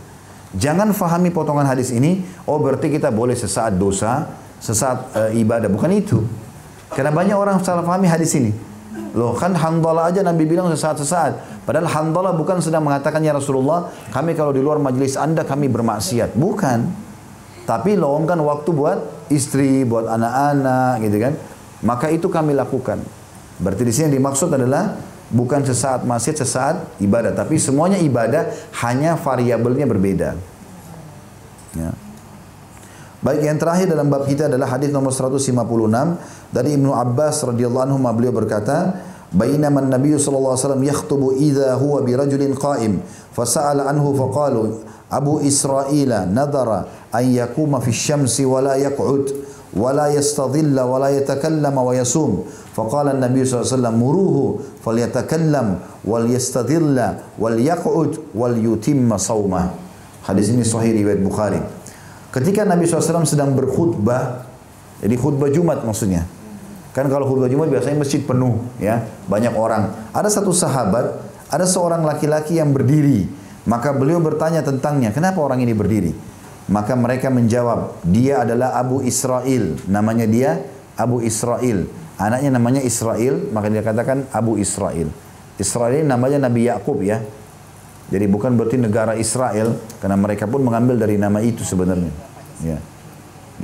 Jangan fahami potongan hadis ini, oh berarti kita boleh sesaat dosa, sesaat ibadah, bukan itu. Karena banyak orang salah fahami hadis ini. Loh kan Handalah aja Nabi bilang sesaat-sesaat. Padahal Handalah bukan sedang mengatakan, ya Rasulullah, kami kalau di luar majelis Anda kami bermaksiat. Bukan. Tapi luangkan waktu buat istri, buat anak-anak gitu kan. Maka itu kami lakukan. Berarti di sini yang dimaksud adalah bukan sesaat maksiat, sesaat ibadah. Tapi semuanya ibadah, hanya variabelnya berbeda. Ya. Baik, yang terakhir dalam bab kita adalah hadis nomor 156 dari Ibnu Abbas radhiyallahu anhu, beliau berkata, "Bainama an-nabiy sallallahu alaihi wasallam yakhutubu idza huwa bi rajulin qa'im, fasa'ala anhu faqalu Abu Israila nadara an yakuma fi asy-syamsi wa la yaq'ud wa la yastadhilla wa la yatakallama wa yasum." Faqala an-nabiy sallallahu alaihi wasallam muruhu falyatakallam wal yastadhilla wal yaq'ud wal yutimma shaumah. Hadis ini sahih riwayat Bukhari. Ketika Nabi SAW sedang berkhutbah, jadi khutbah Jumat maksudnya. Kan kalau khutbah Jumat biasanya masjid penuh, ya, banyak orang. Ada satu sahabat, ada seorang laki-laki yang berdiri. Maka beliau bertanya tentangnya, kenapa orang ini berdiri? Maka mereka menjawab, dia adalah Abu Israil. Namanya dia Abu Israil. Anaknya namanya Israil, maka dia katakan Abu Israil. Israil namanya Nabi Yakub ya. Jadi bukan berarti negara Israel, karena mereka pun mengambil dari nama itu sebenarnya. Ya,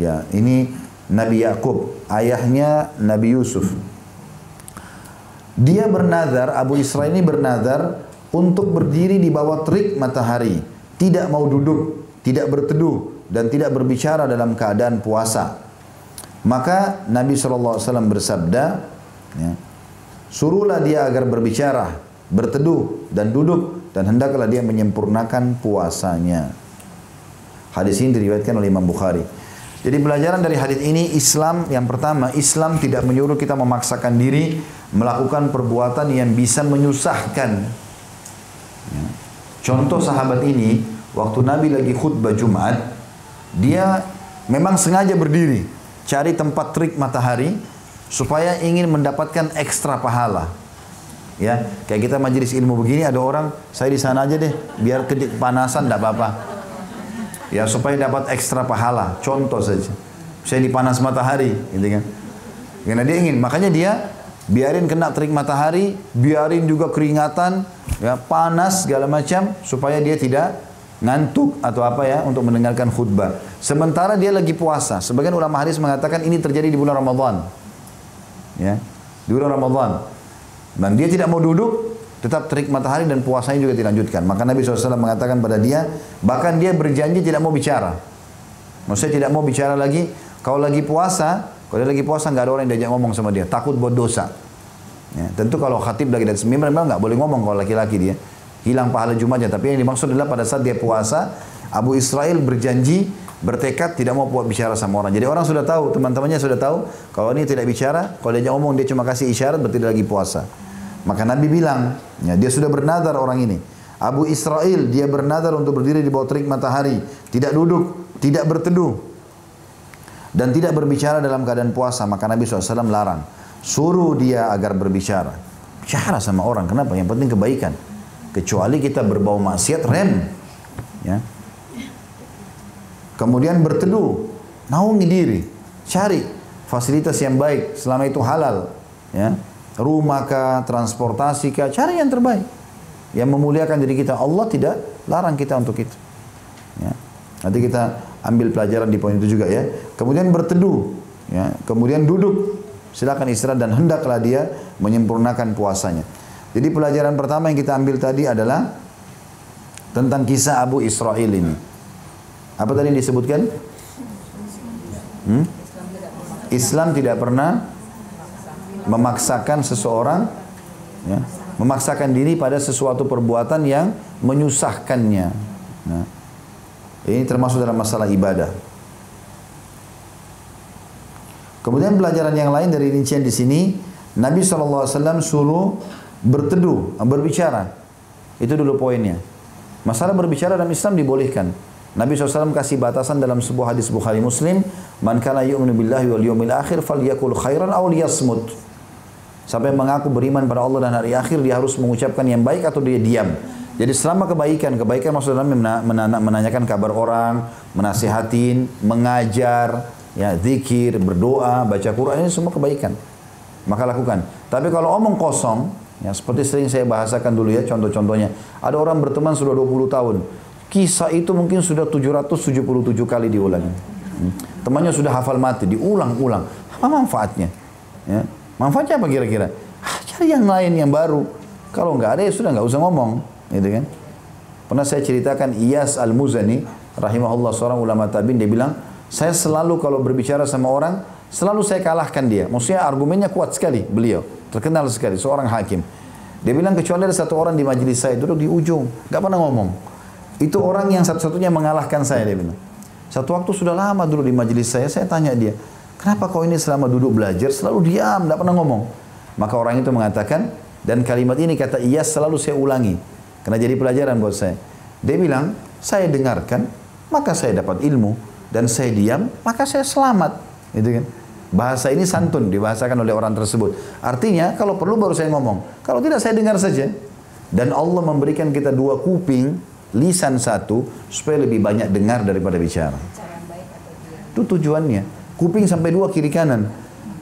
ya, ini Nabi Yakub, ayahnya Nabi Yusuf. Dia bernazar, Abu Israil ini bernazar untuk berdiri di bawah terik matahari, tidak mau duduk, tidak berteduh, dan tidak berbicara dalam keadaan puasa. Maka Nabi SAW bersabda, ya, suruhlah dia agar berbicara, berteduh, dan duduk, dan hendaklah dia menyempurnakan puasanya. Hadis ini diriwayatkan oleh Imam Bukhari. Jadi pelajaran dari hadis ini, Islam yang pertama, Islam tidak menyuruh kita memaksakan diri melakukan perbuatan yang bisa menyusahkan. Ya. Contoh sahabat ini, waktu Nabi lagi khutbah Jumat, dia memang sengaja berdiri, cari tempat terik matahari supaya ingin mendapatkan ekstra pahala. Ya, kayak kita majelis ilmu begini, ada orang, saya di sana aja deh, biar kepanasan tidak apa-apa. Ya, supaya dapat ekstra pahala. Contoh saja, saya dipanas matahari, gitu kan? Karena dia ingin, makanya dia biarin kena terik matahari, biarin juga keringatan, ya panas segala macam, supaya dia tidak ngantuk atau apa ya untuk mendengarkan khutbah. Sementara dia lagi puasa. Sebagian ulama hadis mengatakan ini terjadi di bulan Ramadan. Ya, di bulan Ramadan. Dan dia tidak mau duduk, tetap terik matahari dan puasanya juga dilanjutkan. Maka Nabi SAW mengatakan pada dia, bahkan dia berjanji tidak mau bicara. Maksudnya tidak mau bicara lagi. Kalau lagi puasa, kalau dia lagi puasa nggak ada orang yang diajak ngomong sama dia, takut buat dosa. Ya, tentu kalau khatib lagi dan semimbar memang nggak boleh ngomong kalau laki-laki dia, hilang pahala Jumatnya. Tapi yang dimaksud adalah pada saat dia puasa, Abu Israil berjanji, bertekad tidak mau buat bicara sama orang. Jadi orang sudah tahu, teman-temannya sudah tahu, kalau ini tidak bicara, kalau dia ngomong dia cuma kasih isyarat, berarti dia lagi puasa. Maka Nabi bilang, ya, dia sudah bernadar orang ini. Abu Israil, dia bernadar untuk berdiri di bawah terik matahari, tidak duduk, tidak berteduh, dan tidak berbicara dalam keadaan puasa. Maka Nabi SAW larang, suruh dia agar berbicara. Bicara sama orang, kenapa? Yang penting kebaikan. Kecuali kita berbau maksiat, rem. Ya. Kemudian berteduh, naungi diri, cari fasilitas yang baik selama itu halal. Ya. rumah kah, transportasi kah, cari yang terbaik. Yang memuliakan diri kita. Allah tidak larang kita untuk itu. Ya. Nanti kita ambil pelajaran di poin itu juga ya. Kemudian berteduh. Ya. Kemudian duduk. Silakan istirahat dan hendaklah dia menyempurnakan puasanya. Jadi pelajaran pertama yang kita ambil tadi adalah tentang kisah Abu Israil ini. Apa tadi yang disebutkan? Islam tidak pernah memaksakan seseorang, ya, memaksakan diri pada sesuatu perbuatan yang menyusahkannya. Nah, ini termasuk dalam masalah ibadah. Kemudian pelajaran yang lain dari rincian di sini, Nabi SAW suruh berteduh, berbicara. Itu dulu poinnya. Masalah berbicara dalam Islam dibolehkan. Nabi SAW kasih batasan dalam sebuah hadis Bukhari Muslim, man kana yu'minu billahi wal yawmil akhir falyakul khairan aw liyasmut. Siapa yang mengaku beriman pada Allah dan hari akhir, dia harus mengucapkan yang baik atau dia diam. Jadi selama kebaikan maksudnya menanyakan kabar orang, menasihatin, mengajar, ya, zikir, berdoa, baca Quran, ini semua kebaikan. Maka lakukan. Tapi kalau omong kosong, ya, seperti sering saya bahasakan dulu ya, contoh-contohnya. Ada orang berteman sudah 20 tahun. Kisah itu mungkin sudah 777 kali diulangi. Temannya sudah hafal mati, diulang-ulang. Apa manfaatnya? Ya. Manfaatnya apa kira-kira? Cari yang lain, yang baru. Kalau nggak ada ya sudah nggak usah ngomong. Gitu kan? Pernah saya ceritakan Iyas Al-Muzani, rahimahullah, seorang ulama tabi'in, dia bilang, saya selalu kalau berbicara sama orang, selalu saya kalahkan dia. Maksudnya argumennya kuat sekali beliau. Terkenal sekali, seorang hakim. Dia bilang kecuali ada satu orang di majelis saya, duduk di ujung. Nggak pernah ngomong. Itu orang yang satu-satunya mengalahkan saya, dia bilang. Satu waktu sudah lama dulu di majelis saya tanya dia, kenapa kau ini selama duduk belajar selalu diam, tidak pernah ngomong? Maka orang itu mengatakan, dan kalimat ini kata Iyas selalu saya ulangi, karena jadi pelajaran buat saya. Dia bilang, saya dengarkan, maka saya dapat ilmu, dan saya diam, maka saya selamat. Gitu kan? Bahasa ini santun dibahasakan oleh orang tersebut. Artinya, kalau perlu baru saya ngomong. Kalau tidak, saya dengar saja. Dan Allah memberikan kita dua kuping, lisan satu, supaya lebih banyak dengar daripada bicara. Itu tujuannya. Kuping sampai dua kiri kanan.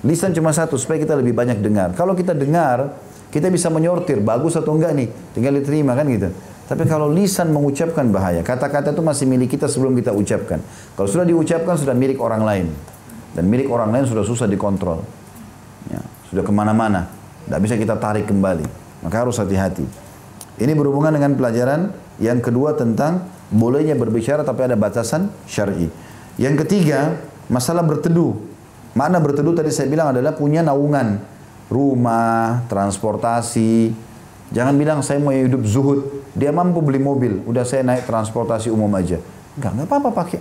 Lisan cuma satu, supaya kita lebih banyak dengar. Kalau kita dengar, kita bisa menyortir, bagus atau enggak nih. Tinggal diterima kan gitu. Tapi kalau lisan mengucapkan bahaya. Kata-kata itu masih milik kita sebelum kita ucapkan. Kalau sudah diucapkan, sudah milik orang lain. Dan milik orang lain sudah susah dikontrol. Ya, sudah kemana-mana. Tidak bisa kita tarik kembali. Maka harus hati-hati. Ini berhubungan dengan pelajaran yang kedua tentang bolehnya berbicara tapi ada batasan syar'i. Yang ketiga, masalah berteduh. Makna berteduh tadi saya bilang adalah punya naungan. Rumah, transportasi. Jangan bilang saya mau hidup zuhud. Dia mampu beli mobil. Udah saya naik transportasi umum aja. Enggak apa-apa pakai.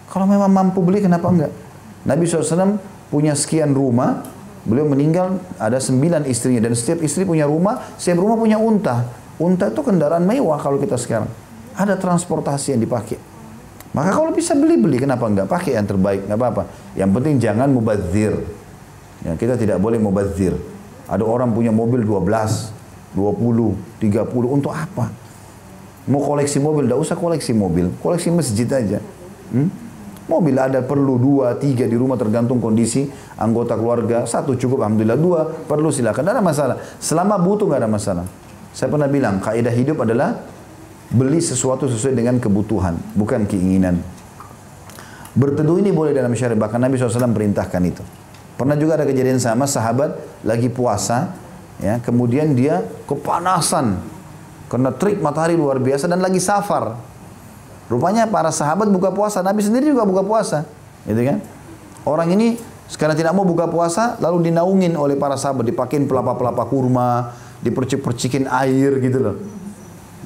Kalau memang mampu beli kenapa enggak? Nabi SAW punya sekian rumah. Beliau meninggal ada 9 istrinya. Dan setiap istri punya rumah. Setiap rumah punya unta. Unta itu kendaraan mewah kalau kita sekarang. Ada transportasi yang dipakai. Maka kalau bisa beli-beli, kenapa enggak? Pakai yang terbaik, enggak apa-apa. Yang penting jangan mubadzir. Ya, kita tidak boleh mubadzir. Ada orang punya mobil 12, 20, 30, untuk apa? Mau koleksi mobil, enggak usah koleksi mobil. Koleksi masjid aja. Mobil ada perlu 2, 3 di rumah tergantung kondisi anggota keluarga. 1 cukup, alhamdulillah. 2 perlu silakan, tidak ada masalah. Selama butuh enggak ada masalah. Saya pernah bilang, kaidah hidup adalah beli sesuatu sesuai dengan kebutuhan, bukan keinginan. Berteduh ini boleh dalam syariat, bahkan Nabi SAW perintahkan itu. Pernah juga ada kejadian sama, sahabat lagi puasa, ya, kemudian dia kepanasan, karena terik matahari luar biasa dan lagi safar. Rupanya para sahabat buka puasa, Nabi sendiri juga buka puasa. Gitu kan? Orang ini sekarang tidak mau buka puasa, lalu dinaungin oleh para sahabat, dipakein pelapa-pelapa kurma, dipercik-percikin air gitu loh.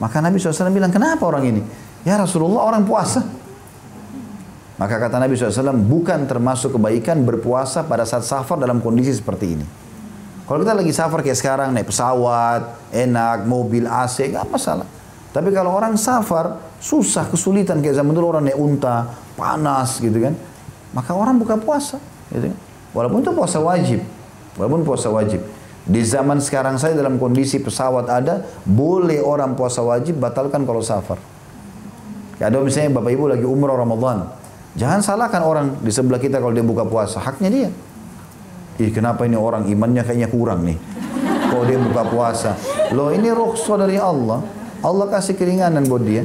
Maka Nabi SAW bilang, kenapa orang ini? Ya Rasulullah, orang puasa. Maka kata Nabi SAW, bukan termasuk kebaikan berpuasa pada saat safar dalam kondisi seperti ini. Kalau kita lagi safar kayak sekarang, naik pesawat, enak, mobil, AC, nggak masalah. Tapi kalau orang safar, susah, kesulitan, kayak zaman dulu orang naik unta, panas gitu kan. Maka orang buka puasa. Gitu kan. Walaupun itu puasa wajib. Walaupun puasa wajib. Di zaman sekarang saya dalam kondisi pesawat ada, boleh orang puasa wajib batalkan kalau safar. Ada misalnya Bapak Ibu lagi umrah Ramadan. Jangan salahkan orang di sebelah kita kalau dia buka puasa. Haknya dia. Ih, kenapa ini orang imannya kayaknya kurang nih. kalau dia buka puasa. Loh ini rukhsah dari Allah. Allah kasih keringanan buat dia.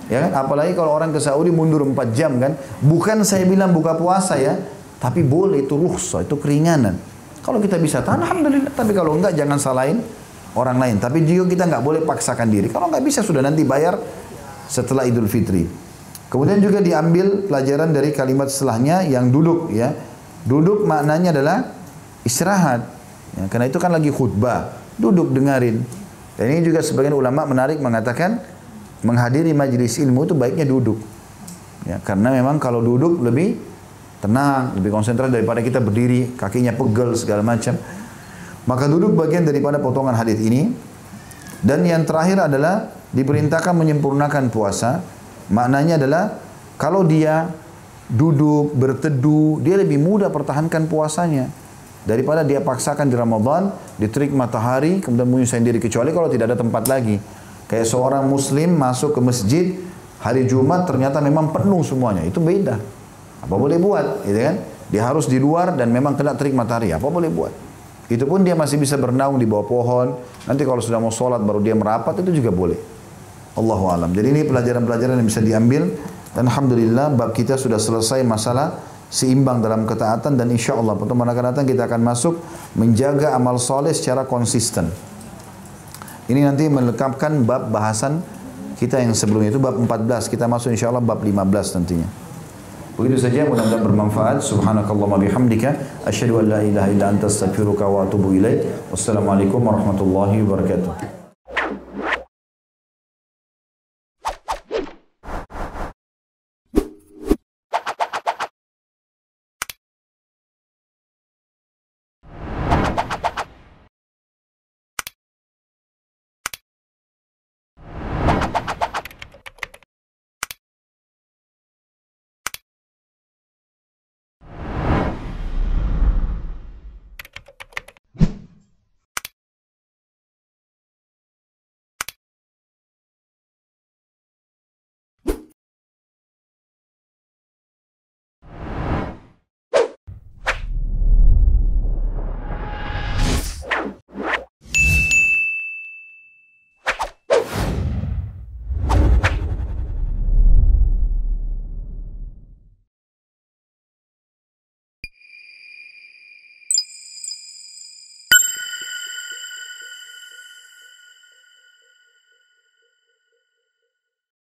Ya kan? Apalagi kalau orang ke Saudi mundur 4 jam kan. Bukan saya bilang buka puasa ya, tapi boleh, itu rukhsah, itu keringanan. Kalau kita bisa tahan, alhamdulillah. Tapi kalau enggak, jangan salahin orang lain. Tapi juga kita nggak boleh paksakan diri. Kalau nggak bisa, sudah nanti bayar setelah Idul Fitri. Kemudian juga diambil pelajaran dari kalimat setelahnya yang duduk ya. Duduk maknanya adalah istirahat. Ya, karena itu kan lagi khutbah. Duduk dengarin. Dan ini juga sebagian ulama menarik mengatakan menghadiri majelis ilmu itu baiknya duduk. Ya, karena memang kalau duduk lebih tenang, lebih konsentrasi daripada kita berdiri, kakinya pegel segala macam. Maka duduk bagian daripada potongan hadis ini. Dan yang terakhir adalah diperintahkan menyempurnakan puasa. Maknanya adalah kalau dia duduk, berteduh, dia lebih mudah pertahankan puasanya daripada dia paksakan di Ramadan, di terik matahari, kemudian menyusahkan diri, kecuali kalau tidak ada tempat lagi. Kayak seorang muslim masuk ke masjid hari Jumat ternyata memang penuh semuanya, itu beda. Apa boleh buat, gitu kan? Dia harus di luar dan memang kena terik matahari, apa boleh buat? Itu pun dia masih bisa bernaung di bawah pohon. Nanti kalau sudah mau sholat baru dia merapat, itu juga boleh. Allahu alam. Jadi ini pelajaran-pelajaran yang bisa diambil. Dan alhamdulillah bab kita sudah selesai masalah seimbang dalam ketaatan. Dan insya Allah pertemuan akan datang kita akan masuk menjaga amal soleh secara konsisten. Ini nanti melengkapkan bab bahasan kita yang sebelumnya itu bab 14. Kita masuk insya Allah bab 15 nantinya. Begitu saja, mudah-mudahan bermanfaat. Subhanakallahumma bihamdika asyhadu an la ilaha illa anta astaghfiruka wa atubu ilaik. Wassalamualaikum warahmatullahi wabarakatuh.